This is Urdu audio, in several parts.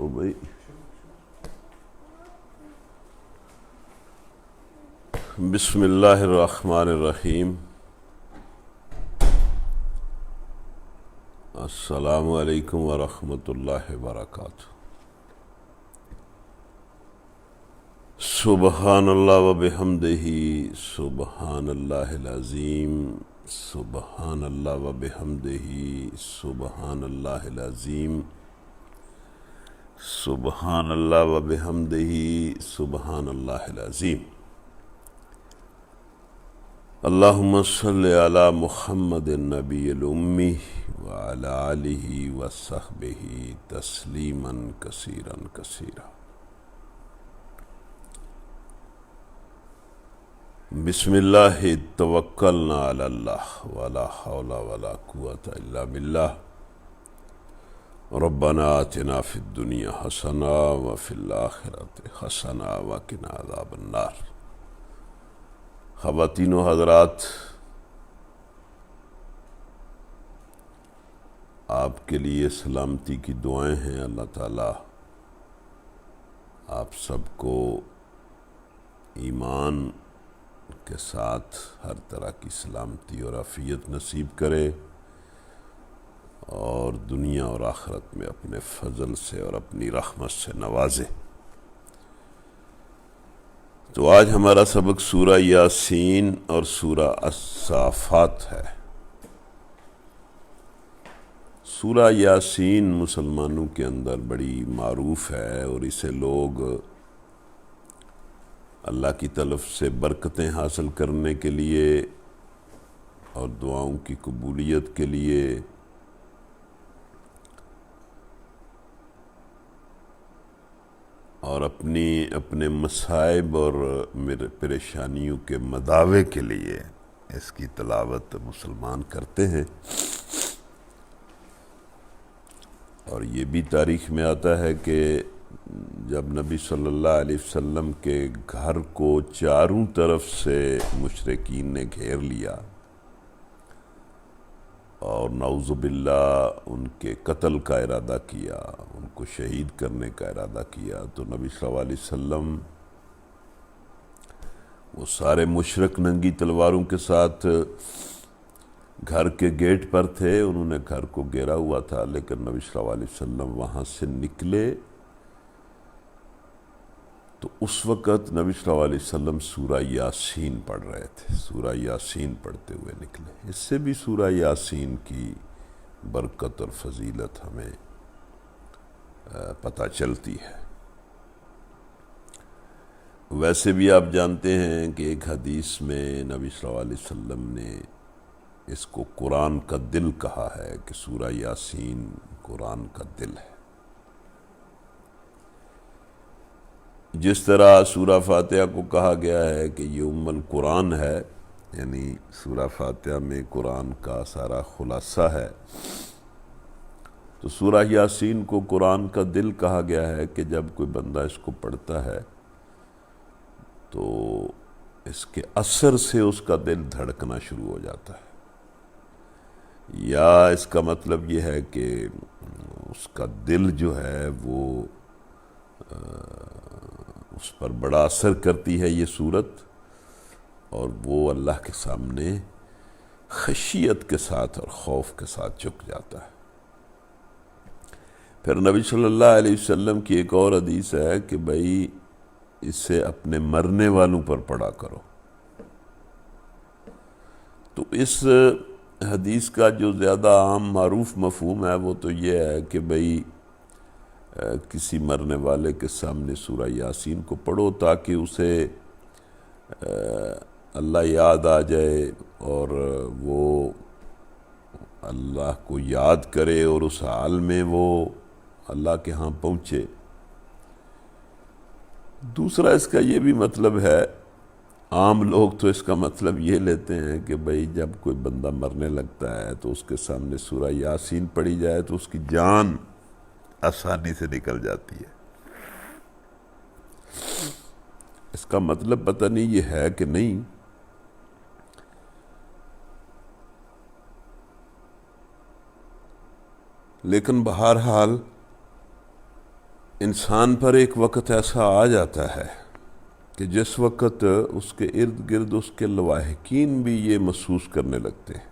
تو بھائی بسم اللہ الرحمن الرحیم۔ السلام علیکم ورحمۃ اللہ وبرکاتہ۔ سبحان اللہ وبحمدہ، سبحان اللہ العظیم، سبحان اللہ وبحمدہ، سبحان اللہ العظیم، سبحان اللہ وبحمدہ، سبحان اللہ العظیم۔ اللہم صلی علی محمد النبی الامی وعلی آلہ وصحبہ تسلیما کثیرا کثیرا۔ بسم اللہ توکلنا علی اللہ ولا حول ولا قوۃ الا باللہ۔ ربنا آتنا فی الدنیا حسنہ وفی الآخرۃ حسنہ وقنا عذاب النار۔ خواتین و حضرات، آپ کے لیے سلامتی کی دعائیں ہیں۔ اللہ تعالیٰ آپ سب کو ایمان کے ساتھ ہر طرح کی سلامتی اور عافیت نصیب کرے، اور دنیا اور آخرت میں اپنے فضل سے اور اپنی رحمت سے نوازے۔ تو آج ہمارا سبق سورہ یاسین اور سورہ الصافات ہے۔ سورہ یاسین مسلمانوں کے اندر بڑی معروف ہے، اور اسے لوگ اللہ کی طرف سے برکتیں حاصل کرنے کے لیے اور دعاؤں کی قبولیت کے لیے اور اپنے مصائب اور پریشانیوں کے مداوے کے لیے اس کی تلاوت مسلمان کرتے ہیں۔ اور یہ بھی تاریخ میں آتا ہے کہ جب نبی صلی اللہ علیہ وسلم کے گھر کو چاروں طرف سے مشرکین نے گھیر لیا اور نعوذ باللہ ان کے قتل کا ارادہ کیا، ان کو شہید کرنے کا ارادہ کیا، تو نبی صلی اللہ علیہ وسلم وہ سارے مشرک ننگی تلواروں کے ساتھ گھر کے گیٹ پر تھے۔ انہوں نے گھر کو گھیرا ہوا تھا، لیکن نبی صلی اللہ علیہ وسلم وہاں سے نکلے تو اس وقت نبی صلی اللہ علیہ وسلم سورہ یاسین پڑھ رہے تھے، سورہ یاسین پڑھتے ہوئے نکلے۔ اس سے بھی سورہ یاسین کی برکت اور فضیلت ہمیں پتہ چلتی ہے۔ ویسے بھی آپ جانتے ہیں کہ ایک حدیث میں نبی صلی اللہ علیہ وسلم نے اس کو قرآن کا دل کہا ہے، کہ سورہ یاسین قرآن کا دل ہے۔ جس طرح سورہ فاتحہ کو کہا گیا ہے کہ یہ ام القرآن ہے، یعنی سورہ فاتحہ میں قرآن کا سارا خلاصہ ہے، تو سورہ یاسین کو قرآن کا دل کہا گیا ہے کہ جب کوئی بندہ اس کو پڑھتا ہے تو اس کے اثر سے اس کا دل دھڑکنا شروع ہو جاتا ہے، یا اس کا مطلب یہ ہے کہ اس کا دل جو ہے وہ اس پر بڑا اثر کرتی ہے یہ سورت، اور وہ اللہ کے سامنے خشیت کے ساتھ اور خوف کے ساتھ جھک جاتا ہے۔ پھر نبی صلی اللہ علیہ وسلم کی ایک اور حدیث ہے کہ بھائی اسے اپنے مرنے والوں پر پڑھا کرو۔ تو اس حدیث کا جو زیادہ عام معروف مفہوم ہے وہ تو یہ ہے کہ بھائی کسی مرنے والے کے سامنے سورہ یاسین کو پڑھو تاکہ اسے اللہ یاد آ جائے، اور وہ اللہ کو یاد کرے اور اس حال میں وہ اللہ کے ہاں پہنچے۔ دوسرا اس کا یہ بھی مطلب ہے، عام لوگ تو اس کا مطلب یہ لیتے ہیں کہ بھائی جب کوئی بندہ مرنے لگتا ہے تو اس کے سامنے سورہ یاسین پڑھی جائے تو اس کی جان آسانی سے نکل جاتی ہے۔ اس کا مطلب پتہ نہیں یہ ہے کہ نہیں، لیکن بہرحال انسان پر ایک وقت ایسا آ جاتا ہے کہ جس وقت اس کے ارد گرد اس کے لواحقین بھی یہ محسوس کرنے لگتے ہیں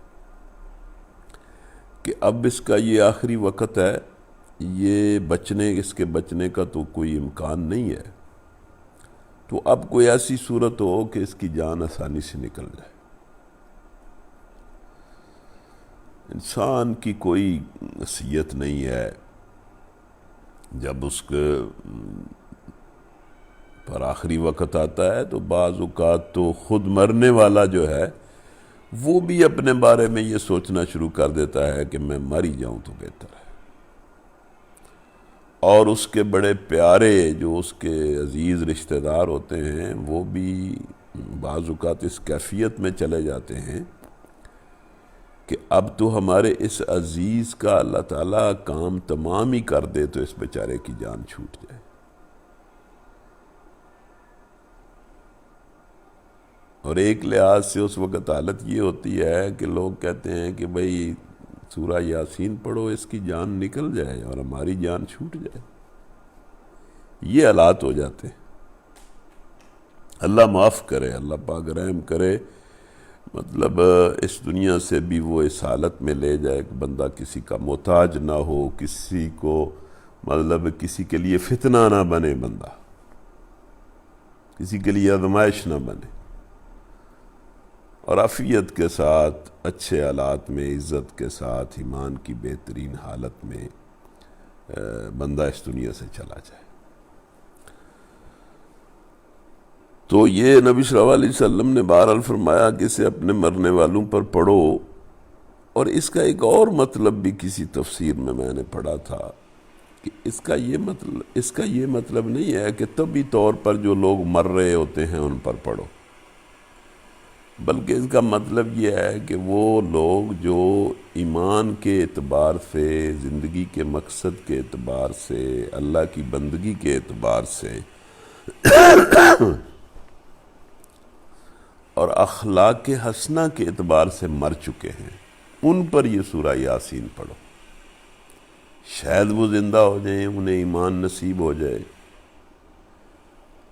کہ اب اس کا یہ آخری وقت ہے، یہ اس کے بچنے کا تو کوئی امکان نہیں ہے، تو اب کوئی ایسی صورت ہو کہ اس کی جان آسانی سے نکل جائے۔ انسان کی کوئی نصیحت نہیں ہے، جب اس کے پر آخری وقت آتا ہے تو بعض اوقات تو خود مرنے والا جو ہے وہ بھی اپنے بارے میں یہ سوچنا شروع کر دیتا ہے کہ میں مر ہی جاؤں تو بہتر ہے، اور اس کے بڑے پیارے جو اس کے عزیز رشتہ دار ہوتے ہیں وہ بھی بعض اوقات اس کیفیت میں چلے جاتے ہیں کہ اب تو ہمارے اس عزیز کا اللہ تعالیٰ کام تمام ہی کر دے تو اس بیچارے کی جان چھوٹ جائے۔ اور ایک لحاظ سے اس وقت حالت یہ ہوتی ہے کہ لوگ کہتے ہیں کہ بھئی سورہ یاسین پڑھو، اس کی جان نکل جائے اور ہماری جان چھوٹ جائے۔ یہ حالات ہو جاتے ہیں۔ اللہ معاف کرے، اللہ پاک رحم کرے، مطلب اس دنیا سے بھی وہ اس حالت میں لے جائے کہ بندہ کسی کا محتاج نہ ہو، کسی کو مطلب کسی کے لیے فتنہ نہ بنے، بندہ کسی کے لیے آزمائش نہ بنے، اور عافیت کے ساتھ اچھے حالات میں عزت کے ساتھ ایمان کی بہترین حالت میں بندہ اس دنیا سے چلا جائے۔ تو یہ نبی صلی اللہ علیہ وسلم نے بہرحال فرمایا کہ اسے اپنے مرنے والوں پر پڑھو، اور اس کا ایک اور مطلب بھی کسی تفسیر میں نے پڑھا تھا کہ اس کا یہ مطلب نہیں ہے کہ طبی طور پر جو لوگ مر رہے ہوتے ہیں ان پر پڑھو، بلکہ اس کا مطلب یہ ہے کہ وہ لوگ جو ایمان کے اعتبار سے، زندگی کے مقصد کے اعتبار سے، اللہ کی بندگی کے اعتبار سے اور اخلاق حسنہ کے اعتبار سے مر چکے ہیں، ان پر یہ سورہ یاسین پڑھو، شاید وہ زندہ ہو جائیں، انہیں ایمان نصیب ہو جائے۔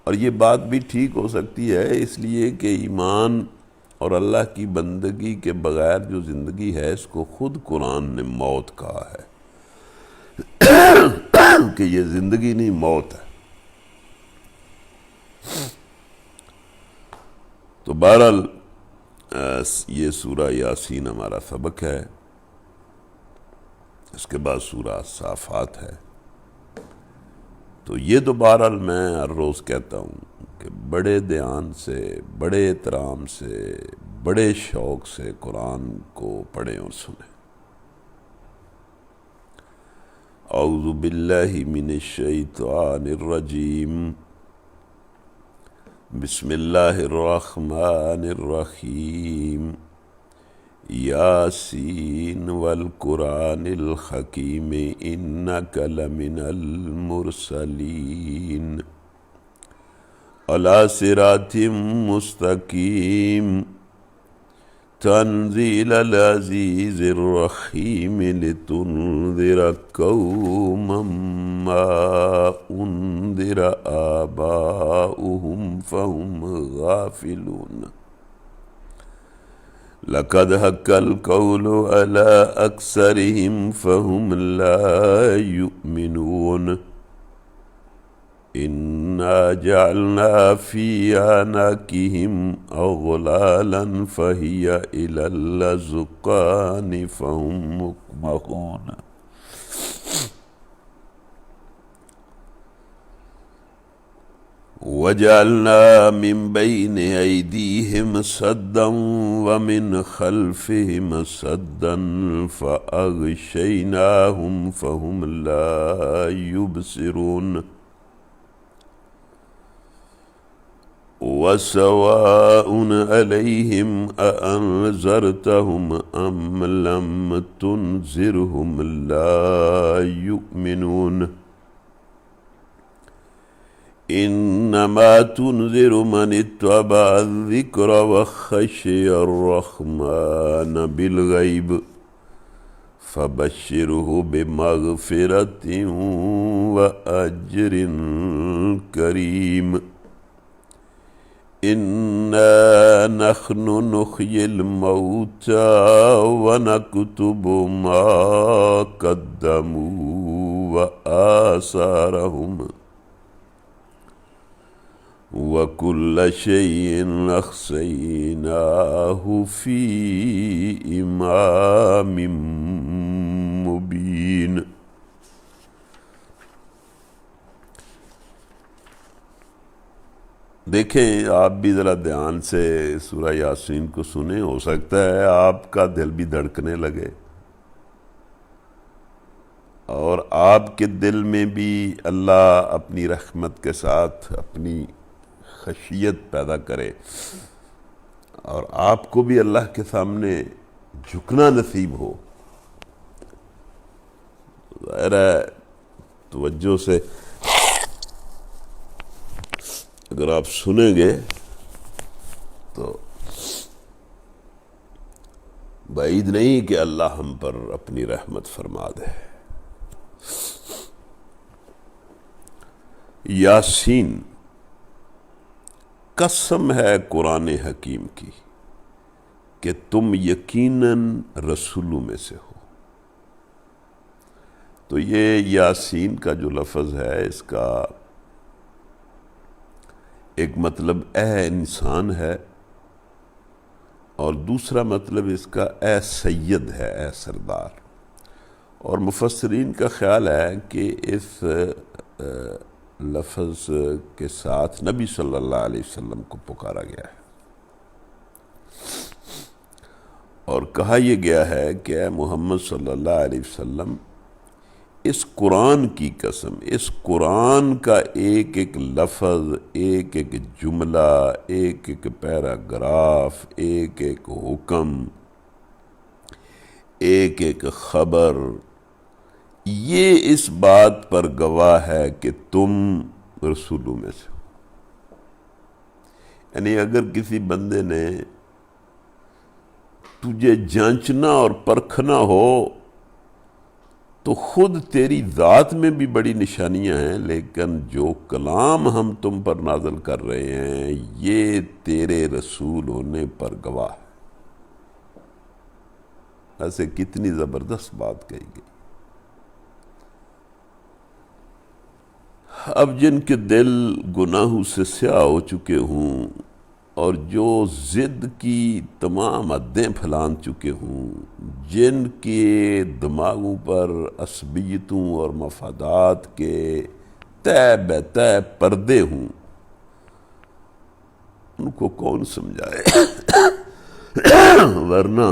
اور یہ بات بھی ٹھیک ہو سکتی ہے، اس لیے کہ ایمان اور اللہ کی بندگی کے بغیر جو زندگی ہے اس کو خود قرآن نے موت کہا ہے کہ یہ زندگی نہیں، موت ہے۔ تو بہرحال یہ سورہ یاسین ہمارا سبق ہے۔ اس کے بعد سورہ صافات ہے۔ تو یہ تو بہرحال میں ہر روز کہتا ہوں کہ بڑے دھیان سے، بڑے احترام سے، بڑے شوق سے قرآن کو پڑھیں اور سنیں۔ اعوذ باللہ من الشیطان الرجیم، بسم اللہ الرحمن الرحیم، یاسین والقرآن الحکیم انک لمن المرسلین علی صراط مستقیم تنزیل العزیز الرحیم لتنذر قوما ما انذر آباؤہم فہم غافلون لقد حق القول على اکثرہم فہم لا یؤمنون انا جعلنا فی اعناقہم اغلالا فہی الی الاذقان فہم مقمحون وجعلنا من بین ایدیہم سدا ومن خلفہم سدا فاغشیناہم فہم لا یبصرون وسواء علیہم اانذرتہم ام لم تنذرہم لا یؤمنون انما تنذر من اتبع الذکر وخشی الرحمن بالغیب فبشرہ بمغفرۃ وأجر کریم انا نحن نحیی الموتى ونکتب ما قدموا وآثارهم وَكُلَّ شَيْءٍ أَحْصَيْنَاهُ فِي إِمَامٍ مُبِينٍ۔ دیکھیں آپ بھی ذرا دھیان سے سورہ یاسین کو سنیں، ہو سکتا ہے آپ کا دل بھی دھڑکنے لگے اور آپ کے دل میں بھی اللہ اپنی رحمت کے ساتھ اپنی خشیت پیدا کرے اور آپ کو بھی اللہ کے سامنے جھکنا نصیب ہو۔ ظاہر ہے توجہ سے اگر آپ سنیں گے تو بعید نہیں کہ اللہ ہم پر اپنی رحمت فرما دے۔ یاسین قسم ہے قرآن حکیم کی کہ تم یقیناً رسولوں میں سے ہو۔ تو یہ یاسین کا جو لفظ ہے اس کا ایک مطلب اے انسان ہے اور دوسرا مطلب اس کا اے سید ہے، اے سردار۔ اور مفسرین کا خیال ہے کہ اس لفظ کے ساتھ نبی صلی اللہ علیہ وسلم کو پکارا گیا ہے اور کہا یہ گیا ہے کہ اے محمد صلی اللہ علیہ وسلم، اس قرآن کی قسم، اس قرآن کا ایک ایک لفظ، ایک ایک جملہ، ایک ایک پیراگراف، ایک ایک حکم، ایک ایک خبر، یہ اس بات پر گواہ ہے کہ تم رسولوں میں سے ہو۔ یعنی اگر کسی بندے نے تجھے جانچنا اور پرکھنا ہو تو خود تیری ذات میں بھی بڑی نشانیاں ہیں، لیکن جو کلام ہم تم پر نازل کر رہے ہیں یہ تیرے رسول ہونے پر گواہ ہے۔ ایسے کتنی زبردست بات کہی گئی۔ اب جن کے دل گناہوں سے سیاہ ہو چکے ہوں اور جو ضد کی تمام حدیں پھلان چکے ہوں، جن کے دماغوں پر عصبیتوں اور مفادات کے طے بے طے پردے ہوں، ان کو کون سمجھائے؟ ورنہ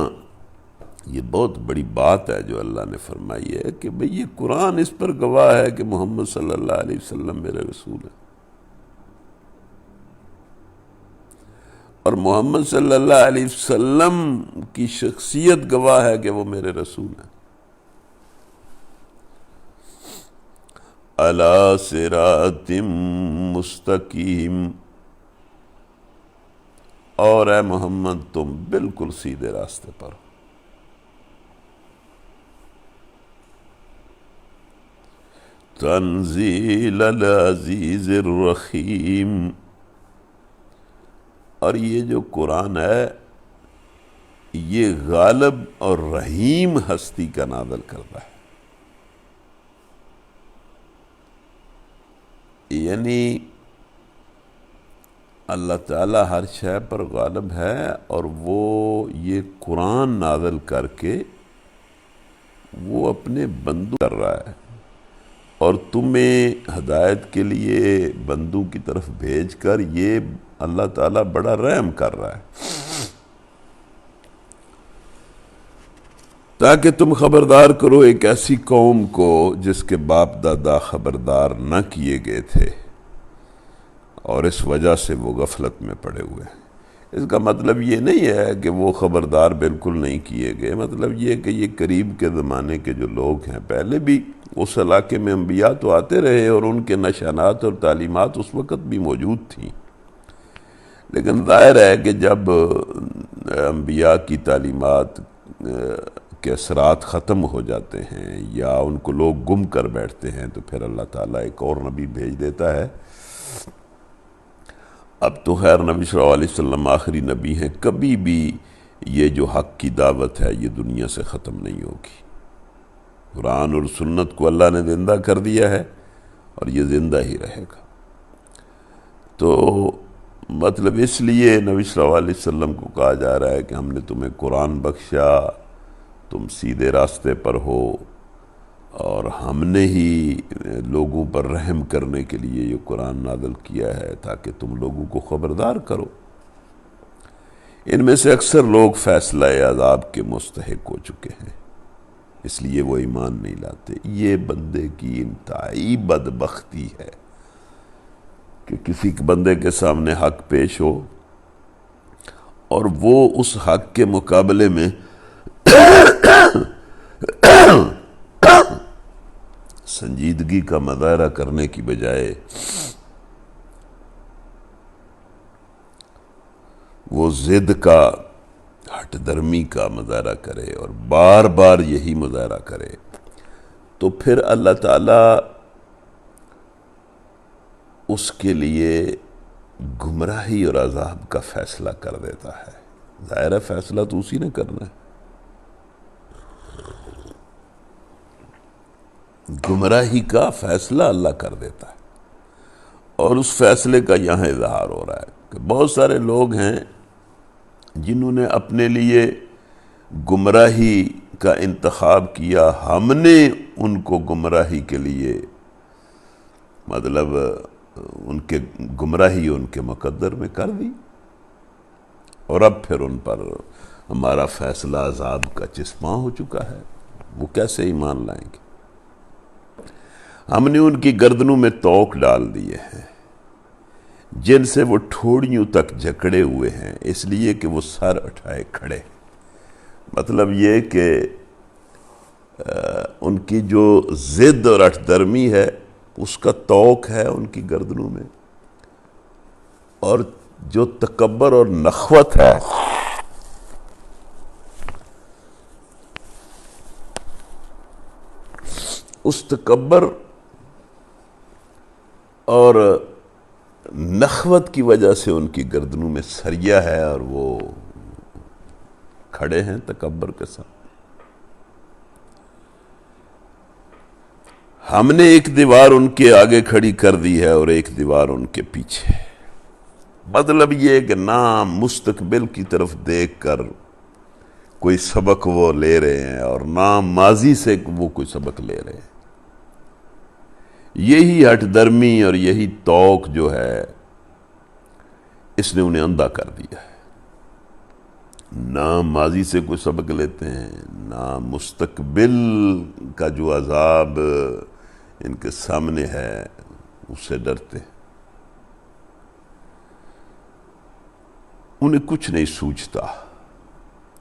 یہ بہت بڑی بات ہے جو اللہ نے فرمائی ہے کہ بھئی یہ قرآن اس پر گواہ ہے کہ محمد صلی اللہ علیہ وسلم میرے رسول ہیں، اور محمد صلی اللہ علیہ وسلم کی شخصیت گواہ ہے کہ وہ میرے رسول ہیں۔ علی صراط مستقیم، اور اے محمد تم بالکل سیدھے راستے پر ہو۔ تنزیل العزیز الرحیم، اور یہ جو قرآن ہے یہ غالب اور رحیم ہستی کا نازل کرتا ہے۔ یعنی اللہ تعالیٰ ہر شے پر غالب ہے اور وہ یہ قرآن نازل کر کے وہ اپنے بندوں کر رہا ہے اور تمہیں ہدایت کے لیے بندوں کی طرف بھیج کر یہ اللہ تعالیٰ بڑا رحم کر رہا ہے تاکہ تم خبردار کرو ایک ایسی قوم کو جس کے باپ دادا خبردار نہ کیے گئے تھے اور اس وجہ سے وہ غفلت میں پڑے ہوئے ہیں۔ اس کا مطلب یہ نہیں ہے کہ وہ خبردار بالکل نہیں کیے گئے، مطلب یہ کہ یہ قریب کے زمانے کے جو لوگ ہیں، پہلے بھی اس علاقے میں انبیاء تو آتے رہے اور ان کے نشانات اور تعلیمات اس وقت بھی موجود تھیں، لیکن ظاہر ہے کہ جب انبیاء کی تعلیمات کے اثرات ختم ہو جاتے ہیں یا ان کو لوگ گم کر بیٹھتے ہیں تو پھر اللہ تعالیٰ ایک اور نبی بھیج دیتا ہے۔ اب تو خیر نبی صلی اللہ علیہ وسلم آخری نبی ہیں، کبھی بھی یہ جو حق کی دعوت ہے یہ دنیا سے ختم نہیں ہوگی۔ قرآن اور سنت کو اللہ نے زندہ کر دیا ہے اور یہ زندہ ہی رہے گا۔ تو مطلب اس لیے نبی صلی اللہ علیہ وسلم کو کہا جا رہا ہے کہ ہم نے تمہیں قرآن بخشا، تم سیدھے راستے پر ہو، اور ہم نے ہی لوگوں پر رحم کرنے کے لیے یہ قرآن نازل کیا ہے تاکہ تم لوگوں کو خبردار کرو۔ ان میں سے اکثر لوگ فیصلہ عذاب کے مستحق ہو چکے ہیں، اس لیے وہ ایمان نہیں لاتے۔ یہ بندے کی انتہائی بدبختی ہے کہ کسی بندے کے سامنے حق پیش ہو اور وہ اس حق کے مقابلے میں سنجیدگی کا مظاہرہ کرنے کی بجائے وہ ضد کا، ہٹ درمی کا مظاہرہ کرے اور بار بار یہی مظاہرہ کرے، تو پھر اللہ تعالیٰ اس کے لیے گمراہی اور عذاب کا فیصلہ کر دیتا ہے۔ ظاہر ہے فیصلہ تو اسی نے کرنا ہے، گمراہی کا فیصلہ اللہ کر دیتا ہے، اور اس فیصلے کا یہاں اظہار ہو رہا ہے کہ بہت سارے لوگ ہیں جنہوں نے اپنے لیے گمراہی کا انتخاب کیا، ہم نے ان کو گمراہی کے لیے مطلب ان کے گمراہی ان کے مقدر میں کر دی، اور اب پھر ان پر ہمارا فیصلہ عذاب کا چسپاں ہو چکا ہے۔ وہ کیسے ایمان لائیں گے؟ ہم نے ان کی گردنوں میں توق ڈال دیے ہیں جن سے وہ ٹھوڑیوں تک جکڑے ہوئے ہیں، اس لیے کہ وہ سر اٹھائے کھڑے۔ مطلب یہ کہ ان کی جو ضد اور اٹھ درمی ہے اس کا توق ہے ان کی گردنوں میں، اور جو تکبر اور نخوت ہے اس تکبر اور نخوت کی وجہ سے ان کی گردنوں میں سریا ہے اور وہ کھڑے ہیں تکبر کے ساتھ۔ ہم نے ایک دیوار ان کے آگے کھڑی کر دی ہے اور ایک دیوار ان کے پیچھے۔ مطلب یہ کہ نہ مستقبل کی طرف دیکھ کر کوئی سبق وہ لے رہے ہیں اور نہ ماضی سے وہ کوئی سبق لے رہے ہیں۔ یہی ہٹ درمی اور یہی توق جو ہے اس نے انہیں اندھا کر دیا ہے، نہ ماضی سے کوئی سبق لیتے ہیں، نہ مستقبل کا جو عذاب ان کے سامنے ہے اس سے ڈرتے ہیں۔ انہیں کچھ نہیں سوچتا۔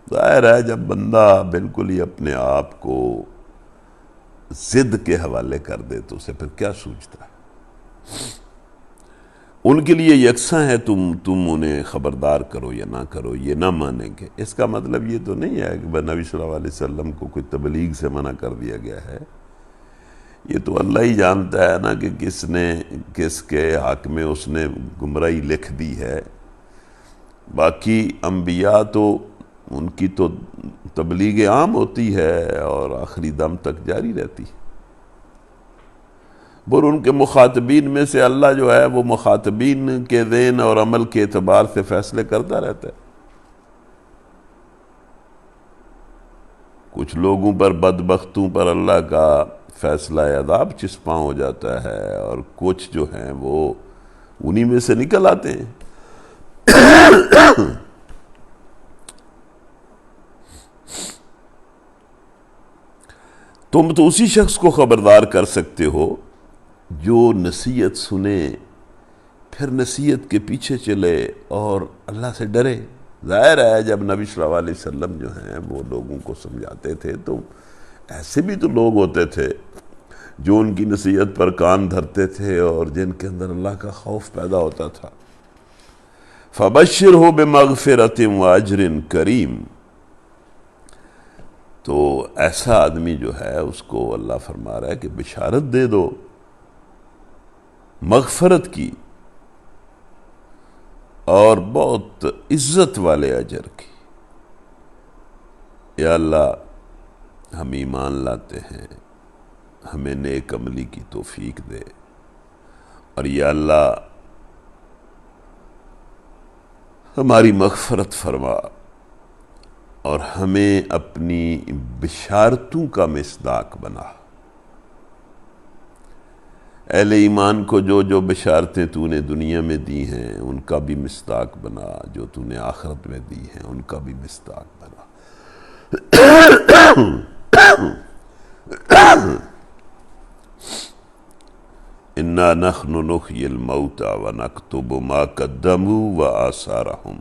ظاہر ہے جب بندہ بالکل ہی اپنے آپ کو ضد کے حوالے کر دے تو اسے پھر کیا سوچتا ہے؟ ان کے لیے یکساں ہے، تم انہیں خبردار کرو یا نہ کرو، یہ نہ مانیں گے۔ اس کا مطلب یہ تو نہیں ہے کہ نبی صلی اللہ علیہ وسلم کو کوئی تبلیغ سے منع کر دیا گیا ہے۔ یہ تو اللہ ہی جانتا ہے نا کہ کس کے حق میں اس نے گمراہی لکھ دی ہے۔ باقی انبیاء تو ان کی تو تبلیغ عام ہوتی ہے اور آخری دم تک جاری رہتی ہے، اور ان کے مخاطبین میں سے اللہ جو ہے وہ مخاطبین کے ذہن اور عمل کے اعتبار سے فیصلے کرتا رہتا ہے۔ کچھ لوگوں پر، بدبختوں پر اللہ کا فیصلہ عذاب چسپاں ہو جاتا ہے، اور کچھ جو ہیں وہ انہی میں سے نکل آتے ہیں۔ تم تو اسی شخص کو خبردار کر سکتے ہو جو نصیحت سنے، پھر نصیحت کے پیچھے چلے اور اللہ سے ڈرے۔ ظاہر ہے جب نبی صلی اللہ علیہ وسلم جو ہیں وہ لوگوں کو سمجھاتے تھے تو ایسے بھی تو لوگ ہوتے تھے جو ان کی نصیحت پر کان دھرتے تھے اور جن کے اندر اللہ کا خوف پیدا ہوتا تھا۔ فَبَشِّرْهُ بِمَغْفِرَةٍ وَأَجْرٍ كَرِيمٍ، تو ایسا آدمی جو ہے اس کو اللہ فرما رہا ہے کہ بشارت دے دو مغفرت کی اور بہت عزت والے اجر کی۔ یا اللہ ہم ایمان لاتے ہیں، ہمیں نیک عملی کی توفیق دے، اور یا اللہ ہماری مغفرت فرما اور ہمیں اپنی بشارتوں کا مصداق بنا۔ اہل ایمان کو جو جو بشارتیں تو نے دنیا میں دی ہیں ان کا بھی مصداق بنا، جو تو نے آخرت میں دی ہیں ان کا بھی مصداق بنا۔ انا نحن نحیی الموتى ونکتب ما قدموا وآثارهم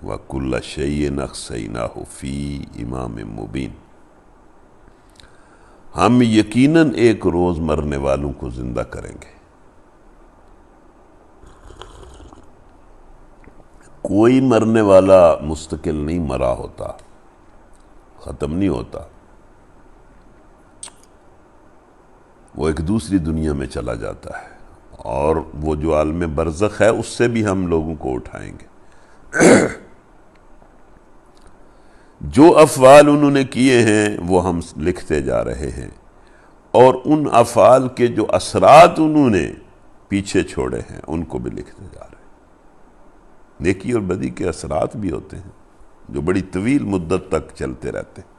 وکل شیء احصیناہ فی امام مبین۔ ہم یقیناً ایک روز مرنے والوں کو زندہ کریں گے۔ کوئی مرنے والا مستقل نہیں مرا ہوتا، ختم نہیں ہوتا، وہ ایک دوسری دنیا میں چلا جاتا ہے، اور وہ جو عالم برزخ ہے اس سے بھی ہم لوگوں کو اٹھائیں گے۔ جو افعال انہوں نے کیے ہیں وہ ہم لکھتے جا رہے ہیں، اور ان افعال کے جو اثرات انہوں نے پیچھے چھوڑے ہیں ان کو بھی لکھتے جا رہے ہیں۔ نیکی اور بدی کے اثرات بھی ہوتے ہیں جو بڑی طویل مدت تک چلتے رہتے ہیں۔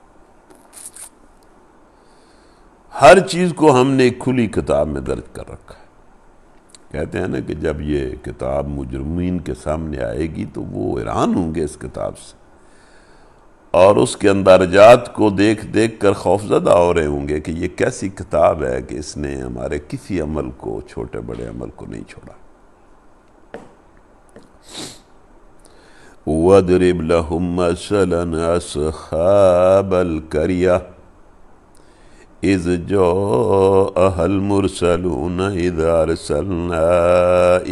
ہر چیز کو ہم نے ایک کھلی کتاب میں درج کر رکھا ہے۔ کہتے ہیں نا کہ جب یہ کتاب مجرمین کے سامنے آئے گی تو وہ حیران ہوں گے اس کتاب سے، اور اس کے اندرجات کو دیکھ دیکھ کر خوفزدہ ہو رہے ہوں گے کہ یہ کیسی کتاب ہے کہ اس نے ہمارے کسی عمل کو، چھوٹے بڑے عمل کو نہیں چھوڑا۔ وَاضْرِبْ لَهُم مَّثَلًا أَصْحَابَ الْقَرْيَةِ إِذْ جَاءَهَا الْمُرْسَلُونَ إِذْ أَرْسَلْنَا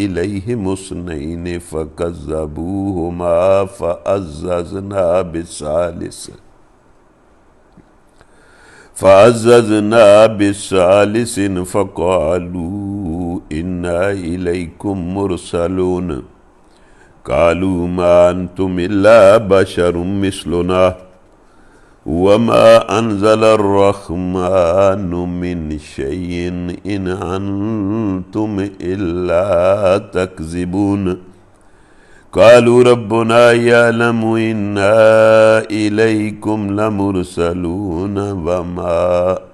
إِلَيْهِمُ اثْنَيْنِ فَكَذَّبُوهُمَا فَعَزَّزْنَا بِثَالِثٍ فَقَالُوا إِنَّا إِلَيْكُمْ مُرْسَلُونَ قَالُوا مَا أَنْتُمْ إِلَّا بَشَرٌ مِثْلُنَا وَمَا أَنزَلَ الرَّحْمَنُ مِنْ شَيْءٍ إِنْ أَنْتُمْ إِلَّا تَكْذِبُونَ قَالُوا رَبُّنَا يَعْلَمُ إِنَّا إِلَيْكُمْ لَمُرْسَلُونَ وَمَا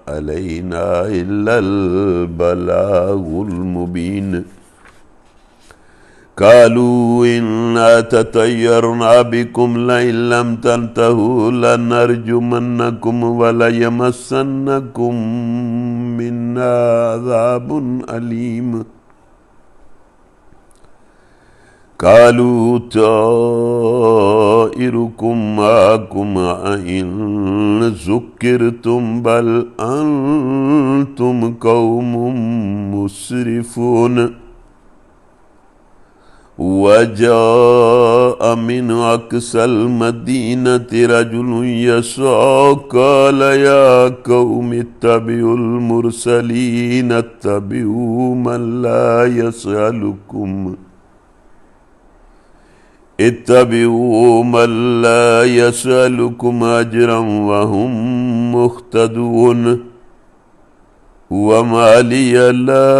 عَلَيْنَا إِلَّا الْبَلَاغُ الْمُبِينُ قَالُوا إِنَّا تَطَيَّرْنَا بِكُمْ لَئِن لَّمْ تَنْتَهُوا لَنَرْجُمَنَّكُمْ وَلَيَمَسَّنَّكُمْ مِنَّا عَذَابٌ أَلِيمٌ قَالُوا طَائِرُكُمْ مَعَكُمْ أَئِن ذُكِّرْتُمْ بَلْ أَنْتُمْ قَوْمٌ مُسْرِفُونَ وَجَاءَ مِنْ أَقْصَى الْمَدِينَةِ رَجُلٌ يَسْعَىٰ قَالَ يَا قَوْمِ اتَّبِعُوا الْمُرْسَلِينَ اتَّبِعُوا مَن لَّا يَسْأَلُكُمْ أَجْرًا وَهُمْ مُهْتَدُونَ وَمَا لِيَ لَا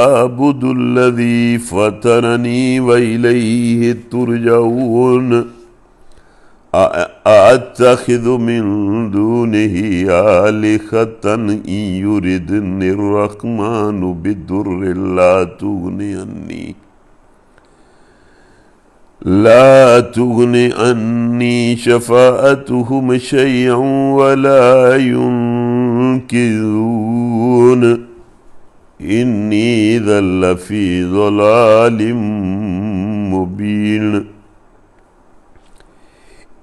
أَعْبُدُ الَّذِي فَطَرَنِي وَإِلَيْهِ تُرْجَعُونَ أَأَتَّخِذُ مِن دُونِهِ آلِهَةً إِن يُرِدْنِ الرَّحْمَنُ بِضُرٍّ لا تغن عني شفاعتهم شيئا ولا ينقذون إني إذا لفي ضلال مبين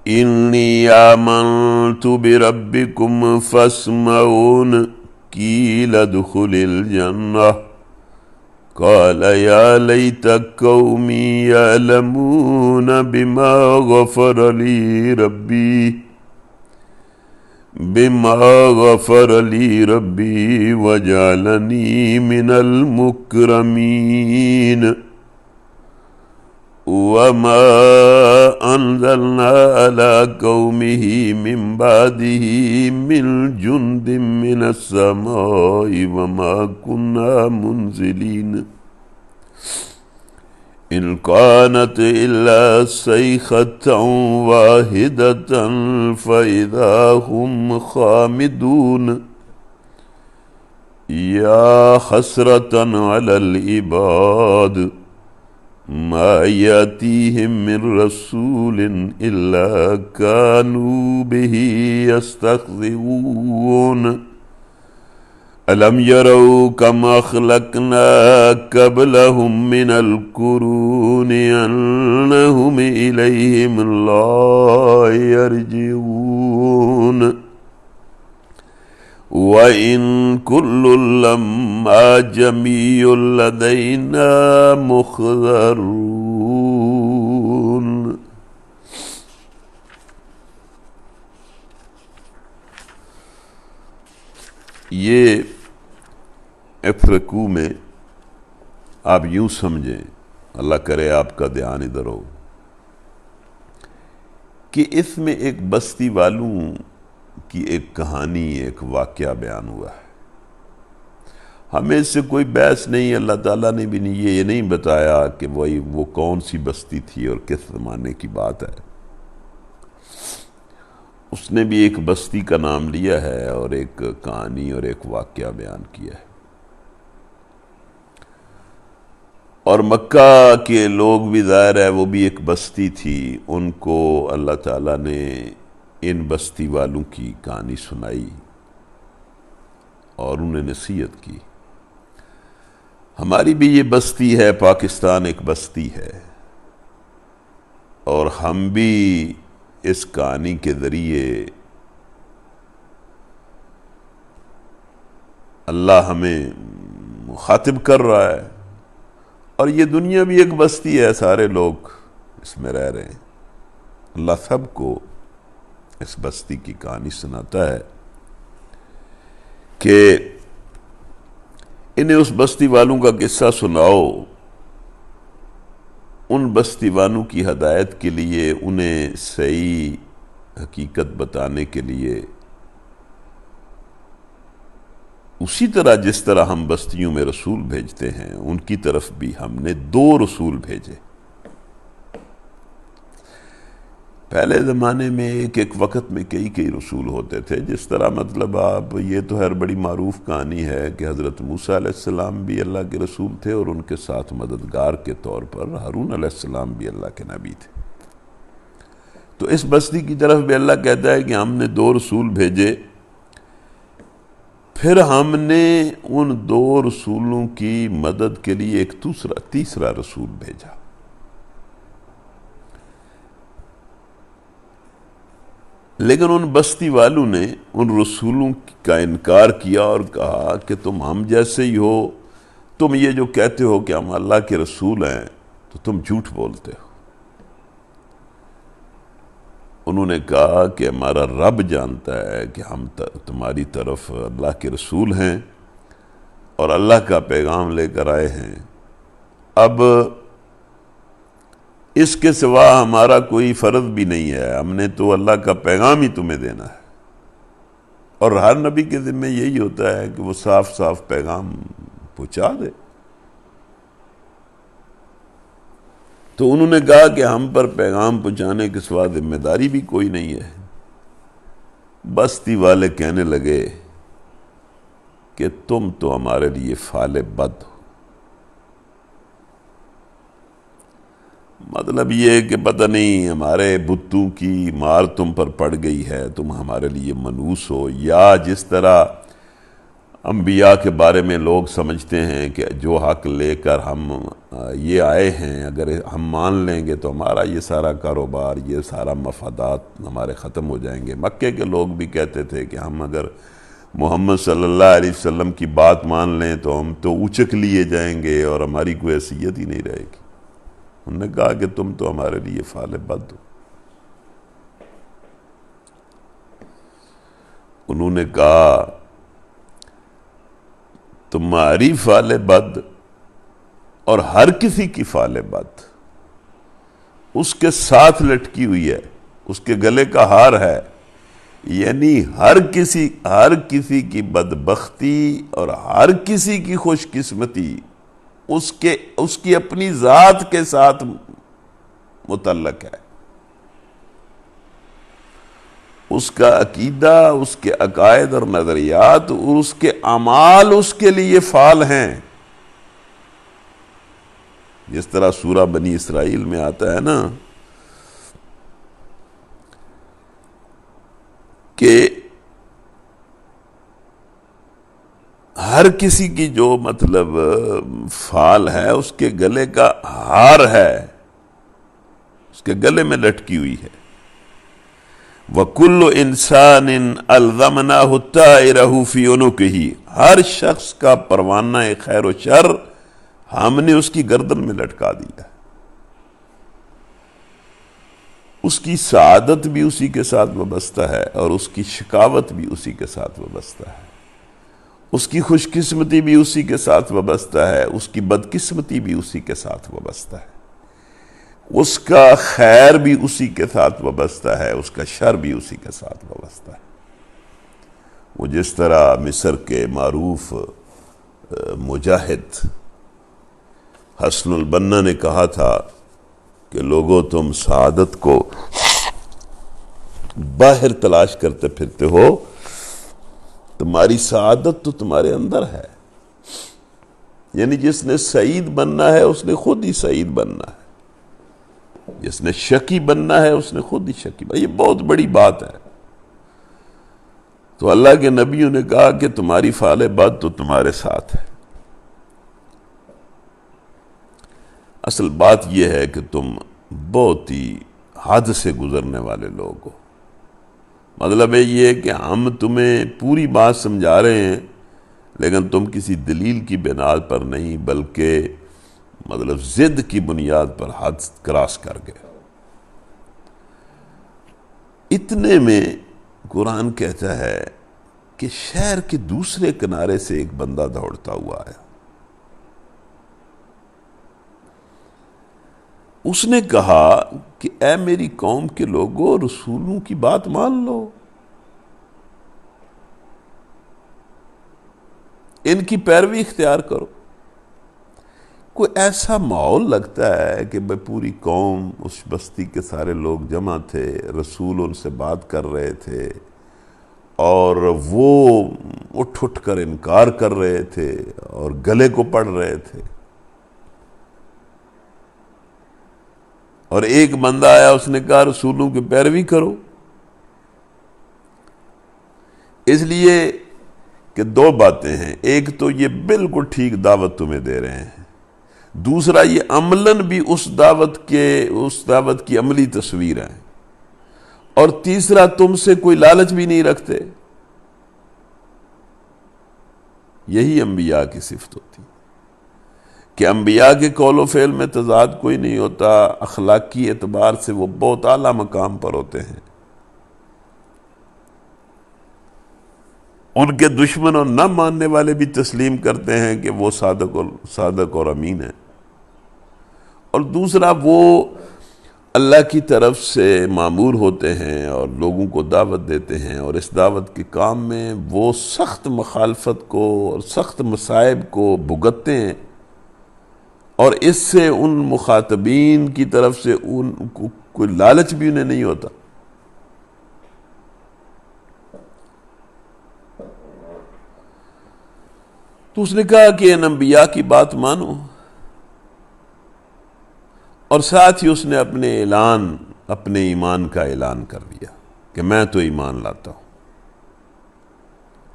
إني آمنت بربكم فاسمعون قيل ادخل الجنة قال يا ليت قومي يعلمون بما غفر لي ربي بما غفر لی ربی وجعلنی من المکرمین وما انزلنا على قومه من بعده من جند من السماء وما كنا منزلين ان كانت الا صيحة واحدة فاذا هم خامدون يا حسرة على العباد ما يأتيهم من رسول إلا كانوا به يستهزئون ألم يروا كما خلقنا قبلهم من القرون أنهم إليهم لا يرجعون وَإِن كُلٌّ لَّمَّا جَمِيعٌ لَّدَيْنَا مُحْضَرُونَ۔ یہ افرقو میں آپ یوں سمجھیں، اللہ کرے آپ کا دھیان ادھر ہو، کہ اس میں ایک بستی والوں کی ایک کہانی، ایک واقعہ بیان ہوا ہے۔ ہمیں اس سے کوئی بحث نہیں، اللہ تعالیٰ نے بھی نہیں یہ نہیں بتایا کہ وہ کون سی بستی تھی اور کس زمانے کی بات ہے۔ اس نے بھی ایک بستی کا نام لیا ہے اور ایک کہانی اور ایک واقعہ بیان کیا ہے۔ اور مکہ کے لوگ بھی ظاہر ہے وہ بھی ایک بستی تھی، ان کو اللہ تعالیٰ نے ان بستی والوں کی کہانی سنائی اور انہیں نصیحت کی۔ ہماری بھی یہ بستی ہے، پاکستان ایک بستی ہے، اور ہم بھی اس کہانی کے ذریعے اللہ ہمیں مخاطب کر رہا ہے، اور یہ دنیا بھی ایک بستی ہے، سارے لوگ اس میں رہ رہے ہیں۔ اللہ سب کو اس بستی کی کہانی سناتا ہے کہ انہیں اس بستی والوں کا قصہ سناؤ، ان بستی والوں کی ہدایت کے لیے، انہیں صحیح حقیقت بتانے کے لیے، اسی طرح جس طرح ہم بستیوں میں رسول بھیجتے ہیں، ان کی طرف بھی ہم نے 2 رسول بھیجے۔ پہلے زمانے میں ایک وقت میں کئی رسول ہوتے تھے، جس طرح مطلب آپ یہ تو ہے بڑی معروف کہانی ہے کہ حضرت موسیٰ علیہ السلام بھی اللہ کے رسول تھے، اور ان کے ساتھ مددگار کے طور پر ہارون علیہ السلام بھی اللہ کے نبی تھے۔ تو اس بستی کی طرف بھی اللہ کہتا ہے کہ ہم نے 2 رسول بھیجے، پھر ہم نے ان 2 رسولوں کی مدد کے لیے ایک تیسرا رسول بھیجا۔ لیکن ان بستی والوں نے ان رسولوں کا انکار کیا اور کہا کہ تم ہم جیسے ہی ہو، تم یہ جو کہتے ہو کہ ہم اللہ کے رسول ہیں تو تم جھوٹ بولتے ہو۔ انہوں نے کہا کہ ہمارا رب جانتا ہے کہ ہم تمہاری طرف اللہ کے رسول ہیں اور اللہ کا پیغام لے کر آئے ہیں، اب اس کے سوا ہمارا کوئی فرض بھی نہیں ہے، ہم نے تو اللہ کا پیغام ہی تمہیں دینا ہے۔ اور ہر نبی کے ذمہ یہی ہوتا ہے کہ وہ صاف صاف پیغام پہنچا دے۔ تو انہوں نے کہا کہ ہم پر پیغام پہنچانے کے سوا ذمہ داری بھی کوئی نہیں ہے۔ بستی والے کہنے لگے کہ تم تو ہمارے لیے فعل بد ہو، مطلب یہ کہ پتہ نہیں ہمارے بتوں کی مار تم پر پڑ گئی ہے، تم ہمارے لیے منحوس ہو، یا جس طرح انبیاء کے بارے میں لوگ سمجھتے ہیں کہ جو حق لے کر ہم یہ آئے ہیں، اگر ہم مان لیں گے تو ہمارا یہ سارا کاروبار، یہ سارا مفادات ہمارے ختم ہو جائیں گے۔ مکے کے لوگ بھی کہتے تھے کہ ہم اگر محمد صلی اللہ علیہ وسلم کی بات مان لیں تو ہم تو اچک لیے جائیں گے اور ہماری کوئی حیثیت ہی نہیں رہے گی۔ انہوں نے کہا کہ تم تو ہمارے لیے فعل بد ہو۔ انہوں نے کہا تمہاری فعل بد اور ہر کسی کی فعل بد اس کے ساتھ لٹکی ہوئی ہے، اس کے گلے کا ہار ہے، یعنی ہر کسی کی بدبختی اور ہر کسی کی خوش قسمتی اس کی اپنی ذات کے ساتھ متعلق ہے۔ اس کا عقیدہ، اس کے عقائد اور نظریات اور اس کے اعمال اس کے لیے فعال ہیں۔ جس طرح سورہ بنی اسرائیل میں آتا ہے نا کہ ہر کسی کی جو مطلب فعال ہے اس کے گلے کا ہار ہے، اس کے گلے میں لٹکی ہوئی ہے۔ وَكُلُّ إِنسَانٍ أَلْزَمْنَاهُ طَائِرَهُ فِي عُنُقِهِ، ہر شخص کا پروانہ خیر و شر ہم نے اس کی گردن میں لٹکا دیا ہے۔ اس کی سعادت بھی اسی کے ساتھ وابستہ ہے اور اس کی شقاوت بھی اسی کے ساتھ وابستہ ہے، اس کی خوش قسمتی بھی اسی کے ساتھ وابستہ ہے، اس کی بدقسمتی بھی اسی کے ساتھ وابستہ ہے، اس کا خیر بھی اسی کے ساتھ وابستہ ہے، اس کا شر بھی اسی کے ساتھ وابستہ ہے۔ وہ جس طرح مصر کے معروف مجاہد حسن البنا نے کہا تھا کہ لوگوں تم سعادت کو باہر تلاش کرتے پھرتے ہو، تمہاری سعادت تو تمہارے اندر ہے، یعنی جس نے سعید بننا ہے اس نے خود ہی سعید بننا ہے، جس نے شقی بننا ہے اس نے خود ہی شقی بننا ہے۔ یہ بہت بڑی بات ہے۔ تو اللہ کے نبیوں نے کہا کہ تمہاری فعل بد تو تمہارے ساتھ ہے۔ اصل بات یہ ہے کہ تم بہت ہی حد سے گزرنے والے لوگ ہو۔ مطلب ہے یہ کہ ہم تمہیں پوری بات سمجھا رہے ہیں لیکن تم کسی دلیل کی بنا پر نہیں بلکہ مطلب ضد کی بنیاد پر حد کراس کر گئے۔ اتنے میں قرآن کہتا ہے کہ شہر کے دوسرے کنارے سے ایک بندہ دوڑتا ہوا آیا۔ اس نے کہا کہ اے میری قوم کے لوگوں، رسولوں کی بات مان لو، ان کی پیروی اختیار کرو۔ کوئی ایسا ماحول لگتا ہے کہ بھئی پوری قوم، اس بستی کے سارے لوگ جمع تھے، رسول ان سے بات کر رہے تھے اور وہ اٹھ اٹھ کر انکار کر رہے تھے اور گلے کو پڑ رہے تھے، اور ایک بندہ آیا، اس نے کہا رسولوں کی پیروی کرو۔ اس لیے کہ دو باتیں ہیں، ایک تو یہ بالکل ٹھیک دعوت تمہیں دے رہے ہیں، دوسرا یہ عملاً بھی اس دعوت کی عملی تصویر ہے، اور تیسرا تم سے کوئی لالچ بھی نہیں رکھتے۔ یہی انبیاء کی صفت ہوتی کہ انبیاء کے قول و فعل میں تضاد کوئی نہیں ہوتا، اخلاقی اعتبار سے وہ بہت اعلیٰ مقام پر ہوتے ہیں۔ ان کے دشمن اور نہ ماننے والے بھی تسلیم کرتے ہیں کہ وہ صادق اور امین ہے، اور دوسرا وہ اللہ کی طرف سے مامور ہوتے ہیں اور لوگوں کو دعوت دیتے ہیں، اور اس دعوت کے کام میں وہ سخت مخالفت کو اور سخت مصائب کو بھگتتے ہیں، اور اس سے ان مخاطبین کی طرف سے ان کو کوئی لالچ بھی انہیں نہیں ہوتا۔ تو اس نے کہا کہ ان انبیاء کی بات مانو، اور ساتھ ہی اس نے اپنے ایمان کا اعلان کر دیا کہ میں تو ایمان لاتا ہوں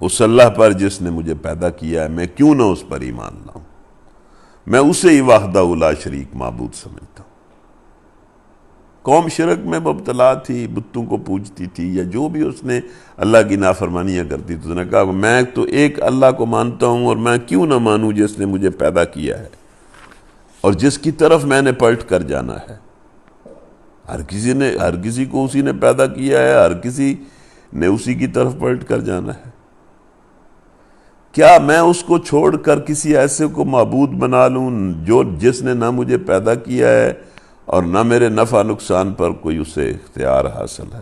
اس اللہ پر جس نے مجھے پیدا کیا ہے، میں کیوں نہ اس پر ایمان لاؤں، میں اسے ہی وحدہ لا شریک معبود سمجھتا ہوں۔ قوم شرک میں مبتلا تھی، بتوں کو پوجتی تھی یا جو بھی اس نے اللہ کی نافرمانیاں کرتی تھی، اس نے کہا میں تو ایک اللہ کو مانتا ہوں، اور میں کیوں نہ مانوں جس نے مجھے پیدا کیا ہے اور جس کی طرف میں نے پلٹ کر جانا ہے۔ ہر کسی کو اسی نے پیدا کیا ہے، ہر کسی نے اسی کی طرف پلٹ کر جانا ہے؟ کیا میں اس کو چھوڑ کر کسی ایسے کو معبود بنا لوں جس نے نہ مجھے پیدا کیا ہے اور نہ میرے نفع نقصان پر کوئی اسے اختیار حاصل ہے؟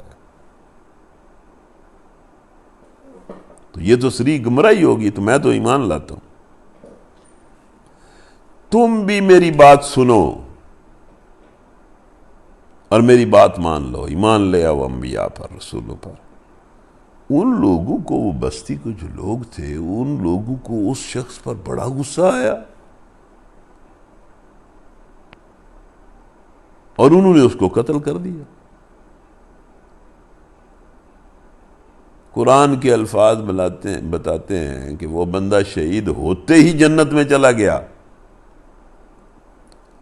تو یہ تو سری گمراہی ہوگی. تو میں تو ایمان لاتا ہوں. تم بھی میری بات سنو اور میری بات مان لو. ایمان لے آؤ انبیاء پر، رسولوں پر. ان لوگوں کو، وہ بستی کو جو لوگ تھے، ان لوگوں کو اس شخص پر بڑا غصہ آیا اور انہوں نے اس کو قتل کر دیا. قرآن کے الفاظ بتاتے ہیں کہ وہ بندہ شہید ہوتے ہی جنت میں چلا گیا،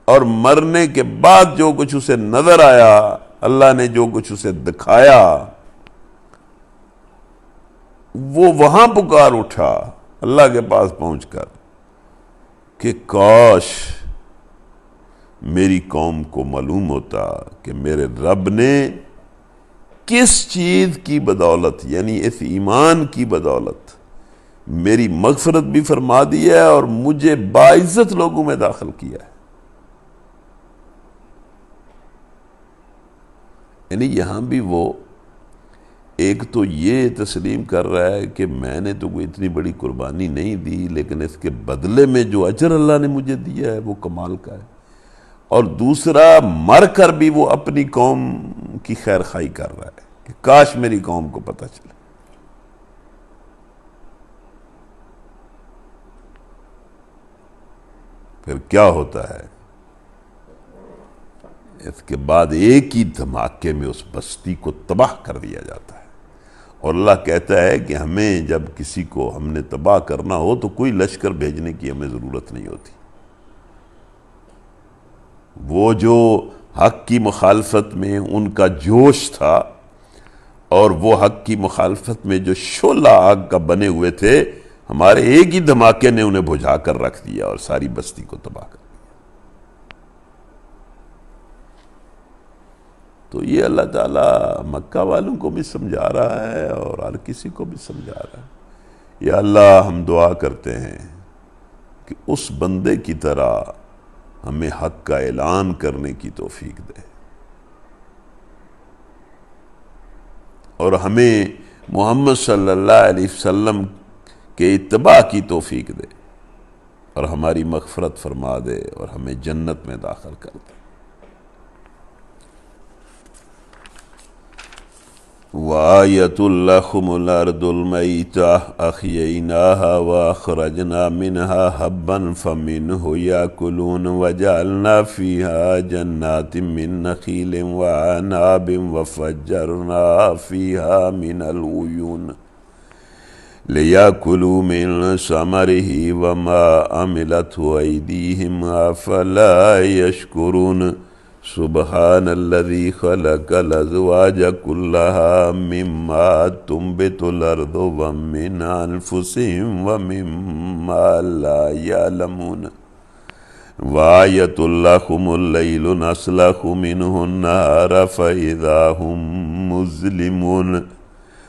اور مرنے کے بعد جو کچھ اسے نظر آیا، اللہ نے جو کچھ اسے دکھایا، وہ وہاں پکار اٹھا اللہ کے پاس پہنچ کر کہ کاش میری قوم کو معلوم ہوتا کہ میرے رب نے کس چیز کی بدولت، یعنی اس ایمان کی بدولت میری مغفرت بھی فرما دی ہے اور مجھے باعزت لوگوں میں داخل کیا ہے. یعنی یہاں بھی وہ ایک تو یہ تسلیم کر رہا ہے کہ میں نے تو کوئی اتنی بڑی قربانی نہیں دی، لیکن اس کے بدلے میں جو اجر اللہ نے مجھے دیا ہے وہ کمال کا ہے. اور دوسرا، مر کر بھی وہ اپنی قوم کی خیر خواہی کر رہا ہے کہ کاش میری قوم کو پتہ چلے. پھر کیا ہوتا ہے؟ اس کے بعد ایک ہی دھماکے میں اس بستی کو تباہ کر دیا جاتا ہے. اور اللہ کہتا ہے کہ ہمیں جب کسی کو ہم نے تباہ کرنا ہو تو کوئی لشکر بھیجنے کی ہمیں ضرورت نہیں ہوتی. وہ جو حق کی مخالفت میں ان کا جوش تھا اور وہ حق کی مخالفت میں جو شعلہ آگ کا بنے ہوئے تھے، ہمارے ایک ہی دھماکے نے انہیں بجھا کر رکھ دیا اور ساری بستی کو تباہ کر دیا. تو یہ اللہ تعالیٰ مکہ والوں کو بھی سمجھا رہا ہے اور ہر کسی کو بھی سمجھا رہا ہے. یا اللہ، ہم دعا کرتے ہیں کہ اس بندے کی طرح ہمیں حق کا اعلان کرنے کی توفیق دے، اور ہمیں محمد صلی اللہ علیہ وسلم کے اتباع کی توفیق دے، اور ہماری مغفرت فرما دے اور ہمیں جنت میں داخل کر دے. وَآيَةٌ لَكُمُ الْأَرْضُ الْمَيْتَةُ أَحْيَيْنَاهَا وَأَخْرَجْنَا مِنْهَا حَبًّا فَمِنْهُ يَأْكُلُونَ وَجَعَلْنَا فِيهَا جَنَّاتٍ مِّن نَخِيلٍ وَأَعْنَابٍ وَفَجَّرْنَا فِيهَا مِنَ الْعُيُونِ لِيَأْكُلُوا مِن ثَمَرِهِ وَمَا عَمِلَتْهُ أَيْدِيهِمْ أَفَلَا يَشْكُرُونَ سبحان الذي خلق الازواج كلها مما تنبت الارض ومن انفسهم ومما لا يعلمون وآية لهم الليل نسلخ منه النهار فإذا هم مظلمون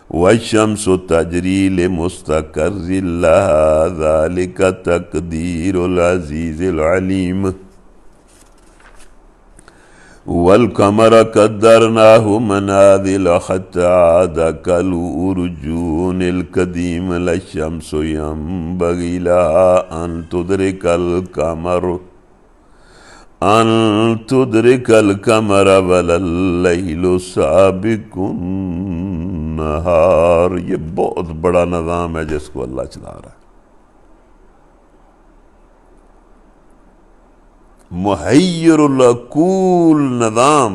والشمس تجري لمستقر لها ذلك تقدير العزيز العليم وَالْقَمَرَ قَدَّرْنَاهُ مَنَازِلَ حَتَّى عَادَ كَالْعُرْجُونِ الْقَدِيمِ لَا الشَّمْسُ يَنبَغِي لَهَا أَن تُدْرِكَ الْقَمَرَ وَلَا اللَّيْلُ سَابِقُ النَّهَارِ. یہ بہت بڑا نظام ہے جس کو اللہ چلا رہا ہے. محیر العقول نظام،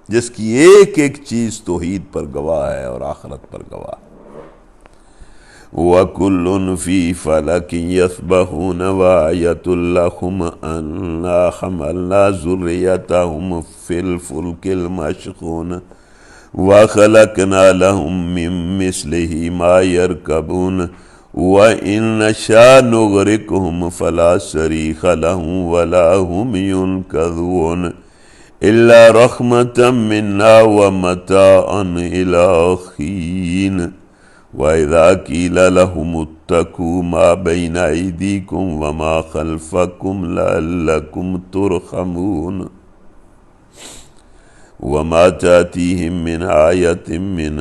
جس کی ایک ایک چیز توحید پر گواہ ہے اور آخرت پر گواہ ہے. وَكُلٌّ فِي فَلَكٍ يَسْبَحُونَ وَآيَةٌ لَهُمْ أَنَّا حَمَلْنَا ذُرِّيَّتَهُمْ فِي الْفُلْكِ الْمَشْحُونِ وَخَلَقْنَا لَهُم مِّن مِّثْلِهِ مَا يَرْكَبُونَ وَإِن نَّشَأْ نُغْرِقْهُمْ فَلَا صَرِيخَ لَهُمْ وَلَا هُمْ يُنقَذُونَ إلا رحمة منا ومتاعا إلى حين وإذا قيل لهم اتقوا ما بين أيديكم وما خلفكم لعلكم ترحمون وما تأتيهم من آية من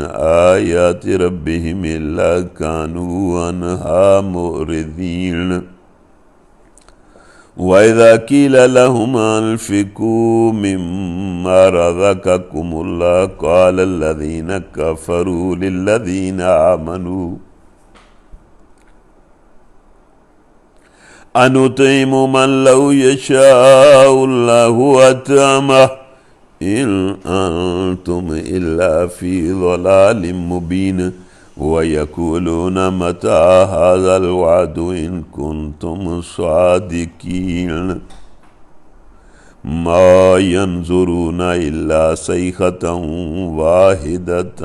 آيات ربهم إلا كانوا عنها معرضين وإذا قيل لهم أنفقوا مما رزقكم الله قال الذين كفروا للذين آمنوا أنطعم من لو يشاء الله أطعمه إن أنتم إلا في ضلال مبين ويقولون متى هذا الوعد إن كنتم صادقين ما ينظرون إلا صيحة واحدة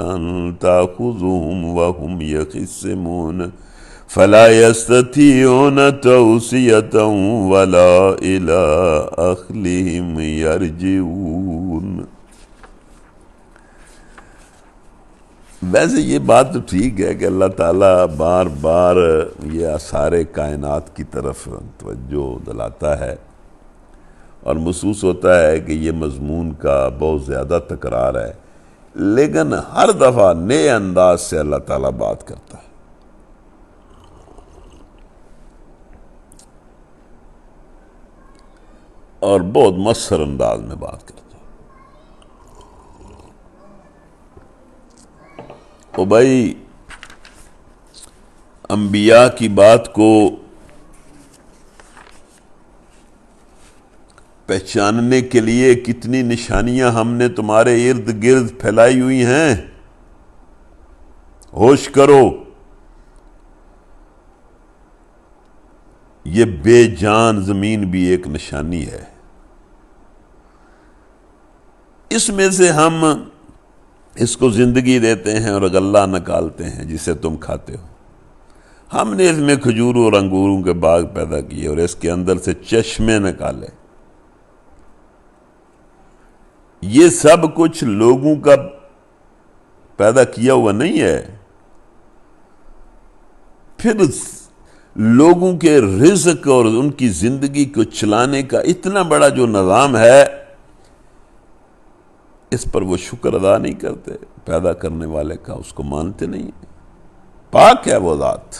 تأخذهم وهم يخصمون فلا يستطيعون توصية ولا إلى أهلهم يرجعون۔ ویسے یہ بات تو ٹھیک ہے کہ اللہ تعالیٰ بار بار یہ سارے کائنات کی طرف توجہ دلاتا ہے اور محسوس ہوتا ہے کہ یہ مضمون کا بہت زیادہ تکرار ہے، لیکن ہر دفعہ نئے انداز سے اللہ تعالیٰ بات کرتا ہے۔ اور بہت مؤثر انداز میں بات کرتا ہے۔ او بھائی، انبیاء کی بات کو پہچاننے کے لیے کتنی نشانیاں ہم نے تمہارے ارد گرد پھیلائی ہوئی ہیں، ہوش کرو۔ یہ بے جان زمین بھی ایک نشانی ہے، اس میں سے ہم اس کو زندگی دیتے ہیں اور غلہ نکالتے ہیں جسے تم کھاتے ہو۔ ہم نے اس میں کھجوروں اور انگوروں کے باغ پیدا کیے اور اس کے اندر سے چشمے نکالے۔ یہ سب کچھ لوگوں کا پیدا کیا ہوا نہیں ہے، پھر لوگوں کے رزق اور ان کی زندگی کو چلانے کا اتنا بڑا جو نظام ہے، اس پر وہ شکر ادا نہیں کرتے پیدا کرنے والے کا، اس کو مانتے نہیں۔ پاک ہے وہ ذات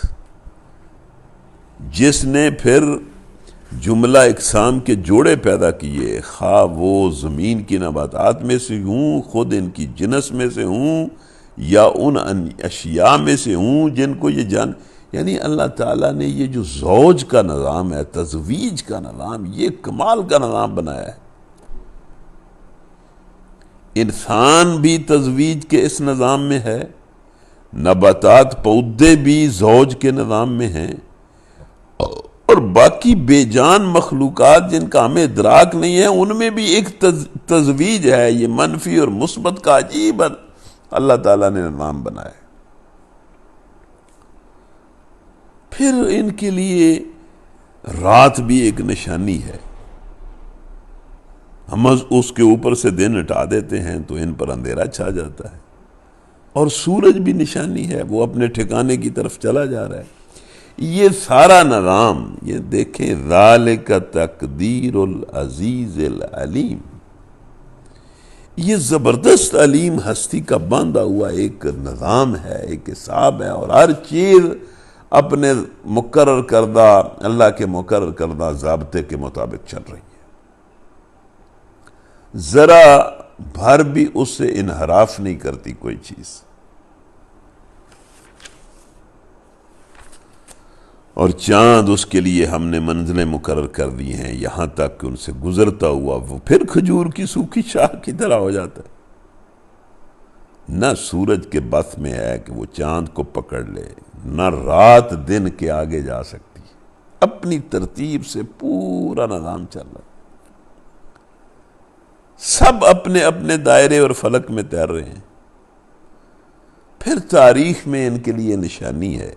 جس نے پھر جملہ اقسام کے جوڑے پیدا کیے، خواہ وہ زمین کی نباتات میں سے ہوں، خود ان کی جنس میں سے ہوں، یا ان اشیاء میں سے ہوں جن کو یہ جان، یعنی اللہ تعالیٰ نے یہ جو زوج کا نظام ہے، تزویج کا نظام، یہ کمال کا نظام بنایا ہے۔ انسان بھی تزویج کے اس نظام میں ہے، نباتات پودے بھی زوج کے نظام میں ہیں، اور باقی بے جان مخلوقات جن کا ہمیں ادراک نہیں ہے ان میں بھی ایک تزویج ہے۔ یہ منفی اور مثبت کا عجیب اللہ تعالیٰ نے نظام بنایا۔ پھر ان کے لیے رات بھی ایک نشانی ہے، ہم اس کے اوپر سے دن ہٹا دیتے ہیں تو ان پر اندھیرا چھا جاتا ہے، اور سورج بھی نشانی ہے، وہ اپنے ٹھکانے کی طرف چلا جا رہا ہے۔ یہ سارا نظام، یہ دیکھیں، ذالک تقدیر العزیز العلیم، یہ زبردست علیم ہستی کا باندھا ہوا ایک نظام ہے، ایک حساب ہے، اور ہر چیز اپنے مقرر کردہ، اللہ کے مقرر کردہ ضابطے کے مطابق چل رہی ہے۔ ذرا بھر بھی اس سے انحراف نہیں کرتی کوئی چیز، اور چاند اس کے لیے ہم نے منزلیں مقرر کر دی ہیں، یہاں تک کہ ان سے گزرتا ہوا وہ پھر کھجور کی سوکھی شاخ کی طرح ہو جاتا ہے۔ نہ سورج کے بس میں ہے کہ وہ چاند کو پکڑ لے، نہ رات دن کے آگے جا سکتی، اپنی ترتیب سے پورا نظام چل رہا ہے، سب اپنے اپنے دائرے اور فلک میں تیر رہے ہیں۔ پھر تاریخ میں ان کے لیے نشانی ہے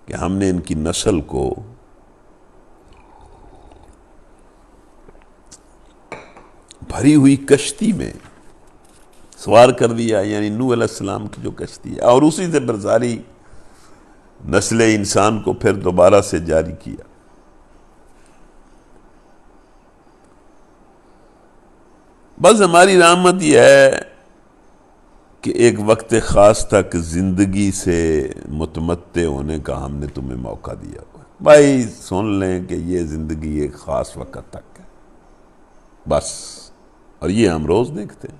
کہ ہم نے ان کی نسل کو بھری ہوئی کشتی میں سوار کر دیا، یعنی نوح علیہ السلام کی جو کشتی ہے، اور اسی سے پھر ساری نسل انسان کو پھر دوبارہ سے جاری کیا۔ بس ہماری رحمت یہ ہے کہ ایک وقت خاص تک زندگی سے متمتع ہونے کا ہم نے تمہیں موقع دیا ہوا ہے۔ بھائی سن لیں کہ یہ زندگی ایک خاص وقت تک ہے بس، اور یہ ہم روز دیکھتے ہیں۔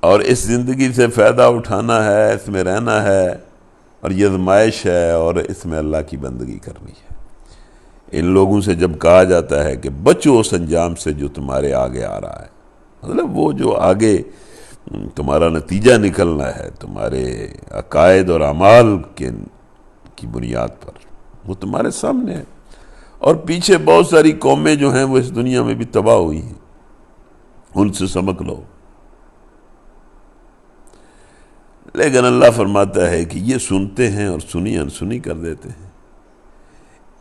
اور اس زندگی سے فائدہ اٹھانا ہے، اس میں رہنا ہے، اور یہ آزمائش ہے، اور اس میں اللہ کی بندگی کرنی ہے۔ ان لوگوں سے جب کہا جاتا ہے کہ بچو اس انجام سے جو تمہارے آگے آ رہا ہے، مطلب وہ جو آگے تمہارا نتیجہ نکلنا ہے تمہارے عقائد اور اعمال کی بنیاد پر، وہ تمہارے سامنے ہے۔ اور پیچھے بہت ساری قومیں جو ہیں وہ اس دنیا میں بھی تباہ ہوئی ہیں، ان سے سبق لو۔ لیکن اللہ فرماتا ہے کہ یہ سنتے ہیں اور سنی انسنی کر دیتے ہیں۔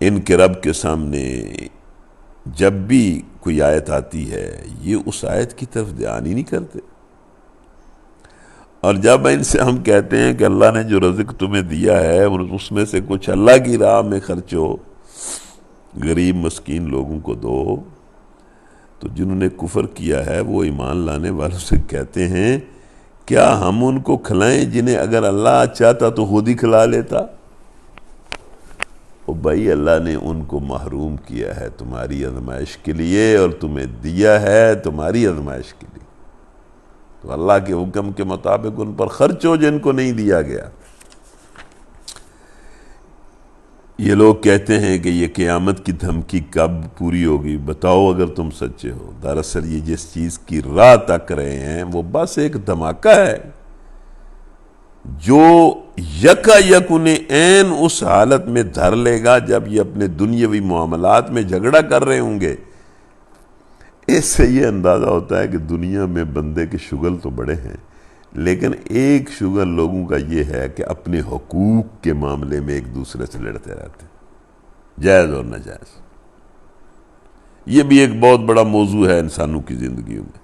ان کے رب کے سامنے جب بھی کوئی آیت آتی ہے یہ اس آیت کی طرف دھیان ہی نہیں کرتے، اور جب ان سے ہم کہتے ہیں کہ اللہ نے جو رزق تمہیں دیا ہے اس میں سے کچھ اللہ کی راہ میں خرچو، غریب مسکین لوگوں کو دو، تو جنہوں نے کفر کیا ہے وہ ایمان لانے والوں سے کہتے ہیں کیا ہم ان کو کھلائیں جنہیں اگر اللہ چاہتا تو خود ہی کھلا لیتا؟ او بھائی اللہ نے ان کو محروم کیا ہے تمہاری آزمائش کے لیے، اور تمہیں دیا ہے تمہاری آزمائش کے لیے، تو اللہ کے حکم کے مطابق ان پر خرچ ہو جن کو نہیں دیا گیا۔ یہ لوگ کہتے ہیں کہ یہ قیامت کی دھمکی کب پوری ہوگی، بتاؤ اگر تم سچے ہو۔ دراصل یہ جس چیز کی راہ تک رہے ہیں وہ بس ایک دھماکہ ہے جو یکا یک انہیں عین اس حالت میں دھر لے گا جب یہ اپنے دنیاوی معاملات میں جھگڑا کر رہے ہوں گے۔ اس سے یہ اندازہ ہوتا ہے کہ دنیا میں بندے کے شغل تو بڑے ہیں، لیکن ایک شغل لوگوں کا یہ ہے کہ اپنے حقوق کے معاملے میں ایک دوسرے سے لڑتے رہتے ہیں، جائز اور ناجائز۔ یہ بھی ایک بہت بڑا موضوع ہے انسانوں کی زندگیوں میں،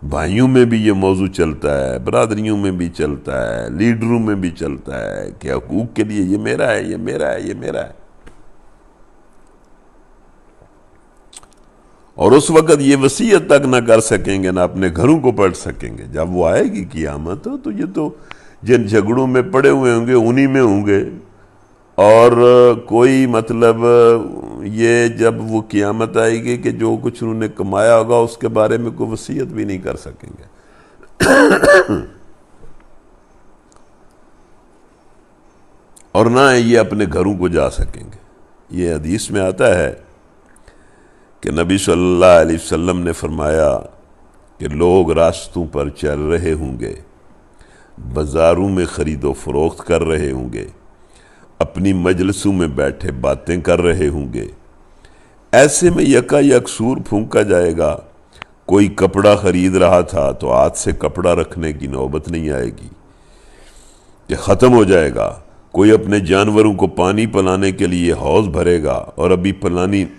بھائیوں میں بھی یہ موضوع چلتا ہے، برادریوں میں بھی چلتا ہے، لیڈروں میں بھی چلتا ہے کہ حقوق کے لیے یہ میرا ہے، یہ میرا ہے، یہ میرا ہے۔ اور اس وقت یہ وصیت تک نہ کر سکیں گے، نہ اپنے گھروں کو پڑھ سکیں گے۔ جب وہ آئے گی قیامت تو یہ تو جن جھگڑوں میں پڑے ہوئے ہوں گے انہی میں ہوں گے، اور کوئی مطلب یہ جب وہ قیامت آئے گی کہ جو کچھ انہوں نے کمایا ہوگا اس کے بارے میں کوئی وصیت بھی نہیں کر سکیں گے، اور نہ یہ اپنے گھروں کو جا سکیں گے۔ یہ حدیث میں آتا ہے کہ نبی صلی اللہ علیہ وسلم نے فرمایا کہ لوگ راستوں پر چل رہے ہوں گے، بازاروں میں خرید و فروخت کر رہے ہوں گے، اپنی مجلسوں میں بیٹھے باتیں کر رہے ہوں گے، ایسے میں یکا یک سور پھونکا جائے گا۔ کوئی کپڑا خرید رہا تھا تو ہاتھ سے کپڑا رکھنے کی نوبت نہیں آئے گی کہ ختم ہو جائے گا۔ کوئی اپنے جانوروں کو پانی پلانے کے لیے حوض بھرے گا اور ابھی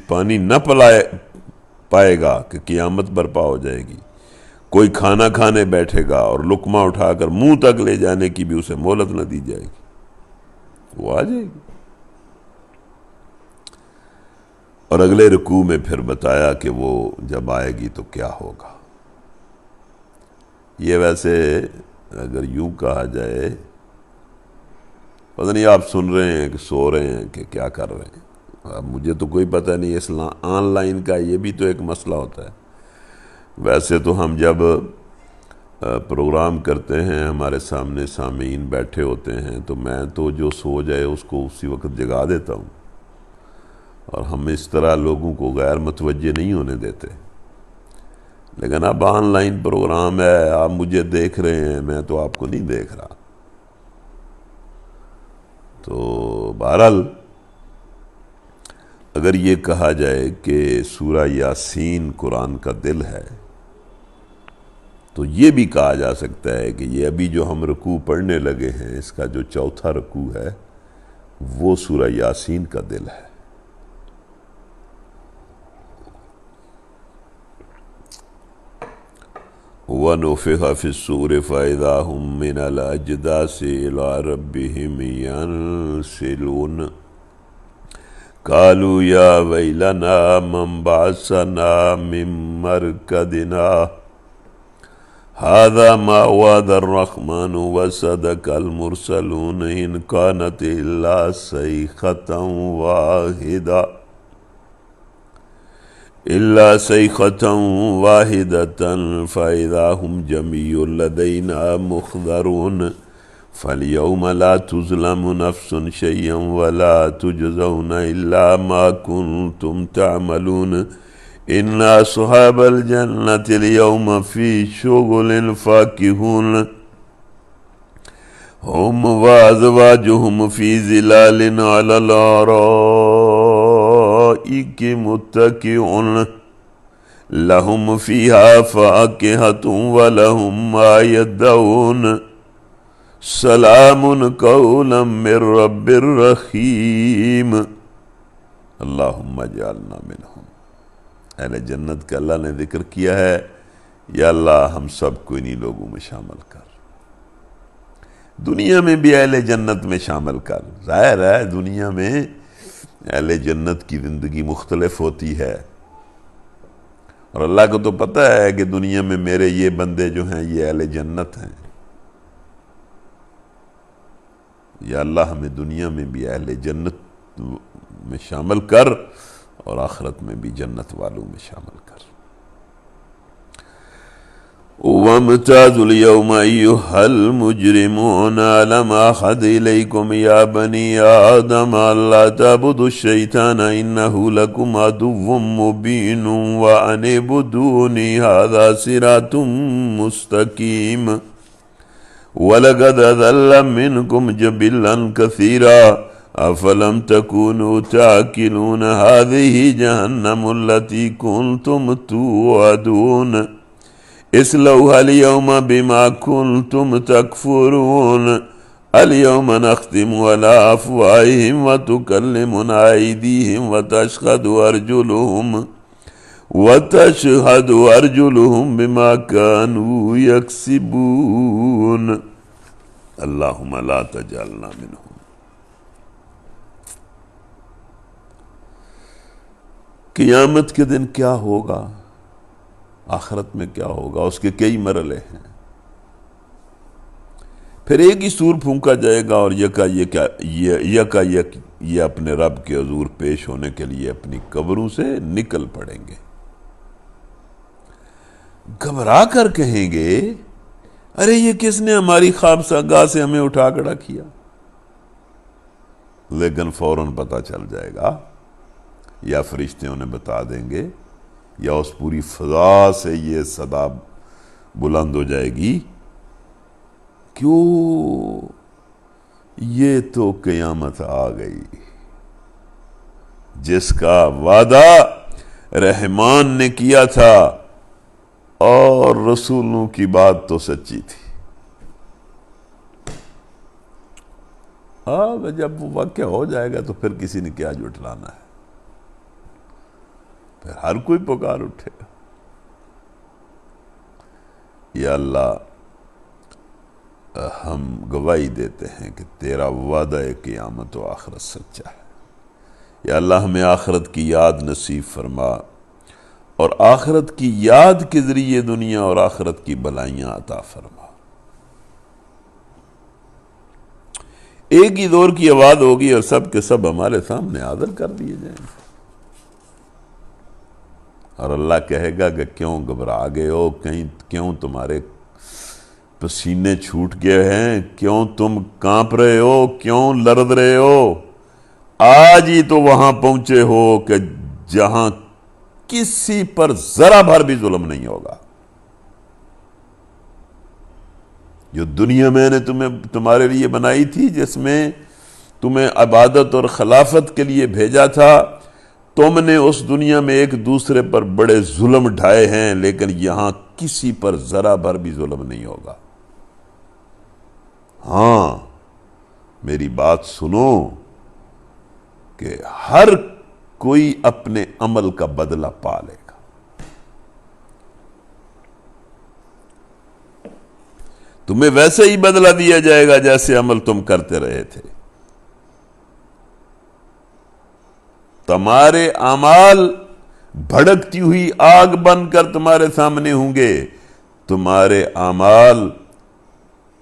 پانی نہ پائے گا کہ قیامت برپا ہو جائے گی۔ کوئی کھانا کھانے بیٹھے گا اور لقمہ اٹھا کر منہ تک لے جانے کی بھی اسے مہلت نہ دی جائے گی، وہ آ جائے گی۔ اور اگلے رکوع میں پھر بتایا کہ وہ جب آئے گی تو کیا ہوگا۔ یہ ویسے اگر یوں کہا جائے، پتہ نہیں آپ سن رہے ہیں کہ سو رہے ہیں کہ کیا کر رہے ہیں، اب مجھے تو کوئی پتہ نہیں۔ اس آن لائن کا یہ بھی تو ایک مسئلہ ہوتا ہے۔ ویسے تو ہم جب پروگرام کرتے ہیں ہمارے سامنے سامعین بیٹھے ہوتے ہیں تو میں تو جو سو جائے اس کو اسی وقت جگا دیتا ہوں، اور ہم اس طرح لوگوں کو غیر متوجہ نہیں ہونے دیتے۔ لیکن اب آن لائن پروگرام ہے، آپ مجھے دیکھ رہے ہیں، میں تو آپ کو نہیں دیکھ رہا۔ تو بہرحال اگر یہ کہا جائے کہ سورہ یاسین قرآن کا دل ہے تو یہ بھی کہا جا سکتا ہے کہ یہ ابھی جو ہم رکوع پڑھنے لگے ہیں اس کا جو چوتھا رکوع ہے وہ سورہ یاسین کا دل ہے۔ وَنُفِخَ فِي الصُّورِ فَإِذَا هُم مِّنَ الْأَجْدَاثِ إِلَىٰ رَبِّهِمْ يَنسِلُونَ قَالُوا يَا وَيْلَنَا مَن بَعَثَنَا مِن مَّرْقَدِنَا هَٰذَا مَا وَعَدَ الرَّحْمَٰنُ وَصَدَقَ الْمُرْسَلُونَ إِن كَانَتْ إِلَّا صَيْحَةً واحدة فإذا هم جميع لدينا محضرون فاليوم لا تظلم نفس شيئا ولا تجزون إلا ما كنتم تعملون إن أصحاب الجنة اليوم في شغل فاكهون هم وأزواجهم في ظلال على الأرائك متكئون لهم فيها فاكهة ولهم ما يدعون سلام قولا من رب الرحیم۔ اللہم اجعلنا منہم۔ اہل جنت کا اللہ نے ذکر کیا ہے، یا اللہ ہم سب کو انہی لوگوں میں شامل کر، دنیا میں بھی اہل جنت میں شامل کر۔ ظاہر ہے دنیا میں اہل جنت کی زندگی مختلف ہوتی ہے، اور اللہ کو تو پتہ ہے کہ دنیا میں میرے یہ بندے جو ہیں یہ اہل جنت ہیں۔ یا اللہ ہمیں دنیا میں بھی اہل جنت میں شامل کر اور آخرت میں بھی جنت والوں میں شامل کر۔ وَامْتَازُوا الْيَوْمَ أَيُّهَا الْمُجْرِمُونَ أَلَمْ أَعْهَدْ إِلَيْكُمْ يَا بَنِي آدَمَ أَلَّا تَعْبُدُوا الشَّيْطَانَ إِنَّهُ لَكُمْ عَدُوٌّ مُّبِينٌ وَأَنِ اعْبُدُونِي هَٰذَا صِرَاطٌ مُّسْتَقِيمٌ وَلَقَدْ أَضَلَّ مِنكُمْ جِبِلًّا كَثِيرًا أَفَلَمْ تَكُونُوا تَعْقِلُونَ هَٰذِهِ جَهَنَّمُ الَّتِي كُنتُمْ تُوعَدُونَ اصلوها اليوم بما كنتم تكفرون اليوم نختم على أفواههم وتكلمنا أيديهم وتشهد أرجلهم بما كانوا يكسبون اللهم لا تجعلنا منهم۔ قیامت کے دن کیا ہوگا، آخرت میں کیا ہوگا، اس کے کئی مرحلے ہیں۔ پھر ایک ہی سور پھونکا جائے گا اور یکا یک یہ اپنے رب کے حضور پیش ہونے کے لیے اپنی قبروں سے نکل پڑیں گے، گھبرا کر کہیں گے ارے یہ کس نے ہماری خواب گاہ سے ہمیں اٹھا کھڑا کیا، لیکن فوراً پتہ چل جائے گا، یا فرشتے انہیں بتا دیں گے، یا اس پوری فضا سے یہ صدا بلند ہو جائے گی، کیوں یہ تو قیامت آ گئی جس کا وعدہ رحمان نے کیا تھا، اور رسولوں کی بات تو سچی تھی۔ جب وہ واقعہ ہو جائے گا تو پھر کسی نے کیا جھٹلانا ہے، پھر ہر کوئی پکار اٹھے گا، یا اللہ ہم گواہی دیتے ہیں کہ تیرا وعدہ قیامت و آخرت سچا ہے۔ یا اللہ ہمیں آخرت کی یاد نصیب فرما، اور آخرت کی یاد کے ذریعے دنیا اور آخرت کی بلائیاں عطا فرما۔ ایک ہی دور کی آواز ہوگی اور سب کے سب ہمارے سامنے حاضر کر دیے جائیں گے، اور اللہ کہے گا کہ کیوں گھبرا گئے ہو، کیوں تمہارے پسینے چھوٹ گئے ہیں، کیوں تم کانپ رہے ہو، کیوں لرز رہے ہو؟ آج ہی تو وہاں پہنچے ہو کہ جہاں کسی پر ذرا بھر بھی ظلم نہیں ہوگا۔ جو دنیا میں نے تمہارے لیے بنائی تھی، جس میں تمہیں عبادت اور خلافت کے لیے بھیجا تھا، تم نے اس دنیا میں ایک دوسرے پر بڑے ظلم ڈھائے ہیں، لیکن یہاں کسی پر ذرا بھر بھی ظلم نہیں ہوگا۔ ہاں میری بات سنو کہ ہر کوئی اپنے عمل کا بدلہ پا لے گا۔ تمہیں ویسے ہی بدلہ دیا جائے گا جیسے عمل تم کرتے رہے تھے. تمہارے اعمال بھڑکتی ہوئی آگ بن کر تمہارے سامنے ہوں گے، تمہارے اعمال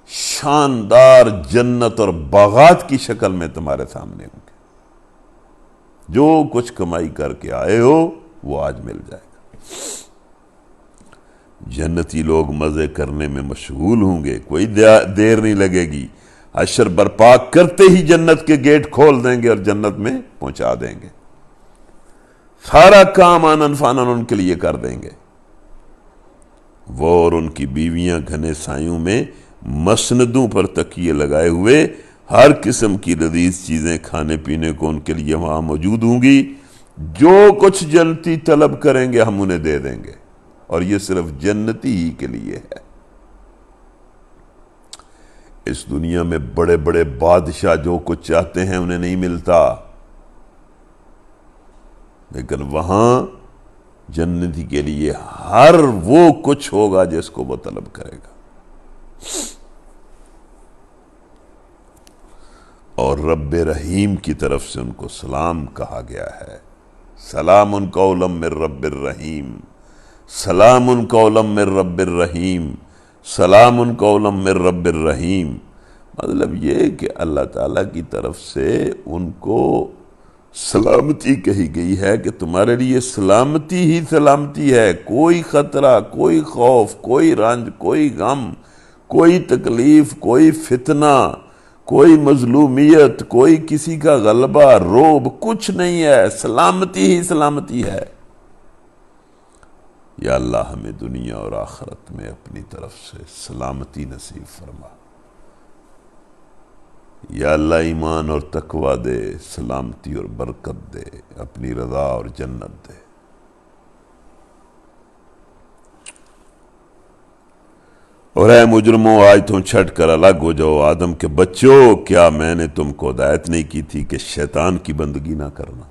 شاندار جنت اور باغات کی شکل میں تمہارے سامنے ہوں گے. جو کچھ کمائی کر کے آئے ہو وہ آج مل جائے گا. جنتی لوگ مزے کرنے میں مشغول ہوں گے، کوئی دیر نہیں لگے گی. حشر برپا کرتے ہی جنت کے گیٹ کھول دیں گے اور جنت میں پہنچا دیں گے. سارا کام آنن فانن ان کے لیے کر دیں گے. وہ اور ان کی بیویاں گھنے سایوں میں مسندوں پر تکیے لگائے ہوئے ہر قسم کی لذیذ چیزیں کھانے پینے کو ان کے لیے وہاں موجود ہوں گی. جو کچھ جنتی طلب کریں گے ہم انہیں دے دیں گے، اور یہ صرف جنتی ہی کے لیے ہے. اس دنیا میں بڑے بڑے بادشاہ جو کچھ چاہتے ہیں انہیں نہیں ملتا، لیکن وہاں جنتی کے لیے ہر وہ کچھ ہوگا جس کو وہ طلب کرے گا. اور رب رحیم کی طرف سے ان کو سلام کہا گیا ہے. سلام قولا من رب الرحیم، سلام قولا من رب الرحیم، سلام قولا من رب الرحیم. مطلب یہ کہ اللہ تعالیٰ کی طرف سے ان کو سلامتی کہی گئی ہے کہ تمہارے لیے سلامتی ہی سلامتی ہے. کوئی خطرہ، کوئی خوف، کوئی رنج، کوئی غم، کوئی تکلیف، کوئی فتنہ، کوئی مظلومیت، کوئی کسی کا غلبہ، روب، کچھ نہیں ہے. سلامتی ہی سلامتی ہے. یا اللہ ہمیں دنیا اور آخرت میں اپنی طرف سے سلامتی نصیب فرما. یا اللہ ایمان اور تقوی دے، سلامتی اور برکت دے، اپنی رضا اور جنت دے. اور اے مجرموں، آج تم چھٹ کر الگ ہو جاؤ. آدم کے بچوں، کیا میں نے تم کو ہدایت نہیں کی تھی کہ شیطان کی بندگی نہ کرنا؟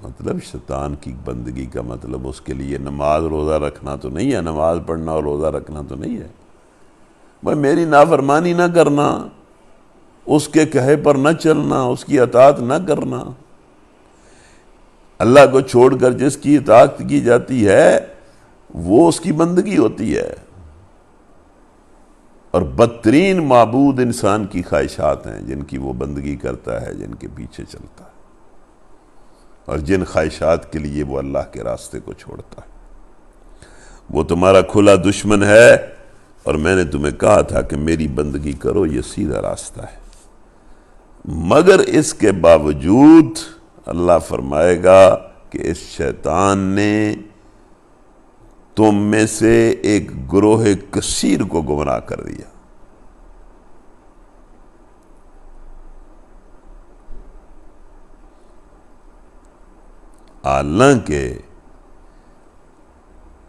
مطلب شیطان کی بندگی کا مطلب اس کے لیے نماز روزہ رکھنا تو نہیں ہے، نماز پڑھنا اور روزہ رکھنا تو نہیں ہے. بھائی میری نافرمانی نہ کرنا، اس کے کہے پر نہ چلنا، اس کی اطاعت نہ کرنا. اللہ کو چھوڑ کر جس کی اطاعت کی جاتی ہے وہ اس کی بندگی ہوتی ہے. اور بدترین معبود انسان کی خواہشات ہیں جن کی وہ بندگی کرتا ہے، جن کے پیچھے چلتا ہے، اور جن خواہشات کے لیے وہ اللہ کے راستے کو چھوڑتا ہے. وہ تمہارا کھلا دشمن ہے، اور میں نے تمہیں کہا تھا کہ میری بندگی کرو، یہ سیدھا راستہ ہے. مگر اس کے باوجود اللہ فرمائے گا کہ اس شیطان نے تم میں سے ایک گروہ کثیر کو گمراہ کر دیا. حالانکہ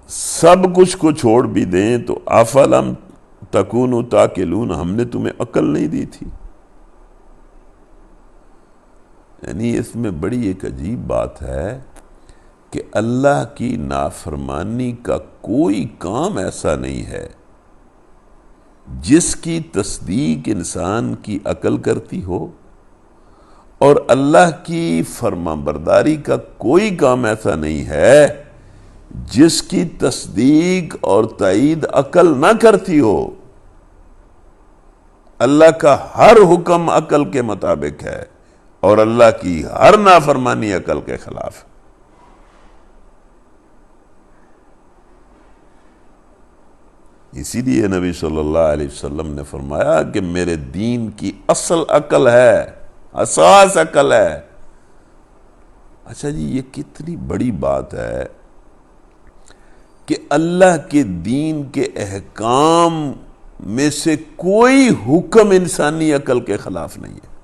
سب کچھ کو چھوڑ بھی دیں تو افلم تکونوا تعقلون، ہم نے تمہیں عقل نہیں دی تھی. یعنی اس میں بڑی ایک عجیب بات ہے کہ اللہ کی نافرمانی کا کوئی کام ایسا نہیں ہے جس کی تصدیق انسان کی عقل کرتی ہو، اور اللہ کی فرمانبرداری کا کوئی کام ایسا نہیں ہے جس کی تصدیق اور تائید عقل نہ کرتی ہو. اللہ کا ہر حکم عقل کے مطابق ہے، اور اللہ کی ہر نافرمانی عقل کے خلاف ہے. اسی لیے نبی صلی اللہ علیہ وسلم نے فرمایا کہ میرے دین کی اصل عقل ہے، اساس عقل ہے. اچھا جی، یہ کتنی بڑی بات ہے کہ اللہ کے دین کے احکام میں سے کوئی حکم انسانی عقل کے خلاف نہیں ہے.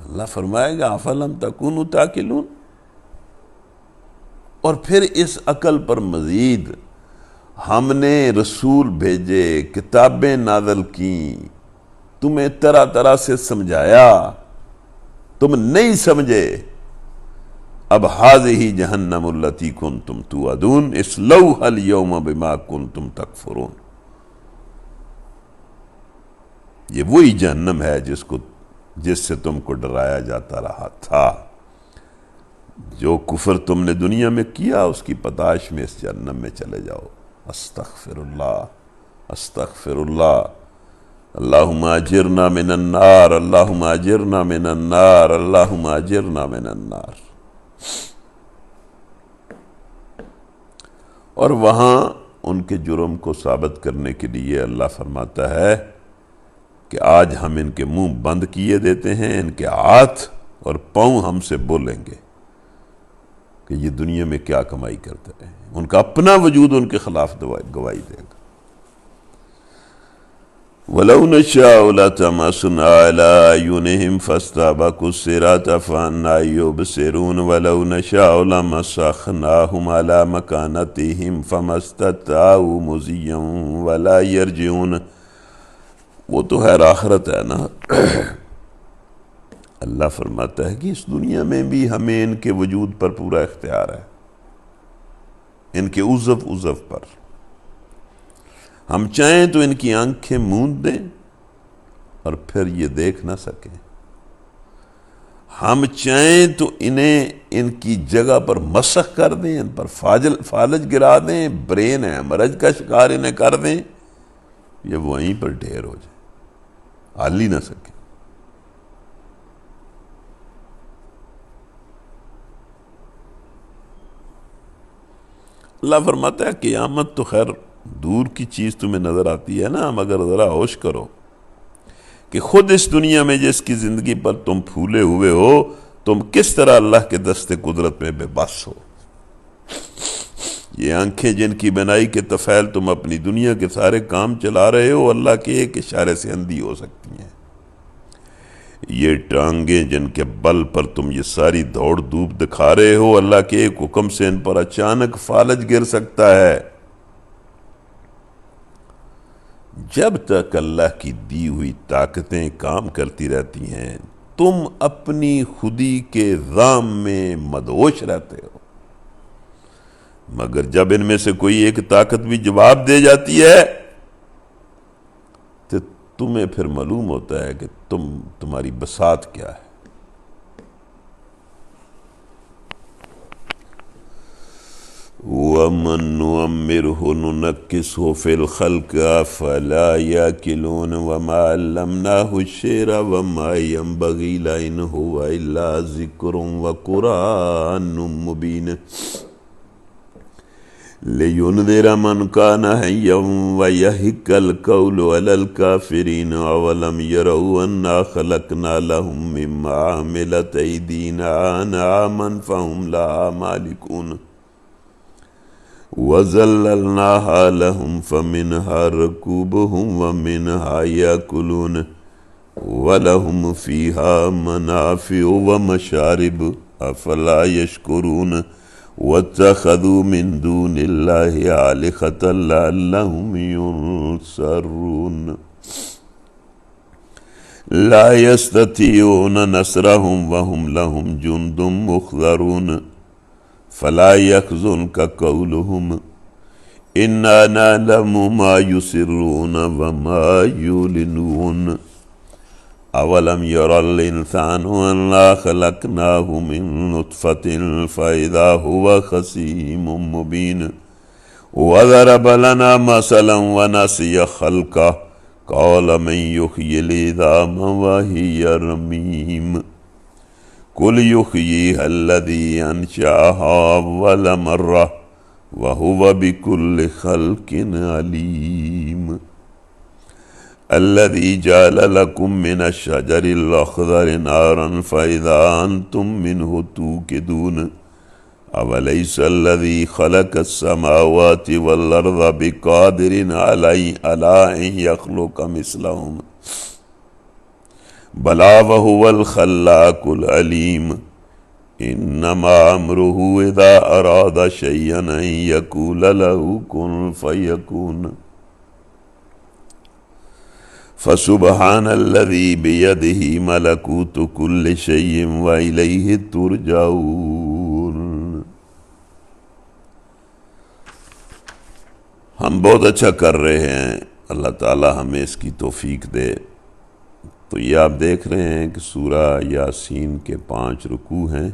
اللہ فرمائے گا افلم تکونوا تعقلون. اور پھر اس عقل پر مزید ہم نے رسول بھیجے، کتابیں نازل کیں، تمہیں طرح طرح سے سمجھایا، تم نہیں سمجھے. اب ھذہ جہنم التی کنتم توعدون اصلوها اليوم بما کنتم تکفرون، یہ وہی جہنم ہے جس سے تم کو ڈرایا جاتا رہا تھا، جو کفر تم نے دنیا میں کیا اس کی پتاش میں اس جہنم میں چلے جاؤ۔ استغفر اللہ، استغفر اللہ، اللہم اجرنا من النار، اللہم اجرنا من النار، اللہم اجرنا من النار۔ اور وہاں ان کے جرم کو ثابت کرنے کے لیے اللہ فرماتا ہے کہ آج ہم ان کے منہ بند کیے دیتے ہیں، ان کے ہاتھ اور پاؤں ہم سے بولیں گے کہ یہ دنیا میں کیا کمائی کرتے ہیں، ان کا اپنا وجود ان کے خلاف گواہی دے گا۔ وَلَوْ نَشَاءُ لَطَمَسْنَا عَلَىٰ أَعْيُنِهِمْ فَاسْتَبَقُوا الصِّرَاطَ فَأَنَّىٰ يُبْصِرُونَ وَلَوْ نَشَاءُ لَمَسَخْنَاهُمْ عَلَىٰ مَكَانَتِهِمْ فَمَا اسْتَطَاعُوا مُضِيًّا وَلَا يَرْجِعُونَ۔ وہ تو خیر آخرت ہے نا۔ اللہ فرماتا ہے کہ اس دنیا میں بھی ہمیں ان کے وجود پر پورا اختیار ہے، ان کے عضو پر۔ ہم چاہیں تو ان کی آنکھیں موند دیں اور پھر یہ دیکھ نہ سکیں، ہم چاہیں تو انہیں ان کی جگہ پر مسخ کر دیں، ان پر فالج گرا دیں، برین ہیمرج کا شکار انہیں کر دیں، یہ وہیں پر ڈھیر ہو جائے، ہل ہی نہ سکیں۔ اللہ فرماتا ہے قیامت تو خیر دور کی چیز تمہیں نظر آتی ہے نا، مگر ذرا ہوش کرو کہ خود اس دنیا میں جس کی زندگی پر تم پھولے ہوئے ہو، تم کس طرح اللہ کے دست قدرت میں بے بس ہو۔ یہ آنکھیں جن کی بنائی کے طفیل تم اپنی دنیا کے سارے کام چلا رہے ہو، اللہ کے ایک اشارے سے اندھی ہو سکتی ہیں۔ یہ ٹانگیں جن کے بل پر تم یہ ساری دوڑ دھوپ دکھا رہے ہو، اللہ کے ایک حکم سے ان پر اچانک فالج گر سکتا ہے۔ جب تک اللہ کی دی ہوئی طاقتیں کام کرتی رہتی ہیں، تم اپنی خودی کے ذام میں مدہوش رہتے ہو، مگر جب ان میں سے کوئی ایک طاقت بھی جواب دے جاتی ہے تو تمہیں پھر معلوم ہوتا ہے کہ تمہاری بساط کیا ہے۔ وَمَن نُّعَمِّرْهُ نُنَكِّسْهُ فِي الْخَلْقِ أَفَلَا يَعْقِلُونَ وَمَا عَلَّمْنَاهُ الشِّعْرَ وَمَا يَنبَغِي لَهُ إِنْ هُوَ إِلَّا ذِكْرٌ وَقُرْآنٌ مُّبِينٌ لِيُنذِرَ مَن كَانَ حَيًّا وَيَحِقَّ الْقَوْلُ عَلَى الْكَافِرِينَ أَوَلَمْ يَرَوْا أَنَّا خَلَقْنَا لَهُم مِّمَّا عَمِلَتْ أَيْدِينَا أَنْعَامًا فَهُمْ لَهَا مَالِكُونَ وَذَلَّلْنَاهَا لَهُمْ فَمِنْهَا رَكُوبُهُمْ وَمِنْهَا يَأْكُلُونَ وَلَهُمْ فِيهَا مَنَافِعُ وَمَشَارِبُ أَفَلَا يَشْكُرُونَ وَاتَّخَذُوا مِن دُونِ اللَّهِ آلِهَةً لَعَلَّهُمْ يُنصَرُونَ لَا يَسْتَطِيعُونَ نَصْرَهُمْ وَهُمْ لَهُمْ جُندٌ مُّحْضَرُونَ فَلَا يَحْزُنْكَ قَوْلُهُمْ إِنَّا نَعْلَمُ مَا يُسِرُّونَ وَمَا يُعْلِنُونَ أَوَلَمْ يَرَ الْإِنسَانُ أَنَّا خَلَقْنَاهُ مِن نُّطْفَةٍ فَإِذَا هُوَ خَصِيمٌ مُّبِينٌ وَضَرَبَ لَنَا مَثَلًا وَنَسِيَ خَلْقَهُ قَالَ مَن يُحْيِي الْعِظَامَ وَهِيَ رَمِيمٌ قُلْ يُحْيِيهَا الَّذِي أَنشَأَهَا أَوَّلَ مَرَّةٍ وَهُوَ بِكُلِّ خَلْقٍ عَلِيمٌ الَّذِي جَعَلَ لَكُم مِّنَ الشَّجَرِ الْأَخْضَرِ نَارًا فَإِذَا أَنتُم مِّنْهُ تُوقِدُونَ أَوَلَيْسَ الَّذِي خَلَقَ السَّمَاوَاتِ وَالْأَرْضَ بِقَادِرٍ عَلَىٰ أَن يَخْلُقَ مِثْلَهُم بَلَىٰ وَهُوَ الْخَلَّاقُ الْعَلِيمُ إِنَّمَا أَمْرُهُ إِذَا أَرَادَ شَيْئًا أَن يَقُولَ لَهُ كُن فَيَكُونُ فَسُبْحَانَ الَّذِي بِيَدِهِ مَلَكُوتُ كُلِّ شَيْءٍ وَإِلَيْهِ تُرْجَعُونَ۔ ہم بہت اچھا کر رہے ہیں، اللہ تعالی ہمیں اس کی توفیق دے۔ تو یہ آپ دیکھ رہے ہیں کہ سورہ یاسین کے 5 رکوع ہیں،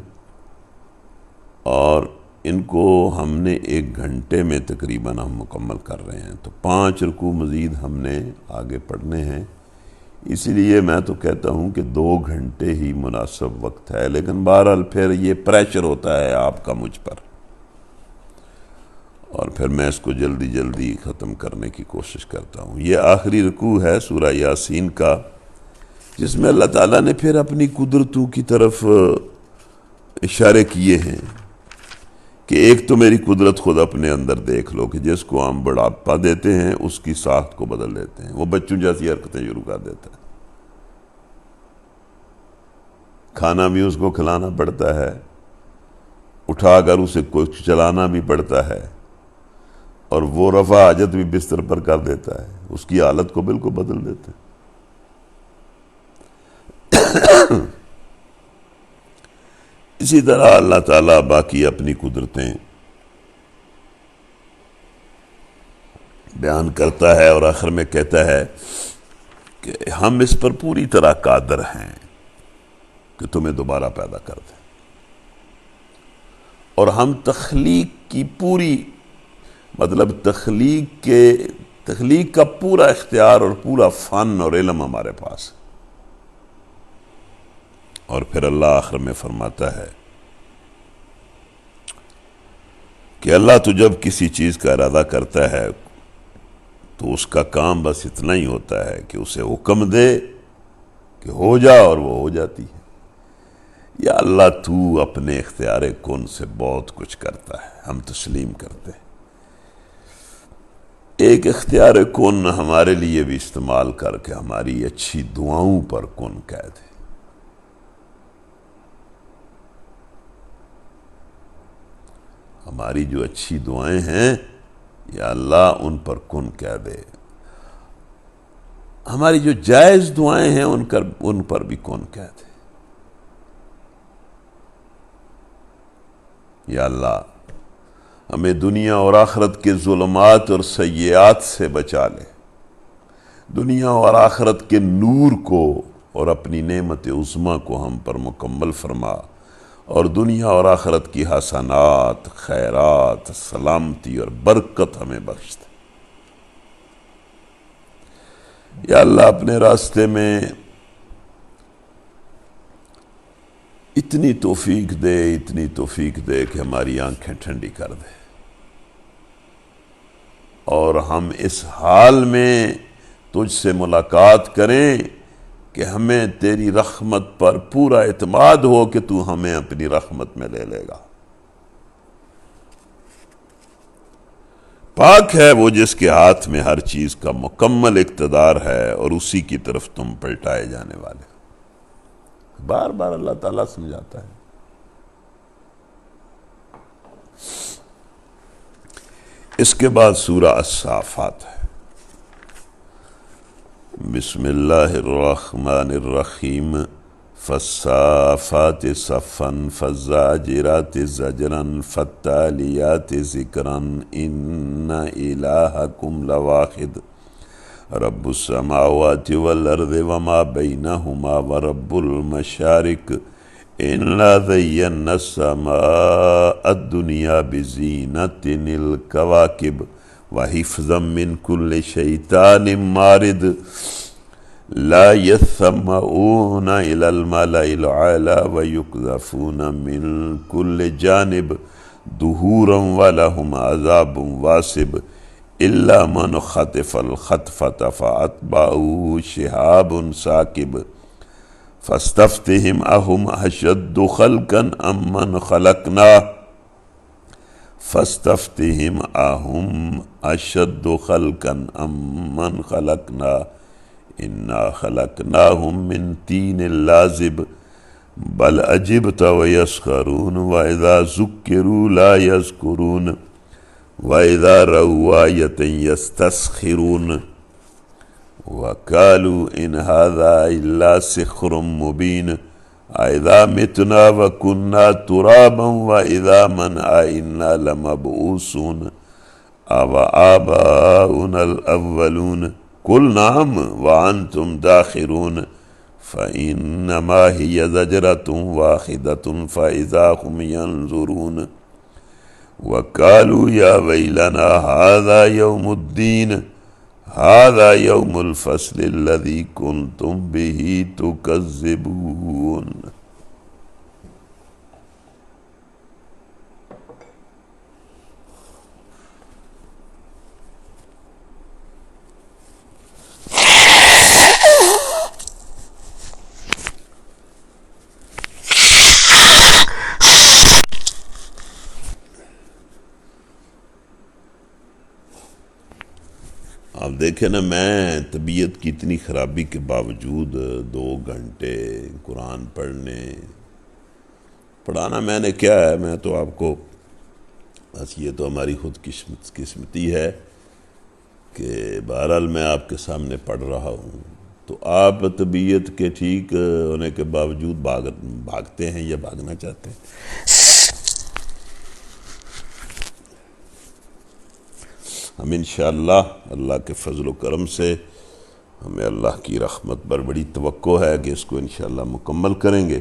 اور ان کو ہم نے 1 گھنٹے میں تقریباً ہم مکمل کر رہے ہیں۔ تو 5 رکوع مزید ہم نے آگے پڑھنے ہیں، اسی لیے میں تو کہتا ہوں کہ 2 گھنٹے ہی مناسب وقت ہے، لیکن بہرحال پھر یہ پریشر ہوتا ہے آپ کا مجھ پر، اور پھر میں اس کو جلدی جلدی ختم کرنے کی کوشش کرتا ہوں۔ یہ آخری رکوع ہے سورہ یاسین کا، جس میں اللہ تعالیٰ نے پھر اپنی قدرتوں کی طرف اشارے کیے ہیں کہ ایک تو میری قدرت خود اپنے اندر دیکھ لو کہ جس کو ہم بڑھاپا دیتے ہیں اس کی ساخت کو بدل دیتے ہیں، وہ بچوں جیسی حرکتیں شروع کر دیتا ہے، کھانا بھی اس کو کھلانا پڑتا ہے، اٹھا کر اسے کچھ چلانا بھی پڑتا ہے، اور وہ رفع حاجت بھی بستر پر کر دیتا ہے، اس کی حالت کو بالکل بدل دیتے ہیں۔ اسی طرح اللہ تعالیٰ باقی اپنی قدرتیں بیان کرتا ہے، اور آخر میں کہتا ہے کہ ہم اس پر پوری طرح قادر ہیں کہ تمہیں دوبارہ پیدا کر دیں، اور ہم تخلیق کی پوری تخلیق کا پورا اختیار اور پورا فن اور علم ہمارے پاس ہے۔ اور پھر اللہ آخر میں فرماتا ہے کہ اللہ تو جب کسی چیز کا ارادہ کرتا ہے تو اس کا کام بس اتنا ہی ہوتا ہے کہ اسے حکم دے کہ ہو جا، اور وہ ہو جاتی ہے۔ یا اللہ تو اپنے اختیار کن سے بہت کچھ کرتا ہے، ہم تسلیم کرتے ہیں۔ ایک اختیار کن ہمارے لیے بھی استعمال کر کے ہماری اچھی دعاؤں پر کن کہہ دے۔ ہماری جو اچھی دعائیں ہیں یا اللہ ان پر کن کہہ دے، ہماری جو جائز دعائیں ہیں ان پر بھی کن کہہ دے۔ یا اللہ ہمیں دنیا اور آخرت کے ظلمات اور سیئات سے بچا لے، دنیا اور آخرت کے نور کو اور اپنی نعمت عظمیٰ کو ہم پر مکمل فرما، اور دنیا اور آخرت کی حسنات، خیرات، سلامتی اور برکت ہمیں بخش دے۔ یا اللہ اپنے راستے میں اتنی توفیق دے کہ ہماری آنکھیں ٹھنڈی کر دے، اور ہم اس حال میں تجھ سے ملاقات کریں کہ ہمیں تیری رحمت پر پورا اعتماد ہو کہ تو ہمیں اپنی رحمت میں لے لے گا۔ پاک ہے وہ جس کے ہاتھ میں ہر چیز کا مکمل اقتدار ہے، اور اسی کی طرف تم پلٹائے جانے والے۔ بار بار اللہ تعالیٰ سمجھاتا ہے۔ اس کے بعد سورہ الصافات ہے۔ بسم اللہ الرحمن الرحیم، فالصافات صفا فالزاجرات زجرا فالتالیات ذکرا ان الہکم لواحد رب السماوات والارض وما بینہما ورب المشارق انا زینا السماء الدنیا بزینت الکواکب وحفظا من کل شیطان مارد لا يسمعون إلى الملأ الأعلى ويقذفون من كل جانب دحورا ولهم عذاب واصب إلا من خطف الخطفة فأتبعه شهاب ثاقب فاستفتهم أهم أشد خلقا أم من خلقنا فاستفتهم أهم أشد خلقا أم من خلقنا انا خلقناهم من طین لازب بل عجبت ویسخرون واذا ذکروا لا یذکرون واذا رأوا آیة یستسخرون وقالوا ان هذا الا سحر مبین اذا متنا وكنا ترابا واذا من انا لمبعوثون آباؤنا الاولون قل نعم وانتم داخرون فانما هي زجرة واحدة فاذا هم ينظرون وقالوا يا ويلنا هذا يوم الدين هذا يوم الفصل الذي كنتم به تكذبون۔ آپ دیکھیں نا، میں طبیعت کی اتنی خرابی کے باوجود 2 گھنٹے قرآن پڑھانا میں نے کیا ہے، میں تو آپ کو بس یہ تو ہماری خود قسمتی ہے کہ بہرحال میں آپ کے سامنے پڑھ رہا ہوں، تو آپ طبیعت کے ٹھیک ہونے کے باوجود بھاگتے ہیں یا بھاگنا چاہتے ہیں۔ ہم انشاءاللہ اللہ کے فضل و کرم سے ہمیں اللہ کی رحمت پر بڑی توقع ہے کہ اس کو انشاءاللہ مکمل کریں گے۔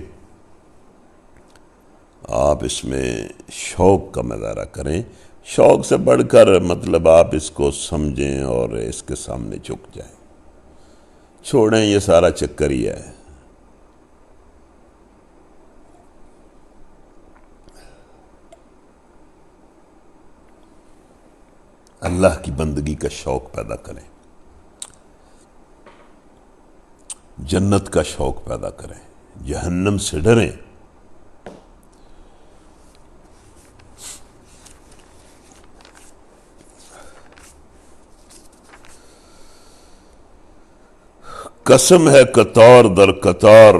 آپ اس میں شوق کا مظاہرہ کریں، شوق سے بڑھ کر مطلب آپ اس کو سمجھیں اور اس کے سامنے جھک جائیں، چھوڑیں یہ سارا چکر ہی ہے۔ اللہ کی بندگی کا شوق پیدا کریں، جنت کا شوق پیدا کریں، جہنم سے ڈریں۔ قسم ہے قطار در قطار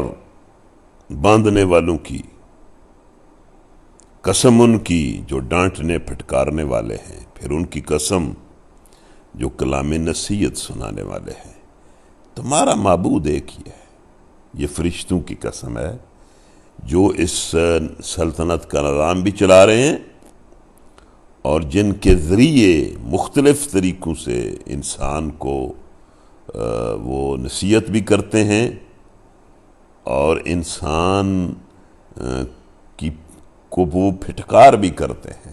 باندھنے والوں کی، قسم ان کی جو ڈانٹنے پھٹکارنے والے ہیں، پھر ان کی قسم جو کلام نصیحت سنانے والے ہیں۔ تمہارا معبود ایک ہی ہے، یہ فرشتوں کی قسم ہے جو اس سلطنت کا نظام بھی چلا رہے ہیں اور جن کے ذریعے مختلف طریقوں سے انسان کو وہ نصیحت بھی کرتے ہیں اور انسان کو وہ پھٹکار بھی کرتے ہیں۔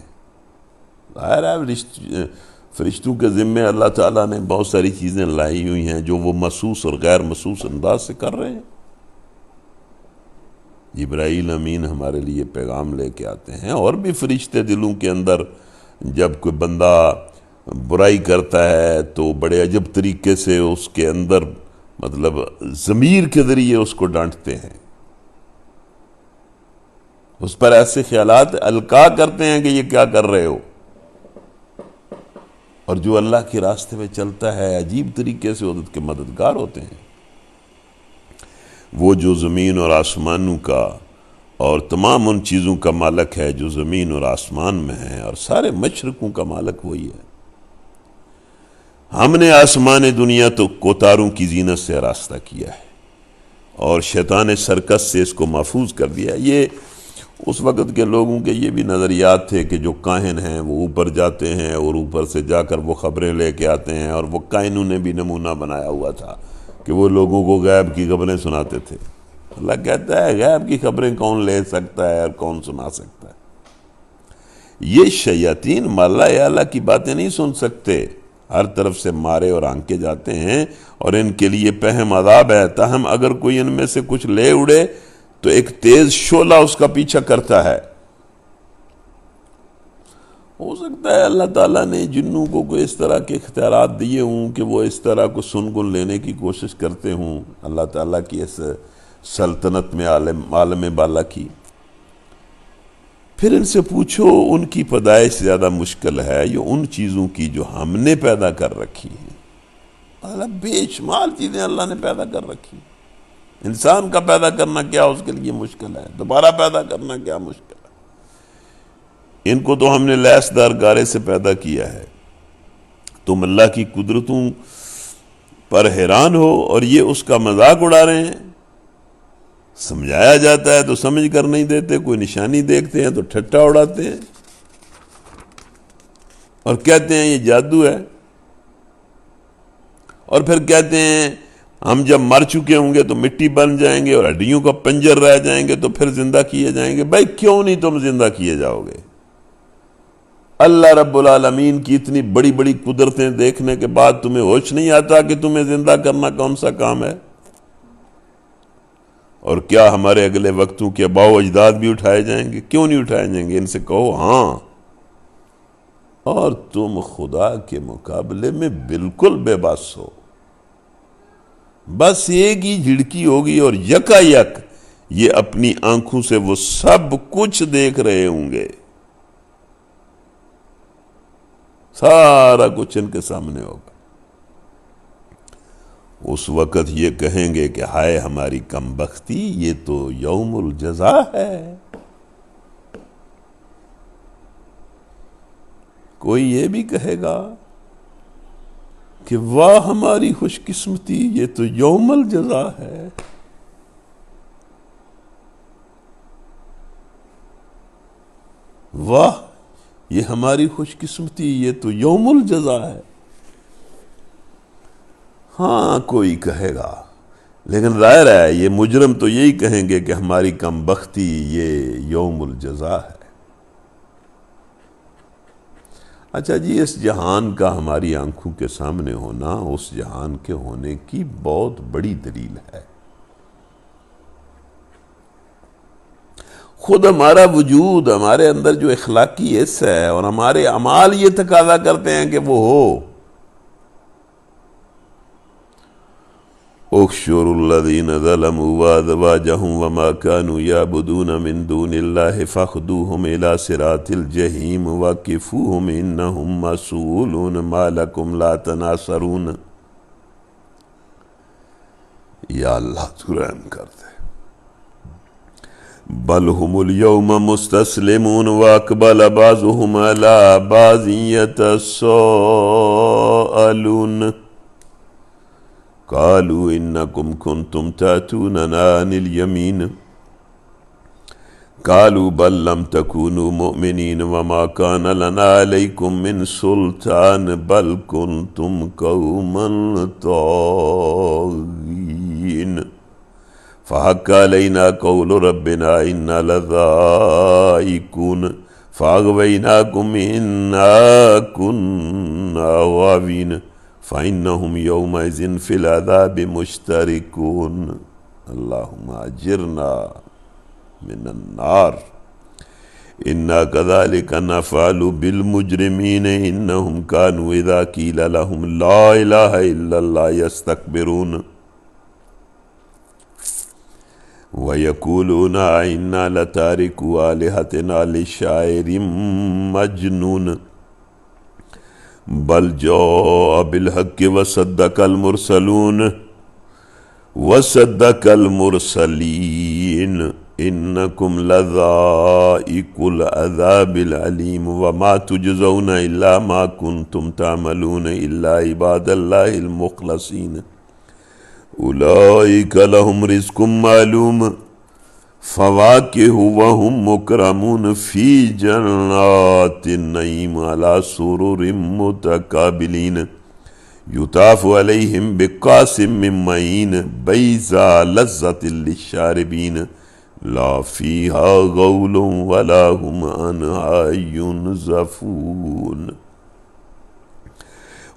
ظاہر ہے فرشتوں کے ذمے اللہ تعالیٰ نے بہت ساری چیزیں لائی ہوئی ہیں جو وہ محسوس اور غیر محسوس انداز سے کر رہے ہیں۔ جبرائیل امین ہمارے لیے پیغام لے کے آتے ہیں، اور بھی فرشتے دلوں کے اندر جب کوئی بندہ برائی کرتا ہے تو بڑے عجب طریقے سے اس کے اندر مطلب ضمیر کے ذریعے اس کو ڈانٹتے ہیں، اس پر ایسے خیالات القاء کرتے ہیں کہ یہ کیا کر رہے ہو، اور جو اللہ کے راستے میں چلتا ہے عجیب طریقے سے اس کے مددگار ہوتے ہیں۔ وہ جو زمین اور آسمانوں کا اور تمام ان چیزوں کا مالک ہے جو زمین اور آسمان میں ہیں، اور سارے مشرقوں کا مالک وہی ہے۔ ہم نے آسمان دنیا کو تاروں کی زینت سے آراستہ کیا ہے اور شیطان سرکس سے اس کو محفوظ کر دیا ہے۔ یہ اس وقت کے لوگوں کے یہ بھی نظریات تھے کہ جو کاہن ہیں وہ اوپر جاتے ہیں اور اوپر سے جا کر وہ خبریں لے کے آتے ہیں، اور وہ کاہنوں نے بھی نمونہ بنایا ہوا تھا کہ وہ لوگوں کو غیب کی خبریں سناتے تھے۔ اللہ کہتا ہے غیب کی خبریں کون لے سکتا ہے اور کون سنا سکتا ہے؟ یہ شیاطین مالا اعلیٰ کی باتیں نہیں سن سکتے، ہر طرف سے مارے اور آنکے جاتے ہیں اور ان کے لیے پہم عذاب ہے۔ تاہم اگر کوئی ان میں سے کچھ لے اڑے تو ایک تیز شعلہ اس کا پیچھا کرتا ہے۔ ہو سکتا ہے اللہ تعالیٰ نے جنوں کو کوئی اس طرح کے اختیارات دیے ہوں کہ وہ اس طرح کو سنگن لینے کی کوشش کرتے ہوں اللہ تعالیٰ کی اس سلطنت میں، عالم بالا کی۔ پھر ان سے پوچھو ان کی پیدائش زیادہ مشکل ہے یا ان چیزوں کی جو ہم نے پیدا کر رکھی ہیں؟ اللہ بے شمار چیزیں اللہ نے پیدا کر رکھی ہیں۔ انسان کا پیدا کرنا کیا اس کے لیے مشکل ہے، دوبارہ پیدا کرنا کیا مشکل ہے؟ ان کو تو ہم نے لیس دار گارے سے پیدا کیا ہے۔ تم اللہ کی قدرتوں پر حیران ہو اور یہ اس کا مذاق اڑا رہے ہیں۔ سمجھایا جاتا ہے تو سمجھ کر نہیں دیتے، کوئی نشانی دیکھتے ہیں تو ٹھٹا اڑاتے ہیں۔ اور کہتے ہیں یہ جادو ہے، اور پھر کہتے ہیں ہم جب مر چکے ہوں گے تو مٹی بن جائیں گے اور ہڈیوں کا پنجر رہ جائیں گے تو پھر زندہ کیے جائیں گے۔ بھائی کیوں نہیں تم زندہ کیے جاؤ گے؟ اللہ رب العالمین کی اتنی بڑی بڑی قدرتیں دیکھنے کے بعد تمہیں ہوش نہیں آتا کہ تمہیں زندہ کرنا کون سا کام ہے؟ اور کیا ہمارے اگلے وقتوں کے آباء و اجداد بھی اٹھائے جائیں گے؟ کیوں نہیں اٹھائے جائیں گے؟ ان سے کہو ہاں، اور تم خدا کے مقابلے میں بالکل بے بس ہو۔ بس ایک ہی جھڑکی ہوگی اور یکا یک یہ اپنی آنکھوں سے وہ سب کچھ دیکھ رہے ہوں گے، سارا کچھ ان کے سامنے ہوگا۔ اس وقت یہ کہیں گے کہ ہائے ہماری کم بختی، یہ تو یوم الجزا ہے۔ کوئی یہ بھی کہے گا کہ واہ ہماری خوش قسمتی، یہ تو یوم الجزا ہے۔ واہ یہ ہماری خوش قسمتی، یہ تو یوم الجزا ہے۔ ہاں کوئی کہے گا، لیکن ظاہر ہے یہ مجرم تو یہی کہیں گے کہ ہماری کم بختی، یہ یوم الجزا ہے۔ اچھا جی، اس جہان کا ہماری آنکھوں کے سامنے ہونا اس جہان کے ہونے کی بہت بڑی دلیل ہے۔ خود ہمارا وجود، ہمارے اندر جو اخلاقی حص ہے اور ہمارے اعمال یہ تقاضا کرتے ہیں کہ وہ ہو۔ احشروا الذین ظلموا وازواجهم وما كانوا يعبدون من دون الله فاخذوهم الى صراط الجحیم وقفوهم انهم مسئولون ما لكم لا تناصرون۔ یا اللہ تو رحم کر دے۔ بل هم اليوم مستسلمون واقبل بعضهم على بعض يتساءلون قالوا انکم کنتم تأتوننا عن الیمین قالوا بل لم تکونوا مؤمنین وما کان لنا علیکم من سلطان بل کنتم قوما طاغین فحق علینا قول ربنا انا لذائقون فاغویناکم انا کنا غاوین فَإِنَّهُمْ يَوْمَئِذٍ فِي الْعَذَابِ مُشْتَرِكُونَ۔ اللہم اجرنا من النار اِنَّا كَذَلِكَ نَفْعَلُ بِالْمُجْرِمِينَ إِنَّهُمْ كَانُوا إِذَا قِيلَ لَهُمْ لَا إِلَهَ إِلَّا اللَّهُ يَسْتَكْبِرُونَ وَيَقُولُونَ أَإِنَّا لَتَارِكُو آلِهَتِنَا لِشَاعِرٍ مَجْنُونٍ بل جاء بالحق وصدق المرسلین انکم لذائق العذاب العلیم وما تجزون الا ما کنتم تعملون الا عباد اللہ المخلصین اولئک لهم رزق معلوم فواکہ وہم مکرمون فی جنات النعیم علی سرر متقابلین یطاف علیہم بکاس من معین بیضاء لذۃ للشاربین لا فیہا غول ولا هم عنہا ینزفون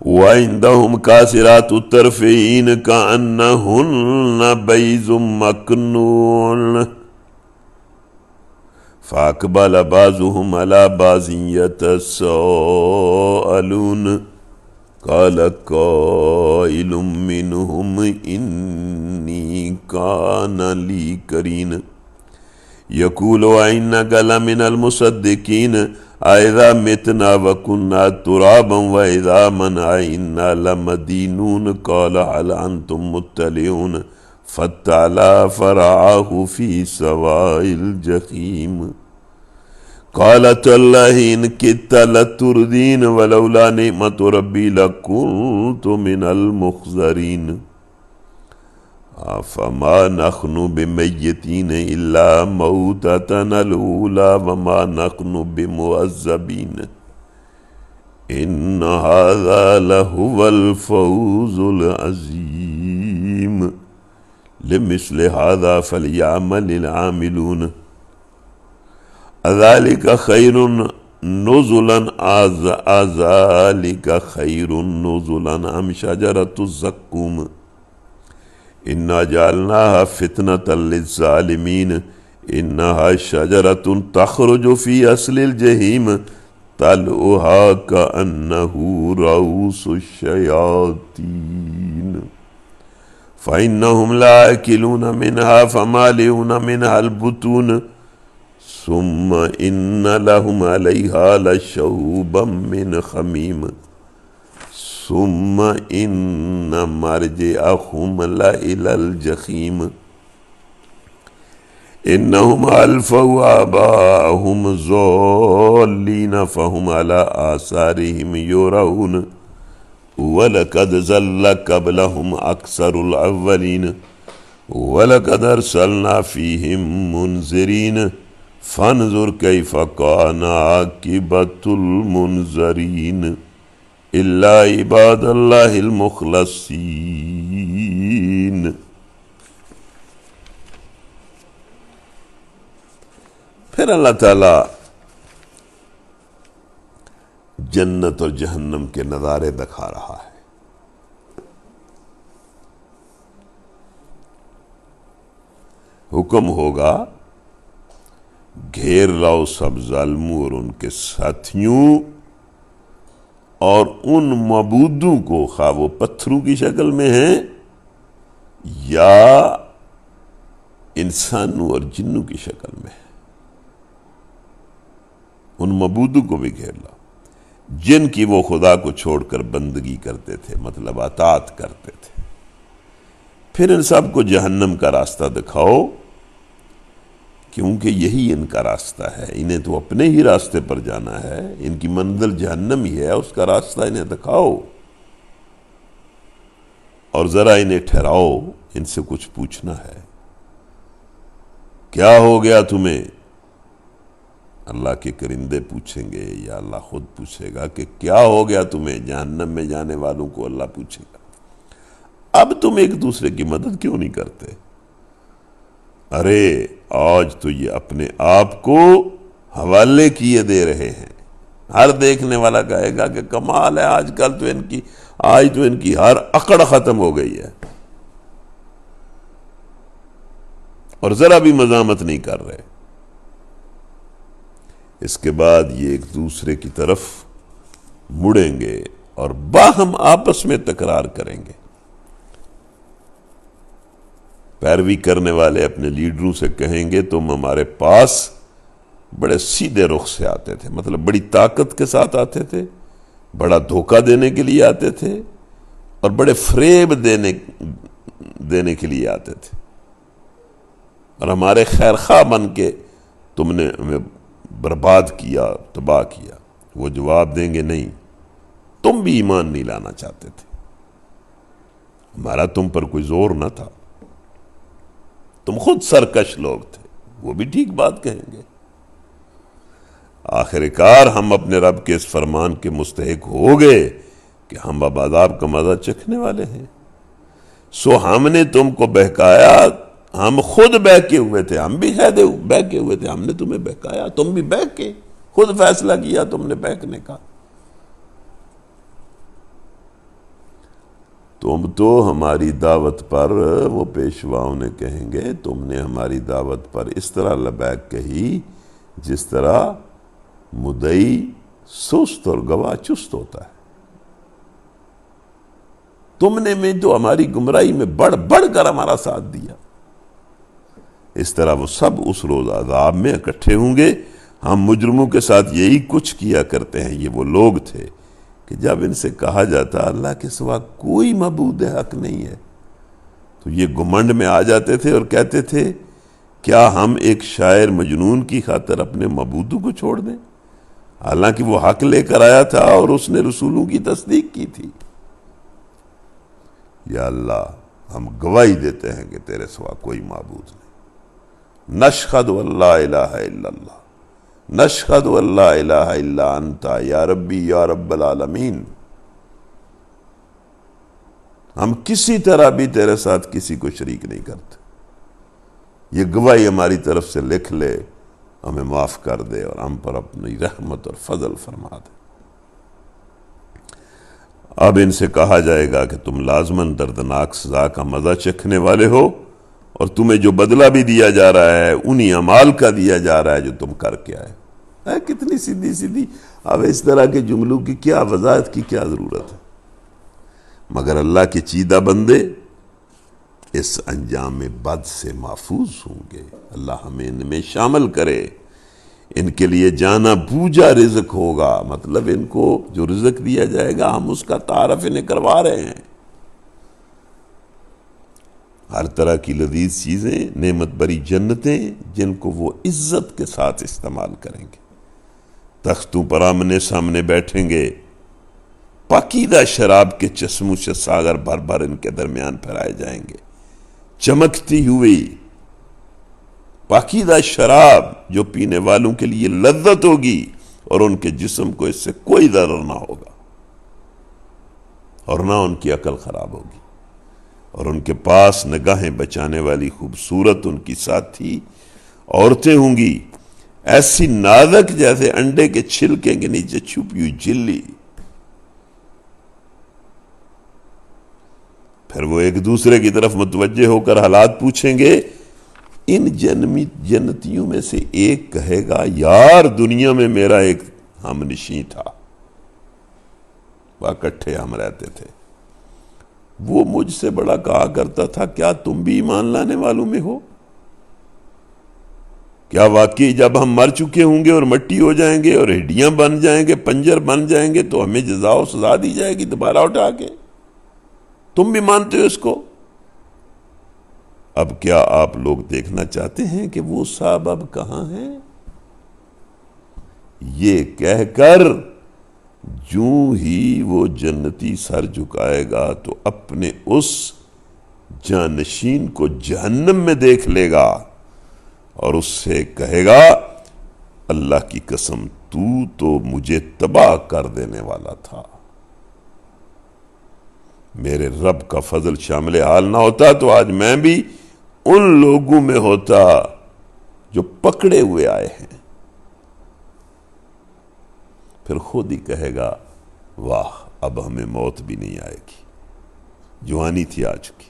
وعندهم قاصرات الطرف عین کأنہن بیض مکنون فَأَقْبَلَ بَعْضُهُمْ عَلَى بَعْضٍ يَتَسَاءَلُونَ قَالَ قَائِلٌ مِّنْهُمْ إِنِّي كَانَ لِي قَرِينٌ يَقُولُ أَإِنَّكَ لَمِنَ الْمُصَدِّقِينَ أَإِذَا مِتْنَا وَكُنَّا تُرَابًا وَعِظَامًا أَإِنَّا لَمَدِينُونَ قَالَ هَلْ أَنْتُمْ مُطَّلِعُونَ فَاطَّلَعَ فَرَآهُ فِي سَوَاءِ الْجَحِيمِ قَالَ تَاللَّهِ إِنْ كِدتَّ لَتُرْدِينِ وَلَوْلَا نِعْمَةُ رَبِّي لَكُنْتُ مِنَ الْمُخْضَرِينَ فَمَا نَحْنُ بِمَيِّتِينَ إِلَّا مَوْتَتَنَا الْأُولَى وَمَا نَحْنُ بِمُعَذَّبِينَ ان هذا لهو الفوز العظیم لمثل هذا فلیعمل العاملون اذلک خیر نزلا اذلک خیر نزلا ام شجرۃ الزقوم انا جعلناها فتنة للظالمین انها شجرۃ تخرج فی اصل الجحیم طلعها كأنه رؤوس الشياطين فإنهم لآكلون منها فمالئون منها البطون ثم إن لهم عليها لشوبا من حميم ثم إن مرجعهم لإلى الجحيم انہم الفوا آباءہم ضالین فہم علی آثارہم یہرعون وَلَقَدْ ضَلَّ قَبْلَهُمْ أَكْثَرُ الْأَوَّلِينَ وَلَقَدْ أَرْسَلْنَا فِيهِمْ مُنذِرِينَ فَانظُرْ كَيْفَ كَانَ عَاقِبَةُ الْمُنذَرِينَ إِلَّا عِبَادَ اللَّهِ الْمُخْلَصِينَ۔ پھر اللہ تعالیٰ جنت اور جہنم کے نظارے دکھا رہا ہے۔ حکم ہوگا گھیر لاؤ سب ظالموں اور ان کے ساتھیوں اور ان معبودوں کو، خواہ وہ پتھروں کی شکل میں ہیں یا انسانوں اور جنوں کی شکل میں ہیں، ان معبودوں کو بھی گھیر لاؤ جن کی وہ خدا کو چھوڑ کر بندگی کرتے تھے، مطلب اطاعت کرتے تھے۔ پھر ان سب کو جہنم کا راستہ دکھاؤ، کیونکہ یہی ان کا راستہ ہے، انہیں تو اپنے ہی راستے پر جانا ہے، ان کی منزل جہنم ہی ہے، اس کا راستہ انہیں دکھاؤ اور ذرا انہیں ٹھہراؤ، ان سے کچھ پوچھنا ہے۔ کیا ہو گیا تمہیں؟ اللہ کے کرندے پوچھیں گے یا اللہ خود پوچھے گا کہ کیا ہو گیا تمہیں؟ جہنم میں جانے والوں کو اللہ پوچھے گا اب تم ایک دوسرے کی مدد کیوں نہیں کرتے؟ ارے آج تو یہ اپنے آپ کو حوالے کیے دے رہے ہیں، ہر دیکھنے والا کہے گا کہ کمال ہے، آج تو ان کی ہر اکڑ ختم ہو گئی ہے اور ذرا بھی مزاحمت نہیں کر رہے۔ اس کے بعد یہ ایک دوسرے کی طرف مڑیں گے اور باہم آپس میں تکرار کریں گے۔ پیروی کرنے والے اپنے لیڈروں سے کہیں گے تم ہمارے پاس بڑے سیدھے رخ سے آتے تھے، مطلب بڑی طاقت کے ساتھ آتے تھے، بڑا دھوکہ دینے کے لیے آتے تھے اور بڑے فریب دینے کے لیے آتے تھے، اور ہمارے خیر خواہ بن کے تم نے ہمیں برباد کیا، تباہ کیا۔ وہ جواب دیں گے نہیں، تم بھی ایمان نہیں لانا چاہتے تھے، ہمارا تم پر کوئی زور نہ تھا، تم خود سرکش لوگ تھے۔ وہ بھی ٹھیک بات کہیں گے۔ آخر کار ہم اپنے رب کے اس فرمان کے مستحق ہو گئے کہ ہم اب عذاب کا مزہ چکھنے والے ہیں، سو ہم نے تم کو بہکایا، ہم خود بہکے ہوئے تھے، ہم بھی بہکے ہوئے تھے، ہم نے تمہیں بہکایا، تم بھی بہک کے خود فیصلہ کیا تم نے بہکنے کا۔ تم تو ہماری دعوت پر، وہ پیشواؤں نے کہیں گے، تم نے ہماری دعوت پر اس طرح لبیک کہی جس طرح مدعی سست اور گواہ چست ہوتا ہے۔ تم نے تو ہماری گمراہی میں بڑھ بڑھ کر ہمارا ساتھ دیا۔ اس طرح وہ سب اس روز عذاب میں اکٹھے ہوں گے۔ ہم مجرموں کے ساتھ یہی کچھ کیا کرتے ہیں۔ یہ وہ لوگ تھے کہ جب ان سے کہا جاتا اللہ کے سوا کوئی معبود حق نہیں ہے تو یہ گھمنڈ میں آ جاتے تھے اور کہتے تھے کیا ہم ایک شاعر مجنون کی خاطر اپنے معبودوں کو چھوڑ دیں، حالانکہ وہ حق لے کر آیا تھا اور اس نے رسولوں کی تصدیق کی تھی۔ یا اللہ ہم گواہی دیتے ہیں کہ تیرے سوا کوئی معبود نہیں، نشہد واللہ الہ الا اللہ، نشہد ان لا الہ الا انت یا ربی یا رب العالمین، ہم کسی طرح بھی تیرے ساتھ کسی کو شریک نہیں کرتے، یہ گواہی ہماری طرف سے لکھ لے، ہمیں معاف کر دے اور ہم پر اپنی رحمت اور فضل فرما دے۔ اب ان سے کہا جائے گا کہ تم لازماً دردناک سزا کا مزہ چکھنے والے ہو، اور تمہیں جو بدلہ بھی دیا جا رہا ہے انہی اعمال کا دیا جا رہا ہے جو تم کر کے آئے۔ کتنی سیدھی سیدھی، اب اس طرح کے جملوں کی کیا وضاحت کی کیا ضرورت ہے؟ مگر اللہ کے چیدہ بندے اس انجام بد سے محفوظ ہوں گے۔ اللہ ہمیں ان میں شامل کرے۔ ان کے لیے جانا بوجھا رزق ہوگا، مطلب ان کو جو رزق دیا جائے گا ہم اس کا تعارف انہیں کروا رہے ہیں۔ ہر طرح کی لذیذ چیزیں، نعمت بری جنتیں جن کو وہ عزت کے ساتھ استعمال کریں گے، تختوں پر آمنے سامنے بیٹھیں گے، پاکیزہ شراب کے چشموں سے ساغر بھر بھر ان کے درمیان پھیلائے جائیں گے، چمکتی ہوئی پاکیزہ شراب جو پینے والوں کے لیے لذت ہوگی، اور ان کے جسم کو اس سے کوئی ضرر نہ ہوگا، اور نہ ان کی عقل خراب ہوگی، اور ان کے پاس نگاہیں بچانے والی خوبصورت ان کی ساتھی عورتیں ہوں گی، ایسی نازک جیسے انڈے کے چھلکے کے نیچے چھپی ہوئی جھلی۔ پھر وہ ایک دوسرے کی طرف متوجہ ہو کر حالات پوچھیں گے۔ ان جنتیوں میں سے ایک کہے گا، یار دنیا میں میرا ایک ہم نشیں تھا، وہ اکٹھے ہم رہتے تھے، وہ مجھ سے بڑا کہا کرتا تھا کیا تم بھی ایمان لانے والوں میں ہو؟ کیا واقعی جب ہم مر چکے ہوں گے اور مٹی ہو جائیں گے اور ہڈیاں بن جائیں گے، پنجر بن جائیں گے، تو ہمیں جزا و سزا دی جائے گی دوبارہ اٹھا کے؟ تم بھی مانتے ہو اس کو؟ اب کیا آپ لوگ دیکھنا چاہتے ہیں کہ وہ صاحب اب کہاں ہیں؟ یہ کہہ کر جوں ہی وہ جنتی سر جھکائے گا تو اپنے اس جانشین کو جہنم میں دیکھ لے گا، اور اس سے کہے گا، اللہ کی قسم تو مجھے تباہ کر دینے والا تھا، میرے رب کا فضل شامل حال نہ ہوتا تو آج میں بھی ان لوگوں میں ہوتا جو پکڑے ہوئے آئے ہیں۔ پھر خود ہی کہے گا، واہ اب ہمیں موت بھی نہیں آئے گی، جوانی تھی آ چکی۔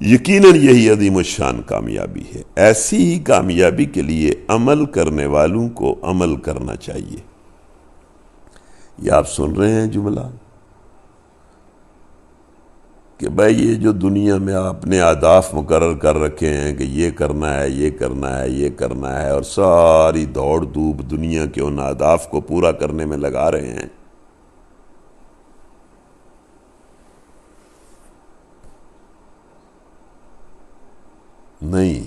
یقیناً یہی عظیم الشان کامیابی ہے۔ ایسی ہی کامیابی کے لیے عمل کرنے والوں کو عمل کرنا چاہیے۔ یہ آپ سن رہے ہیں جملہ کہ بھائی یہ جو دنیا میں آپ نے اہداف مقرر کر رکھے ہیں کہ یہ کرنا ہے، یہ کرنا ہے، یہ کرنا ہے، اور ساری دوڑ دھوپ دنیا کے ان اہداف کو پورا کرنے میں لگا رہے ہیں، نہیں،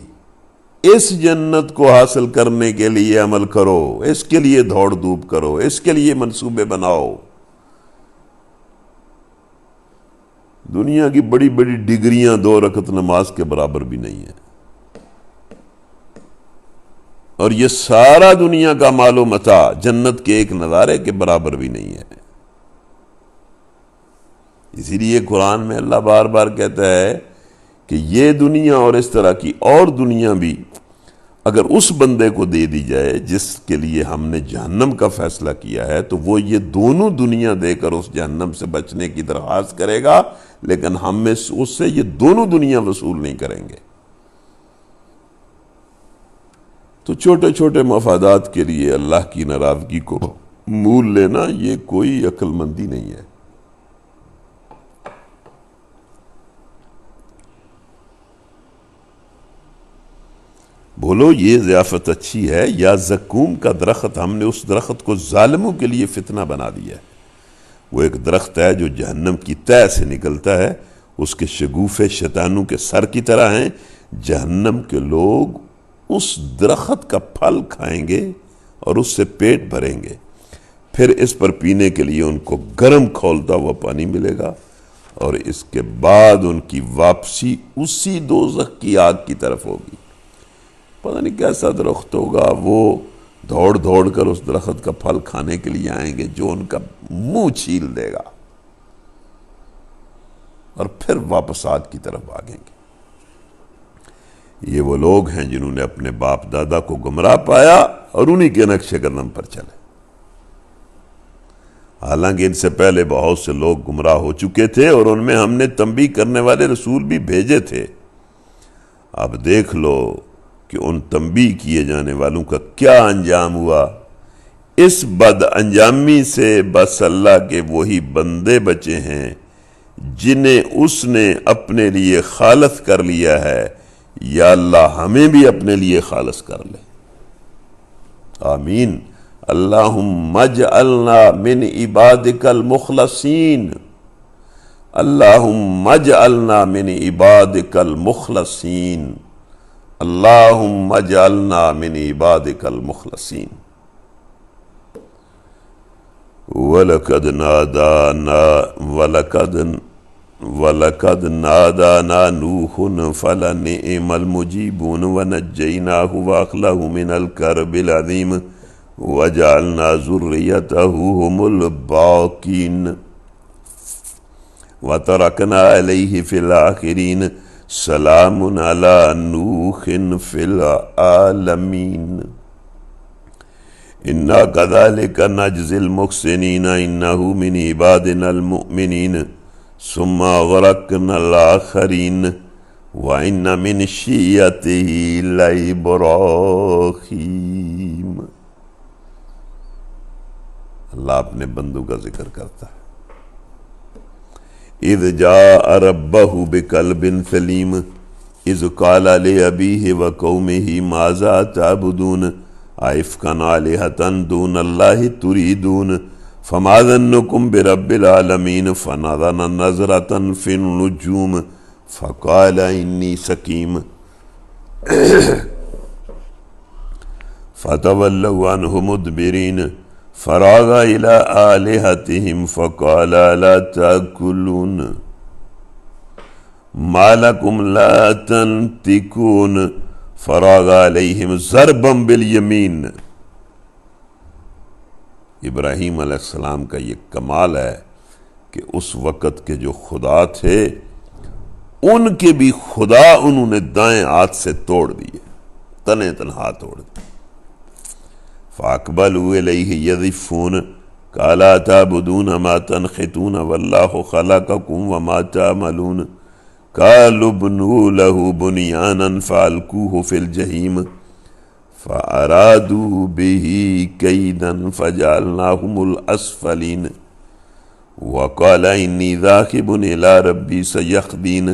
اس جنت کو حاصل کرنے کے لیے عمل کرو، اس کے لیے دوڑ دھوپ کرو، اس کے لیے منصوبے بناؤ۔ دنیا کی بڑی بڑی ڈگریاں 2 رکعت نماز کے برابر بھی نہیں ہیں، اور یہ سارا دنیا کا مال و متاع جنت کے ایک نظارے کے برابر بھی نہیں ہے۔ اسی لیے قرآن میں اللہ بار بار کہتا ہے کہ یہ دنیا اور اس طرح کی اور دنیا بھی اگر اس بندے کو دے دی جائے جس کے لیے ہم نے جہنم کا فیصلہ کیا ہے، تو وہ یہ دونوں دنیا دے کر اس جہنم سے بچنے کی درخواست کرے گا، لیکن ہم میں اس سے یہ دونوں دنیا وصول نہیں کریں گے۔ تو چھوٹے چھوٹے مفادات کے لیے اللہ کی ناراضگی کو مول لینا یہ کوئی عقل مندی نہیں ہے۔ بولو یہ ضیافت اچھی ہے یا زقوم کا درخت؟ ہم نے اس درخت کو ظالموں کے لیے فتنہ بنا دیا ہے۔ وہ ایک درخت ہے جو جہنم کی تہہ سے نکلتا ہے، اس کے شگوفے شیطانوں کے سر کی طرح ہیں۔ جہنم کے لوگ اس درخت کا پھل کھائیں گے اور اس سے پیٹ بھریں گے، پھر اس پر پینے کے لیے ان کو گرم کھولتا ہوا پانی ملے گا، اور اس کے بعد ان کی واپسی اسی دوزخ کی آگ کی طرف ہوگی۔ پتہ نہیں کیسا درخت ہوگا، وہ دوڑ دوڑ کر اس درخت کا پھل کھانے کے لیے آئیں گے جو ان کا منہ چھیل دے گا، اور پھر واپس آگ کی طرف بھاگیں گے۔ یہ وہ لوگ ہیں جنہوں نے اپنے باپ دادا کو گمراہ پایا اور انہی کے نقش قدم پر چلے۔ حالانکہ ان سے پہلے بہت سے لوگ گمراہ ہو چکے تھے اور ان میں ہم نے تنبیہ کرنے والے رسول بھی بھیجے تھے۔ اب دیکھ لو کہ ان تنبیہ کیے جانے والوں کا کیا انجام ہوا۔ اس بد انجامی سے بس اللہ کے وہی بندے بچے ہیں جنہیں اس نے اپنے لیے خالص کر لیا ہے، یا اللہ ہمیں بھی اپنے لیے خالص کر لے، آمین۔ اللہم اجعلنا من عبادک المخلصین، اللہم اجعلنا من عبادک المخلصین، اللہم اجعلنا من عبادک المخلصین۔ وَلَقَدْ نَادَانَا نُوحٌ فَلَنِعْمَ الْمُجِيبُونَ وَنَجَّيْنَاهُ وَأَهْلَهُ مِنَ الْكَرْبِ الْعَظِيمِ وَجَعَلْنَا ذُرِّيَّتَهُ هُمُ الْبَاقِينَ وَتَرَكْنَا عَلَيْهِ فِي الْآخِرِينَ سَلَامٌ عَلَى نُوحٍ فِي الْعَالَمِينَ إِنَّا كَذَلِكَ نَجْزِي الْمُحْسِنِينَ إِنَّهُ مِنْ عِبَادِنَا الْمُؤْمِنِينَ ثُمَّ أَغْرَقْنَا الْآخَرِينَ وَإِنَّ مِنْ شِيَّتِهِ لَإِبْرَاهِيمَ۔ اللہ اپنے بندوں کا ذکر کرتا ہے۔ اذ جاء ربہ بقلب سلیم اذ قال لأبیہ وقومہ ماذا تعبدون ائفکا آلہۃ دون اللہ تریدون فما ظنکم برب العالمین فنظر نظرۃ فی النجوم فقال انی سقیم فتولوا عنہ مدبرین فراغ إلى آلهتهم فقال لا تأكلون ما لكم لا تنطقون فراغ عليهم ضربا باليمين۔ ابراہیم علیہ السلام کا یہ کمال ہے کہ اس وقت کے جو خدا تھے ان کے بھی خدا انہوں نے دائیں ہاتھ سے توڑ دیے، تنے تنہا توڑ دیے۔ فَأَقْبَلُوا إِلَيْهِ يَذِفُّونَ قَالَ أَتَعْبُدُونَ مَا تَنْحِتُونَ وَاللَّهُ خَلَقَكُمْ وَمَا تَعْمَلُونَ قَالُوا ابْنُوا لَهُ بُنْيَانًا فَأَلْقُوهُ فِي الْجَحِيمِ فَأَرَادُوا بِهِ كَيْدًا فَجَعَلْنَاهُمُ الْأَسْفَلِينَ وَقَالَ إِنِّي ذَاهِبٌ إِلَى رَبِّي سَيَهْدِينِ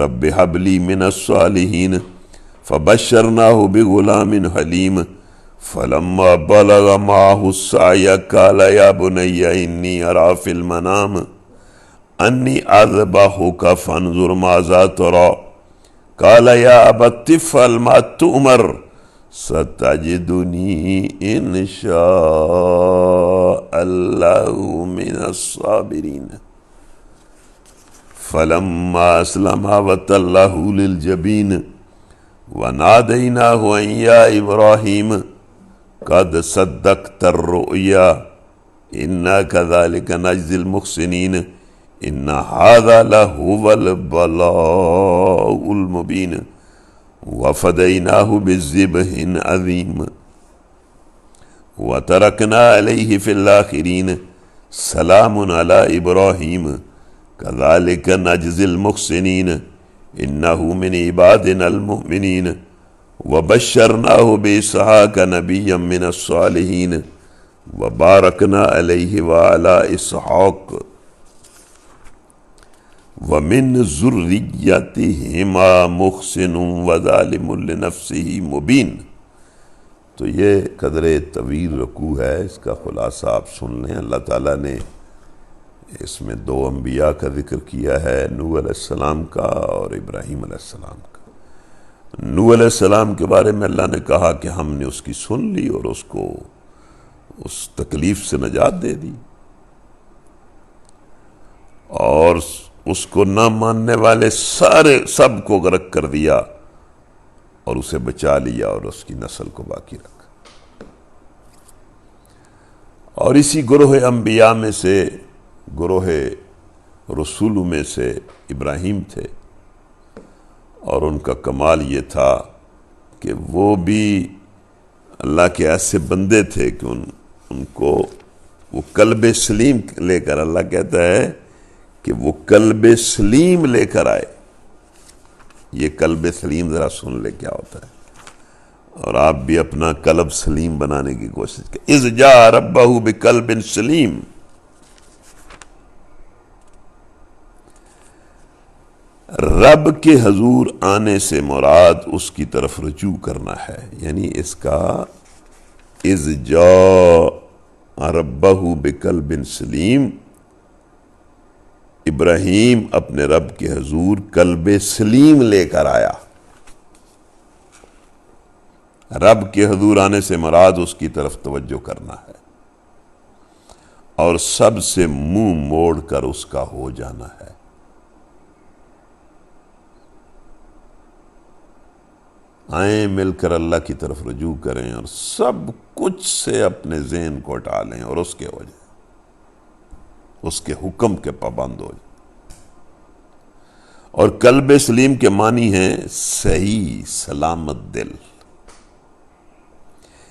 رَبِّ هَبْ لِي مِنَ الصَّالِحِينَ فَبَشَّرْنَاهُ بِغُلَامٍ حَلِيمٍ فلما بلغ معه السعي قال يا بني إني أرى في المنام أني أذبحك فانظر ماذا ترى قال يا أبت افعل ما تؤمر ستجدني إن شاء الله من الصابرين فلما أسلما وتله للجبين وناديناه أن يا إبراهيم قد صدقت الرؤيا إنا كذلك نجزي المحسنين إن هذا لهو البلاء المبين وفديناه بذبح عظيم وتركنا عليه في الآخرين سلام على إبراهيم كذلك نجزي المحسنين إنه من عبادنا المؤمنين وبشرناه بإسحاق نبيا من الصالحين وباركنا عليه وعلى إسحاق ومن ذريتهما محسن وظالم لنفسه مبين۔ تو یہ قدر طویل رکوع ہے، اس کا خلاصہ آپ سن لیں۔ اللہ تعالیٰ نے اس میں دو انبیاء کا ذکر کیا ہے، نوح علیہ السلام کا اور ابراہیم علیہ السلام کا۔ نوح علیہ السلام کے بارے میں اللہ نے کہا کہ ہم نے اس کی سن لی اور اس کو اس تکلیف سے نجات دے دی، اور اس کو نہ ماننے والے سب کو غرق کر دیا، اور اسے بچا لیا اور اس کی نسل کو باقی رکھا۔ اور اسی گروہ انبیاء میں سے، گروہ رسولوں میں سے ابراہیم تھے، اور ان کا کمال یہ تھا کہ وہ بھی اللہ کے ایسے بندے تھے کہ ان کو وہ قلب سلیم لے کر، اللہ کہتا ہے کہ وہ قلب سلیم لے کر آئے۔ یہ قلب سلیم ذرا سن لے کیا ہوتا ہے، اور آپ بھی اپنا قلب سلیم بنانے کی کوشش کریں۔ اذ جاء ربہ بقلب سلیم، رب کے حضور آنے سے مراد اس کی طرف رجوع کرنا ہے، یعنی اس کا اذ جاء ربہ بقلب سلیم، ابراہیم اپنے رب کے حضور قلب سلیم لے کر آیا۔ رب کے حضور آنے سے مراد اس کی طرف توجہ کرنا ہے اور سب سے منہ موڑ کر اس کا ہو جانا ہے۔ آئیں مل کر اللہ کی طرف رجوع کریں اور سب کچھ سے اپنے ذہن کو ہٹا لیں اور اس کے ہو جائیں، اس کے حکم کے پابند ہو جائیں۔ اور قلب سلیم کے معنی ہیں صحیح سلامت دل،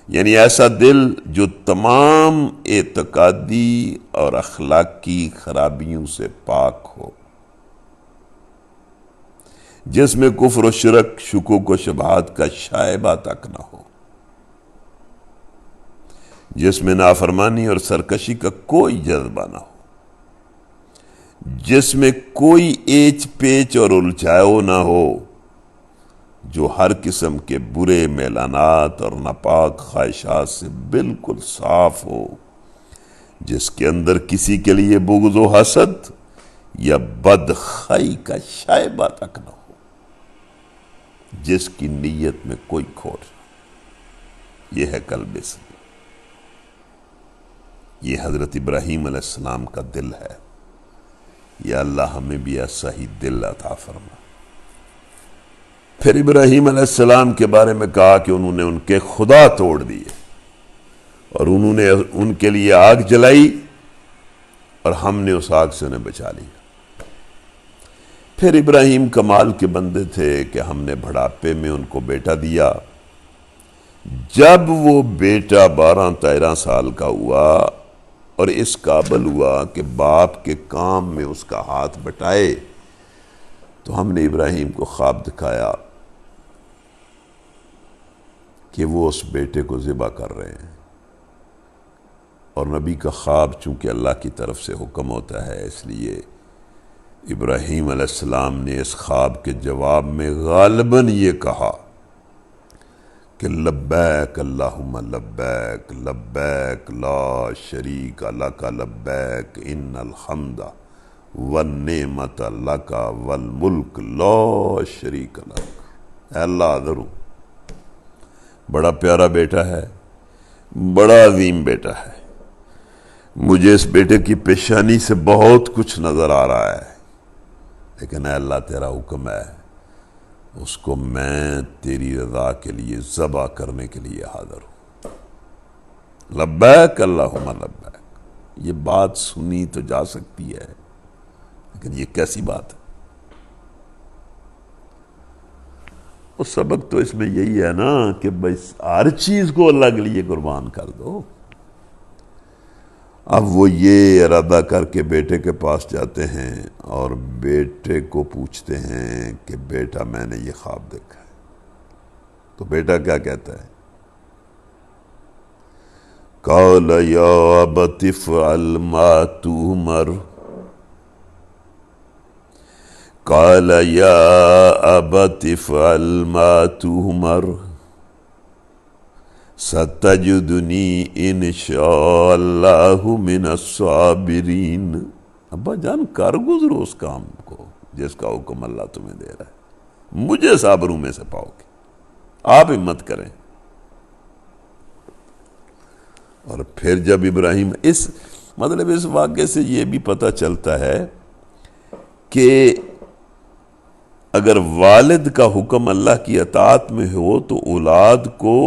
یعنی ایسا دل جو تمام اعتقادی اور اخلاقی خرابیوں سے پاک ہو، جس میں کفر و شرک، شکوک و شبہات کا شائبہ تک نہ ہو، جس میں نافرمانی اور سرکشی کا کوئی جذبہ نہ ہو، جس میں کوئی ایچ پیچ اور الجھاؤ نہ ہو، جو ہر قسم کے برے میلانات اور ناپاک خواہشات سے بالکل صاف ہو، جس کے اندر کسی کے لیے بغض و حسد یا بدخواہی کا شائبہ تک نہ ہو، جس کی نیت میں کوئی کھوٹ نہ۔ یہ ہے قلب سلیم۔ یہ حضرت ابراہیم علیہ السلام کا دل ہے۔ یا اللہ ہمیں بھی ایسا ہی دل عطا فرما۔ پھر ابراہیم علیہ السلام کے بارے میں کہا کہ انہوں نے ان کے خدا توڑ دیے اور انہوں نے ان کے لیے آگ جلائی اور ہم نے اس آگ سے انہیں بچا لیا۔ پھر ابراہیم کمال کے بندے تھے کہ ہم نے بڑھاپے میں ان کو بیٹا دیا۔ جب وہ بیٹا 12-13 سال کا ہوا اور اس قابل ہوا کہ باپ کے کام میں اس کا ہاتھ بٹائے، تو ہم نے ابراہیم کو خواب دکھایا کہ وہ اس بیٹے کو ذبح کر رہے ہیں، اور نبی کا خواب چونکہ اللہ کی طرف سے حکم ہوتا ہے، اس لیے ابراہیم علیہ السلام نے اس خواب کے جواب میں غالباً یہ کہا کہ لبیک اللہم لبیک لبیک لا شریک لک لبیک ان الحمد والنعمت لک والملک لا شریک لک۔ اے اللہ حاضر ہوں، بڑا پیارا بیٹا ہے، بڑا عظیم بیٹا ہے، مجھے اس بیٹے کی پیشانی سے بہت کچھ نظر آ رہا ہے، لیکن اے اللہ تیرا حکم ہے، اس کو میں تیری رضا کے لیے ذبح کرنے کے لیے حاضر ہوں۔ لبیک اللہم لبیک۔ یہ بات سنی تو جا سکتی ہے، لیکن یہ کیسی بات ہے؟ اور سبق تو اس میں یہی ہے نا کہ بس ہر چیز کو اللہ کے لیے قربان کر دو۔ اب وہ یہ ارادہ کر کے بیٹے کے پاس جاتے ہیں اور بیٹے کو پوچھتے ہیں کہ بیٹا میں نے یہ خواب دیکھا ہے۔ تو بیٹا کیا کہتا ہے؟ قال یا ابت افعل ما تؤمر، قال یا ابت افعل ما تؤمر ستجدنی انشاء اللہ من الصابرین۔ ابا جان کر گزرو اس کام کو جس کا حکم اللہ تمہیں دے رہا ہے، مجھے صابروں میں سے پاؤ گے، آپ ہمت کریں۔ اور پھر جب ابراہیم اس واقعے سے یہ بھی پتہ چلتا ہے کہ اگر والد کا حکم اللہ کی اطاعت میں ہو تو اولاد کو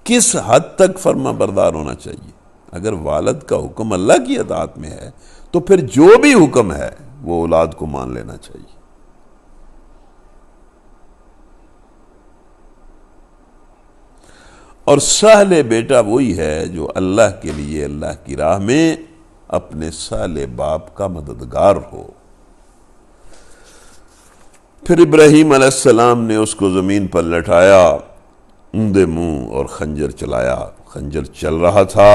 کس حد تک فرما بردار ہونا چاہیے؟ اگر والد کا حکم اللہ کی اطاعت میں ہے تو پھر جو بھی حکم ہے وہ اولاد کو مان لینا چاہیے۔ اور سہل بیٹا وہی ہے جو اللہ کے لیے اللہ کی راہ میں اپنے سالے باپ کا مددگار ہو۔ پھر ابراہیم علیہ السلام نے اس کو زمین پر لٹایا، اندھے منہ، اور خنجر چلایا۔ خنجر چل رہا تھا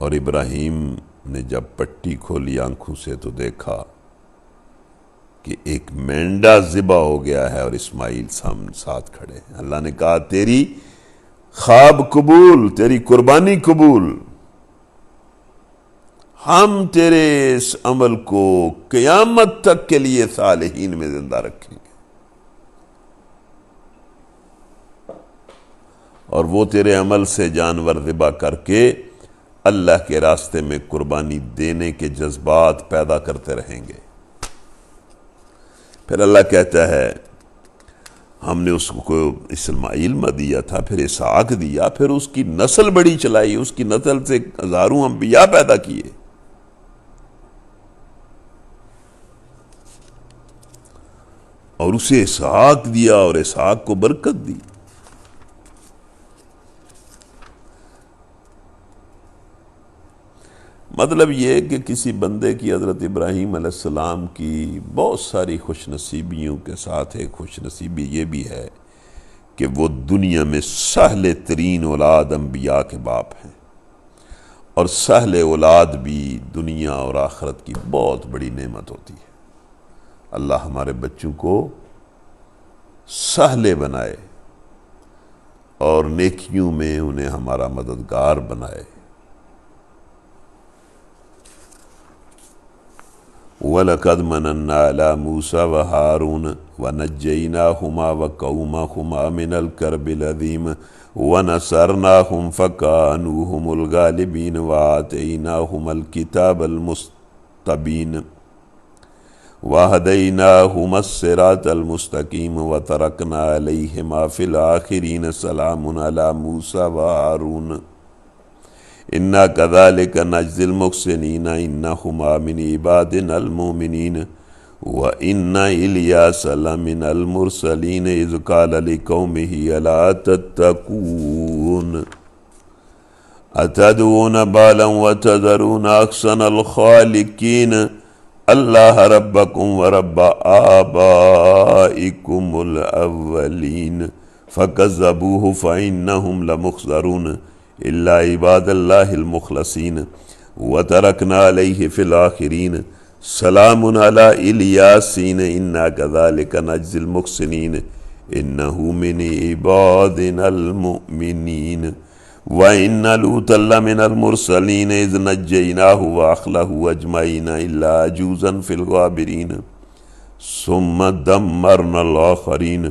اور ابراہیم نے جب پٹی کھولی آنکھوں سے تو دیکھا کہ ایک مینڈا ذبح ہو گیا ہے اور اسماعیل ساتھ کھڑے ہیں۔ اللہ نے کہا تیری خواب قبول، تیری قربانی قبول، ہم تیرے اس عمل کو قیامت تک کے لیے صالحین میں زندہ رکھیں گے، اور وہ تیرے عمل سے جانور ذبح کر کے اللہ کے راستے میں قربانی دینے کے جذبات پیدا کرتے رہیں گے۔ پھر اللہ کہتا ہے ہم نے اس کو اسماعیل دیا تھا، پھر اسحاق دیا، پھر اس کی نسل بڑی چلائی، اس کی نسل سے ہزاروں انبیاء پیدا کیے۔ اور اسے اسحاق دیا اور اسحاق کو برکت دی۔ مطلب یہ کہ کسی بندے کی حضرت ابراہیم علیہ السلام کی بہت ساری خوش نصیبیوں کے ساتھ ایک خوش نصیبی یہ بھی ہے کہ وہ دنیا میں سہل ترین اولاد انبیاء کے باپ ہیں، اور سہل اولاد بھی دنیا اور آخرت کی بہت بڑی نعمت ہوتی ہے۔ اللہ ہمارے بچوں کو سہل بنائے اور نیکیوں میں انہیں ہمارا مددگار بنائے۔ وَلَقَدْ مَنَنَّا عَلَى مُوسَى وَهَارُونَ وَنَجَّيْنَاهُمَا وَقَوْمَهُمَا مِنَ الْكَرْبِ الْعَظِيمِ وَنَصَرْنَاهُمْ فَكَانُوا هُمُ الْغَالِبِينَ وَآتَيْنَاهُمَا الْكِتَابَ الْمُسْتَبِينَ وَهَدَيْنَاهُمَا الصِّرَاطَ الْمُسْتَقِيمَ وَتَرَكْنَا عَلَيْهِمَا فِي الْآخِرِينَ سَلَامٌ عَلَى مُوسَى وَهَارُونَ اِنَّا كَذَلِكَ نَجْزِي الْمُحْسِنِينَ إِنَّهُمَا مِنْ عِبَادِنَا الْمُؤْمِنِينَ وَإِنَّ إِلْيَاسَ لَمِنَ الْمُرْسَلِينَ إِذْ قَالَ لِقَوْمِهِ أَلَا تَتَّقُونَ أَتَدْعُونَ بَعْلًا وَتَذَرُونَ أَحْسَنَ الْخَالِقِينَ اللَّهَ رَبَّكُمْ وَرَبَّ آبَائِكُمُ الْأَوَّلِينَ فَكَذَّبُوهُ فَإِنَّهُمْ لَمُحْضَرُونَ إِلَّا عِبَادَ اللَّهِ الْمُخْلَصِينَ وَتَرَكْنَا عَلَيْهِ فِي الْآخِرِينَ سَلَامٌ عَلَى إِلْيَاسِينَ إِنَّا كَذَلِكَ نَجْزِي الْمُحْسِنِينَ إِنَّهُ مِنْ عِبَادِنَا الْمُؤْمِنِينَ وَإِنَّ لُوطًا لَمِنَ الْمُرْسَلِينَ إِذْ نَجَّيْنَاهُ وَأَهْلَهُ أَجْمَعِينَ إِلَّا عَجُوزًا فِي الْغَابِرِينَ ثُمَّ دَمَّرْنَا الْآخَرِينَ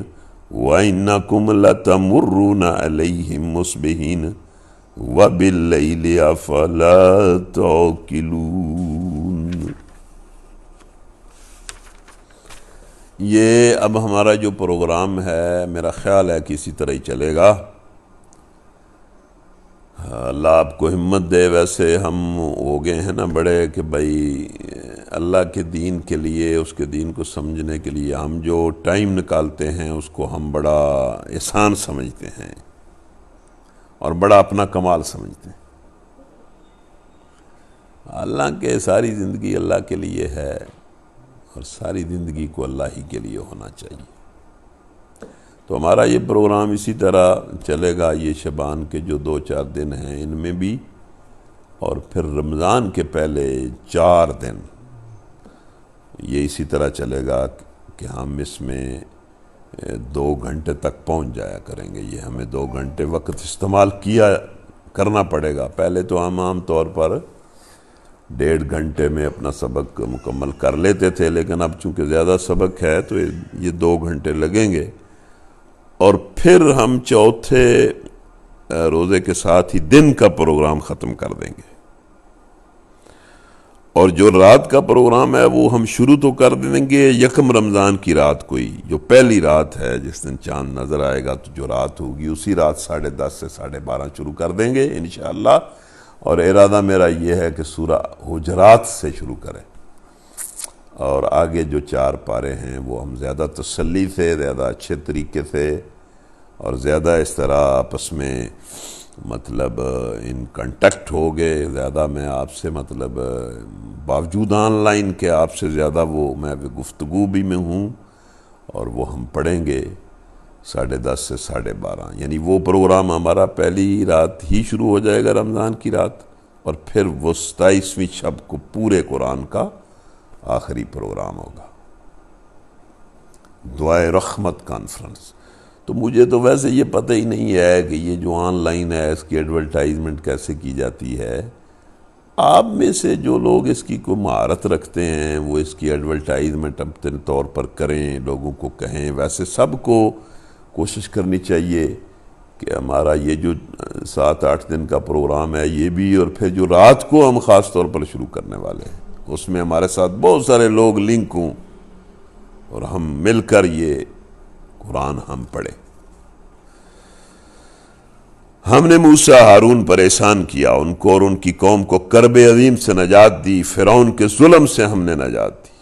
وَإِنَّكُمْ لَتَمُرُّونَ عَلَيْهِمْ مُصْبِحِينَ وَبِاللَّيْلِ أَفَلَا تَعْقِلُونَ۔ یہ اب ہمارا جو پروگرام ہے میرا خیال ہے کہ اسی طرح ہی چلے گا۔ اللہ آپ کو ہمت دے۔ ویسے ہم ہو گئے ہیں نا بڑے کہ بھائی اللہ کے دین کے لیے، اس کے دین کو سمجھنے کے لیے ہم جو ٹائم نکالتے ہیں اس کو ہم بڑا احسان سمجھتے ہیں اور بڑا اپنا کمال سمجھتے ہیں۔ حالانکہ ساری زندگی اللہ کے لیے ہے اور ساری زندگی کو اللہ ہی کے لیے ہونا چاہیے۔ تو ہمارا یہ پروگرام اسی طرح چلے گا، یہ شعبان کے جو 2-4 دن ہیں ان میں بھی، اور پھر رمضان کے پہلے 4 دن یہ اسی طرح چلے گا کہ ہم اس میں 2 گھنٹے تک پہنچ جایا کریں گے۔ یہ ہمیں 2 گھنٹے وقت استعمال کرنا پڑے گا۔ پہلے تو ہم عام طور پر 1.5 گھنٹے میں اپنا سبق مکمل کر لیتے تھے، لیکن اب چونکہ زیادہ سبق ہے تو یہ 2 گھنٹے لگیں گے، اور پھر ہم چوتھے روزے کے ساتھ ہی دن کا پروگرام ختم کر دیں گے۔ اور جو رات کا پروگرام ہے وہ ہم شروع تو کر دیں گے یکم رمضان کی رات کو ہی، جو پہلی رات ہے جس دن چاند نظر آئے گا، تو جو رات ہوگی اسی رات 10:30 سے 12:30 شروع کر دیں گے انشاءاللہ۔ اور ارادہ میرا یہ ہے کہ سورہ حجرات سے شروع کریں، اور آگے جو 4 پارے ہیں وہ ہم زیادہ تسلی سے، زیادہ اچھے طریقے سے اور زیادہ اس طرح آپس میں مطلب ان کنٹیکٹ ہو گئے، زیادہ میں آپ سے مطلب باوجود آن لائن کے آپ سے زیادہ وہ میں گفتگو بھی میں ہوں، اور وہ ہم پڑھیں گے 10:30 سے 12:30، یعنی وہ پروگرام ہمارا پہلی رات ہی شروع ہو جائے گا رمضان کی رات، اور پھر وہ 27ویں شب کو پورے قرآن کا آخری پروگرام ہوگا، دعائے رحمت کانفرنس۔ تو مجھے تو ویسے یہ پتہ ہی نہیں ہے کہ یہ جو آن لائن ہے اس کی ایڈورٹائزمنٹ کیسے کی جاتی ہے۔ آپ میں سے جو لوگ اس کی کوئی مہارت رکھتے ہیں وہ اس کی ایڈورٹائزمنٹ اپنے طور پر کریں، لوگوں کو کہیں۔ ویسے سب کو کوشش کرنی چاہیے کہ ہمارا یہ جو 7-8 دن کا پروگرام ہے یہ بھی، اور پھر جو رات کو ہم خاص طور پر شروع کرنے والے ہیں اس میں ہمارے ساتھ بہت سارے لوگ لنک ہوں، اور ہم مل کر یہ قرآن ہم پڑھیں۔ ہم نے موسیٰ ہارون پر احسان کیا، ان کو اور ان کی قوم کو کرب عظیم سے نجات دی، فرعون کے ظلم سے ہم نے نجات دی،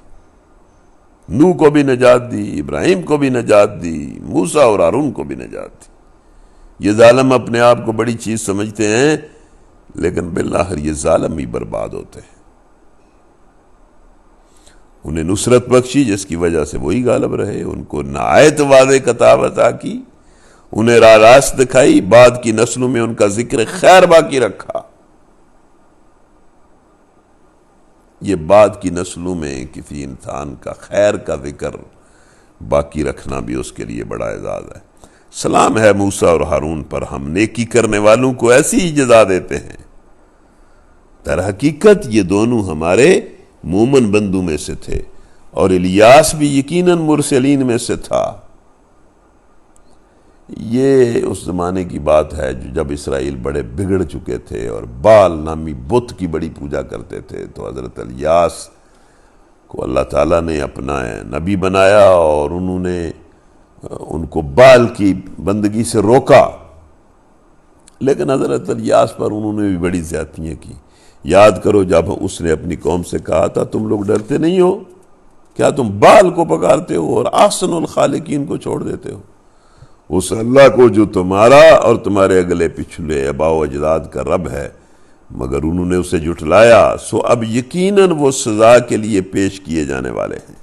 نوح کو بھی نجات دی، ابراہیم کو بھی نجات دی، موسیٰ اور ہارون کو بھی نجات دی۔ یہ ظالم اپنے آپ کو بڑی چیز سمجھتے ہیں، لیکن بالآخر یہ ظالم ہی برباد ہوتے ہیں۔ انہیں نصرت بخشی جس کی وجہ سے وہی غالب رہے، ان کو نہایت واضح کتاب عطا کی، انہیں راہ راست دکھائی، بعد کی نسلوں میں ان کا ذکر خیر باقی رکھا۔ یہ بعد کی نسلوں میں کسی انسان کا خیر کا ذکر باقی رکھنا بھی اس کے لیے بڑا اعزاز ہے۔ سلام ہے موسیٰ اور ہارون پر، ہم نیکی کرنے والوں کو ایسی ہی جزا دیتے ہیں۔ در حقیقت یہ دونوں ہمارے مومن بندوں میں سے تھے، اور الیاس بھی یقیناً مرسلین میں سے تھا۔ یہ اس زمانے کی بات ہے جب اسرائیل بڑے بگڑ چکے تھے اور بال نامی بت کی بڑی پوجا کرتے تھے، تو حضرت الیاس کو اللہ تعالیٰ نے اپنا نبی بنایا، اور انہوں نے ان کو بال کی بندگی سے روکا، لیکن حضرت الیاس پر انہوں نے بھی بڑی زیادتیاں کی۔ یاد کرو جب اس نے اپنی قوم سے کہا تھا تم لوگ ڈرتے نہیں ہو، کیا تم بال کو پکارتے ہو اور احسن الخالقین کو چھوڑ دیتے ہو؟ اس اللہ کو جو تمہارا اور تمہارے اگلے پچھلے آباء و اجداد کا رب ہے، مگر انہوں نے اسے جھٹلایا، سو اب یقیناً وہ سزا کے لیے پیش کیے جانے والے ہیں،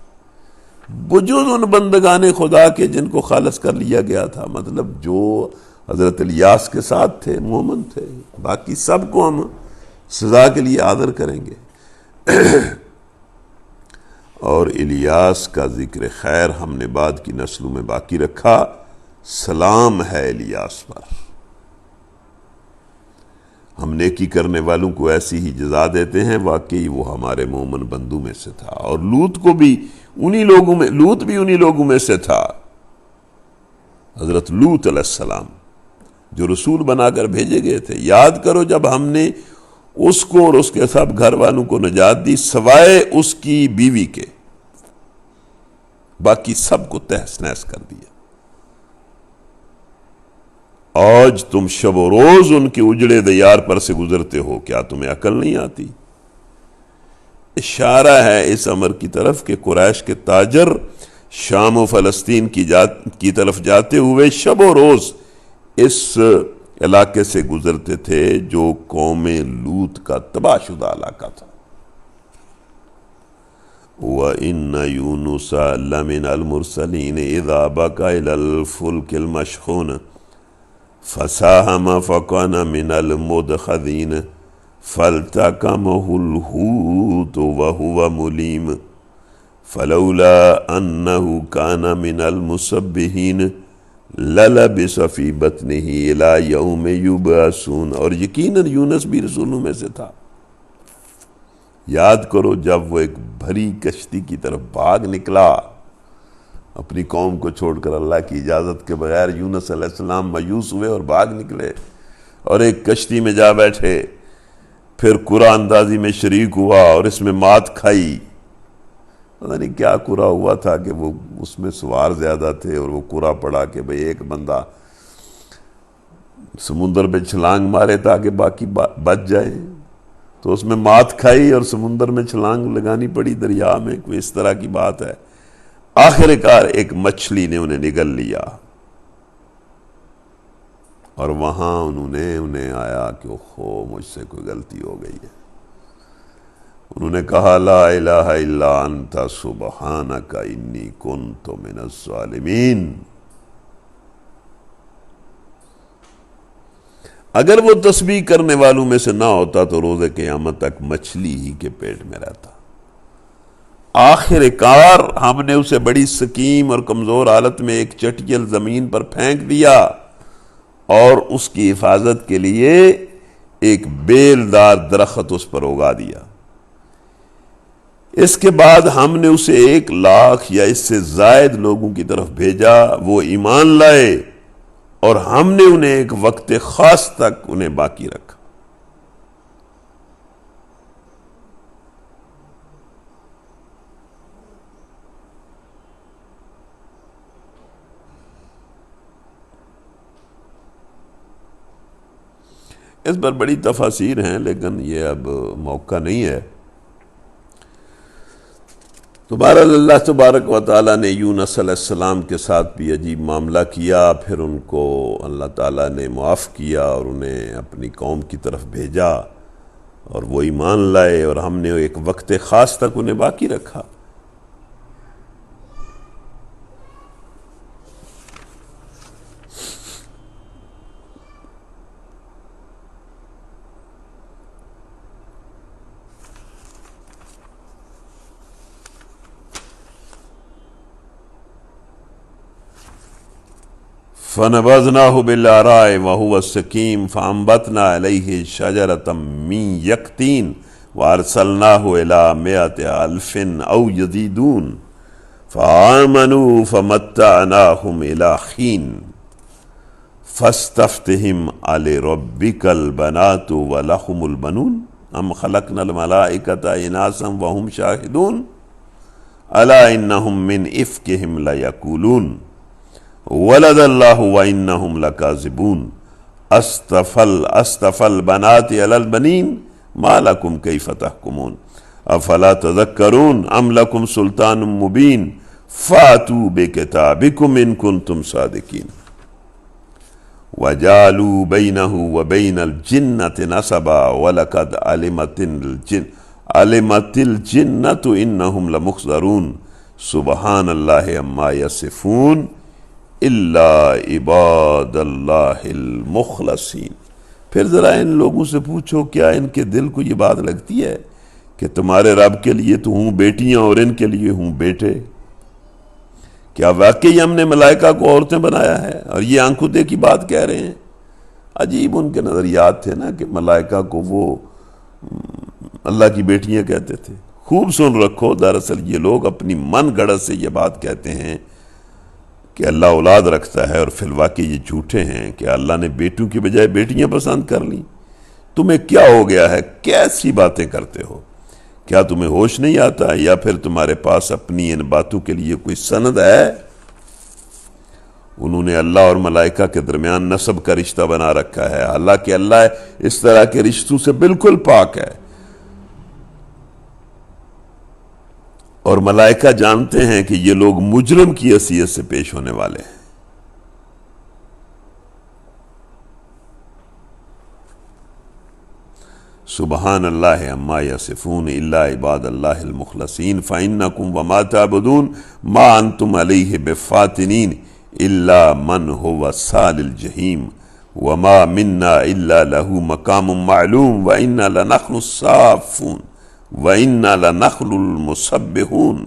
بجز ان بندگان خدا کے جن کو خالص کر لیا گیا تھا، مطلب جو حضرت الیاس کے ساتھ تھے، مومن تھے، باقی سب کو ہم سزا کے لیے حاضر کریں گے۔ اور الیاس کا ذکر خیر ہم نے بعد کی نسلوں میں باقی رکھا، سلام ہے الیاس پر، ہم نیکی کرنے والوں کو ایسی ہی جزا دیتے ہیں، واقعی وہ ہمارے مومن بندوں میں سے تھا۔ اور لوط بھی انہی لوگوں میں سے تھا، حضرت لوط علیہ السلام جو رسول بنا کر بھیجے گئے تھے۔ یاد کرو جب ہم نے اس کو اور اس کے سب گھر والوں کو نجات دی، سوائے اس کی بیوی کے، باقی سب کو تہس نہس کر دیا۔ آج تم شب و روز ان کے اجڑے دیار پر سے گزرتے ہو، کیا تمہیں عقل نہیں آتی؟ اشارہ ہے اس امر کی طرف کہ قریش کے تاجر شام و فلسطین کی طرف جاتے ہوئے شب و روز اس علاقے سے گزرتے تھے جو قوم لوط کا تباہ شدہ علاقہ تھا۔ وَإِنَّ يُونُسَ لَمِنَ الْمُرْسَلِينَ إِذَا بَقَى إِلَى الْفُلْكِ الْمَشْحُونِ فَسَاهَمَ فَكَانَ مِنَ الْمُدْحَضِينَ فَالْتَقَمَهُ الْحُوتُ وَهُوَ مُلِيمٌ فَلَوْلَا أَنَّهُ كَانَ مِنَ الْمُسَبِّحِينَ لَلَبِثَ فِي بَطْنِهِ إِلَى يَوْمِ يُبْعَثُونَ۔ اور یقیناً یونس بھی رسولوں میں سے تھا۔ یاد کرو جب وہ ایک بھری کشتی کی طرف بھاگ نکلا، اپنی قوم کو چھوڑ کر اللہ کی اجازت کے بغیر، یونس علیہ السلام مایوس ہوئے اور بھاگ نکلے اور ایک کشتی میں جا بیٹھے۔ پھر قرآن اندازی میں شریک ہوا اور اس میں مات کھائی. پتہ نہیں کیا قرا ہوا تھا کہ وہ اس میں سوار زیادہ تھے، اور وہ قرا پڑا کہ بھئی ایک بندہ سمندر پہ چھلانگ مارے تاکہ باقی بچ جائیں. تو اس میں مات کھائی اور سمندر میں چھلانگ لگانی پڑی، دریا میں. کوئی اس طرح کی بات ہے. آخر کار ایک مچھلی نے انہیں نگل لیا، اور وہاں انہیں آیا کہ اوہو مجھ سے کوئی غلطی ہو گئی ہے. انہوں نے کہا لا الہ الا انت سبحانک انی کنت من الظالمین. اگر وہ تسبیح کرنے والوں میں سے نہ ہوتا تو روز قیامت تک مچھلی ہی کے پیٹ میں رہتا. آخر کار ہم نے اسے بڑی سقیم اور کمزور حالت میں ایک چٹیل زمین پر پھینک دیا، اور اس کی حفاظت کے لیے ایک بیلدار درخت اس پر اگا دیا. اس کے بعد ہم نے اسے 1,00,000 یا اس سے زائد لوگوں کی طرف بھیجا. وہ ایمان لائے، اور ہم نے انہیں ایک وقت خاص تک انہیں باقی رکھا. اس پر بڑی تفاسیر ہیں، لیکن یہ اب موقع نہیں ہے. تو بہرحال اللہ تبارک و تعالیٰ نے یونس علیہ السلام کے ساتھ بھی عجیب معاملہ کیا. پھر ان کو اللہ تعالیٰ نے معاف کیا اور انہیں اپنی قوم کی طرف بھیجا، اور وہ ایمان لائے، اور ہم نے ایک وقت خاص تک انہیں باقی رکھا. فَنَبَذْنَاهُ بِالْعَرَاءِ وَهُوَ السَّقِيمُ فَأَنبَتْنَا عَلَيْهِ شَجَرَةً مِّن يَقْطِينٍ وَأَرْسَلْنَاهُ إِلَىٰ 100,000 أَوْ يَزِيدُونَ فَآمَنُوا فَمَتَّعْنَاهُمْ إِلَىٰ حِينٍ فَاسْتَفْتِهِمْ أَلِرَبِّكَ الْبَنَاتُ وَلَهُمُ الْبَنُونَ أَمْ خَلَقْنَا الْمَلَائِكَةَ إِنَاثًا وَهُمْ شَاهِدُونَ أَلَا إِنَّهُمْ مِنْ إِفْكِهِمْ لَيَقُولُونَ ولد اللہ وَإِنَّهُمْ لَكَاذِبُونَ أَصْطَفَى الْبَنَاتِ عَلَى الْبَنِينَ مَا لَكُمْ كَيْفَ تَحْكُمُونَ أَفَلَا تَذَكَّرُونَ أَمْ لَكُمْ سُلْطَانٌ مُّبِينٌ فَأْتُوا بِكِتَابِكُمْ إِن كُنتُمْ صَادِقِينَ وَجَعَلُوا بَيْنَهُ وَبَيْنَ الْجِنَّةِ نَسَبًا وَلَقَدْ عَلِمَتِ الْجِنَّةُ إِنَّهُمْ لَمُحْضَرُونَ سُبْحَانَ اللَّهِ عَمَّا يَصِفُونَ الا عباد اللہ المخلصین. پھر ذرا ان لوگوں سے پوچھو کیا ان کے دل کو یہ بات لگتی ہے کہ تمہارے رب کے لیے تو ہوں بیٹیاں اور ان کے لیے ہوں بیٹے؟ کیا واقعی ہم نے ملائکہ کو عورتیں بنایا ہے؟ اور یہ آنکھوں دیکھی بات کہہ رہے ہیں. عجیب ان کے نظریات تھے نا کہ ملائکہ کو وہ اللہ کی بیٹیاں کہتے تھے. خوب سن رکھو، دراصل یہ لوگ اپنی من گڑت سے یہ بات کہتے ہیں کہ اللہ اولاد رکھتا ہے، اور فی الواقع یہ جھوٹے ہیں کہ اللہ نے بیٹوں کی بجائے بیٹیاں پسند کر لیں. تمہیں کیا ہو گیا ہے؟ کیسی باتیں کرتے ہو؟ کیا تمہیں ہوش نہیں آتا، یا پھر تمہارے پاس اپنی ان باتوں کے لیے کوئی سند ہے؟ انہوں نے اللہ اور ملائکہ کے درمیان نسب کا رشتہ بنا رکھا ہے، حالانکہ اللہ اس طرح کے رشتوں سے بالکل پاک ہے. اور ملائکہ جانتے ہیں کہ یہ لوگ مجرم کی حیثیت سے پیش ہونے والے ہیں. سبحان اللہ عما یصفون الا عباد اللہ المخلصین فإنکم وما تعبدون ما انتم علیہ بفاتنین الا من هو صال الجحیم وما منا الا له مقام معلوم وإنا لنحن الصافون وَإِنَّا لَنَحْنُ الْمُسَبِّحُونَ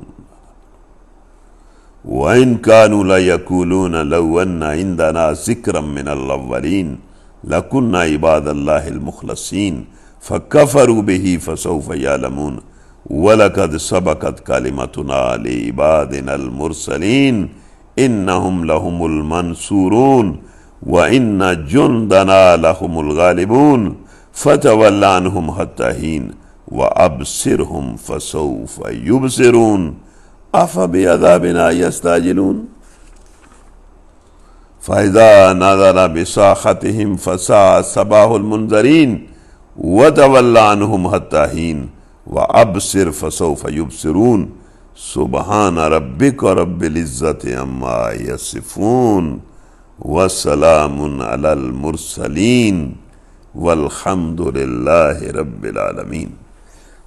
وَإِنْ كَانُوا لَيَقُولُونَ لَوْ أَنَّ عِنْدَنَا ذِكْرًا مِّنَ الْأَوَّلِينَ لَكُنَّا عِبَادَ اللَّهِ الْمُخْلَصِينَ فَكَفَرُوا بِهِ فَسَوْفَ يَعْلَمُونَ وَلَقَدْ سَبَقَتْ كَلِمَتُنَا لِعِبَادِنَا الْمُرْسَلِينَ إِنَّهُمْ لَهُمُ الْمَنْصُورُونَ وَإِنَّ جُنْدَنَا لَهُمُ الْغَالِبُونَ فتول عنہم حتی حین وابصرہم فسوف یبصرون افبعذابنا یستعجلون فإذا نزل بساحتهم فساء صباح المنذرین وتول عنہم حتی حین وابصر فسوف یبصرون سبحان ربک رب العزت عما یصفون وسلام علی المرسلین والحمد للہ رب العالمین۔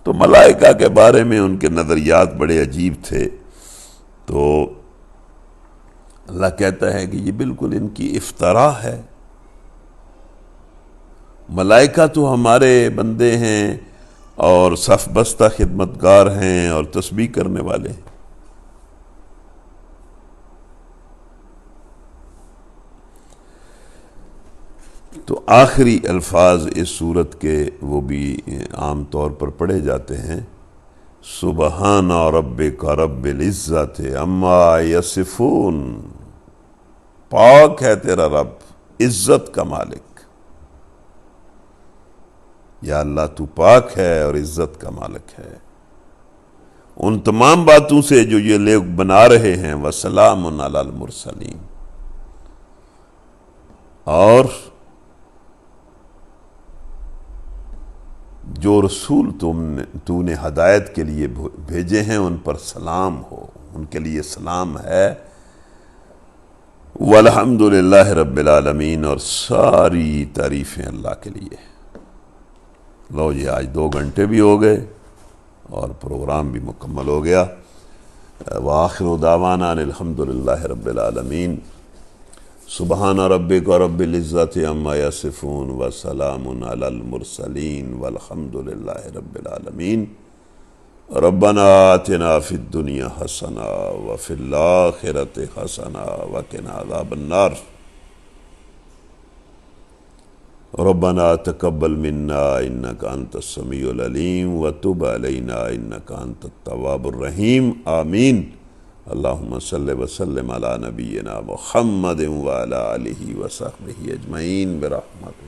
تو ملائکہ کے بارے میں ان کے نظریات بڑے عجیب تھے، تو اللہ کہتا ہے کہ یہ بالکل ان کی افتراء ہے۔ ملائکہ تو ہمارے بندے ہیں اور صف بستہ خدمتگار ہیں اور تسبیح کرنے والے ہیں۔ تو آخری الفاظ اس صورت کے وہ بھی عام طور پر پڑھے جاتے ہیں، سبحان ربک رب العزت عما یصفون، پاک ہے تیرا رب، عزت کا مالک۔ یا اللہ تو پاک ہے اور عزت کا مالک ہے ان تمام باتوں سے جو یہ لوگ بنا رہے ہیں، وسلام علی المرسلین، اور جو رسول تو نے ہدایت کے لیے بھیجے ہیں ان پر سلام ہو، ان کے لیے سلام ہے۔ والحمد للہ رب العالمین، اور ساری تعریفیں اللہ کے لیے۔ لو جی، آج 2 گھنٹے بھی ہو گئے اور پروگرام بھی مکمل ہو گیا۔ وآخر دعوانا الحمد للہ رب العالمین۔ سبحان ربک رب العزت عما یصفون وسلام علی المرسلین والحمد للہ رب العالمین۔ ربنا آتنا فی الدنیا حسنہ وفی الآخرۃ حسنہ وقنا عذاب النار۔ ربنا تقبل منا انک انت السمیع العلیم وتب علینا انک انت التواب الرحیم، آمین۔ اللہم صلی وسلم علی نبینا محمد وعلی آلہ وصحبہ اجمعین برحمتک۔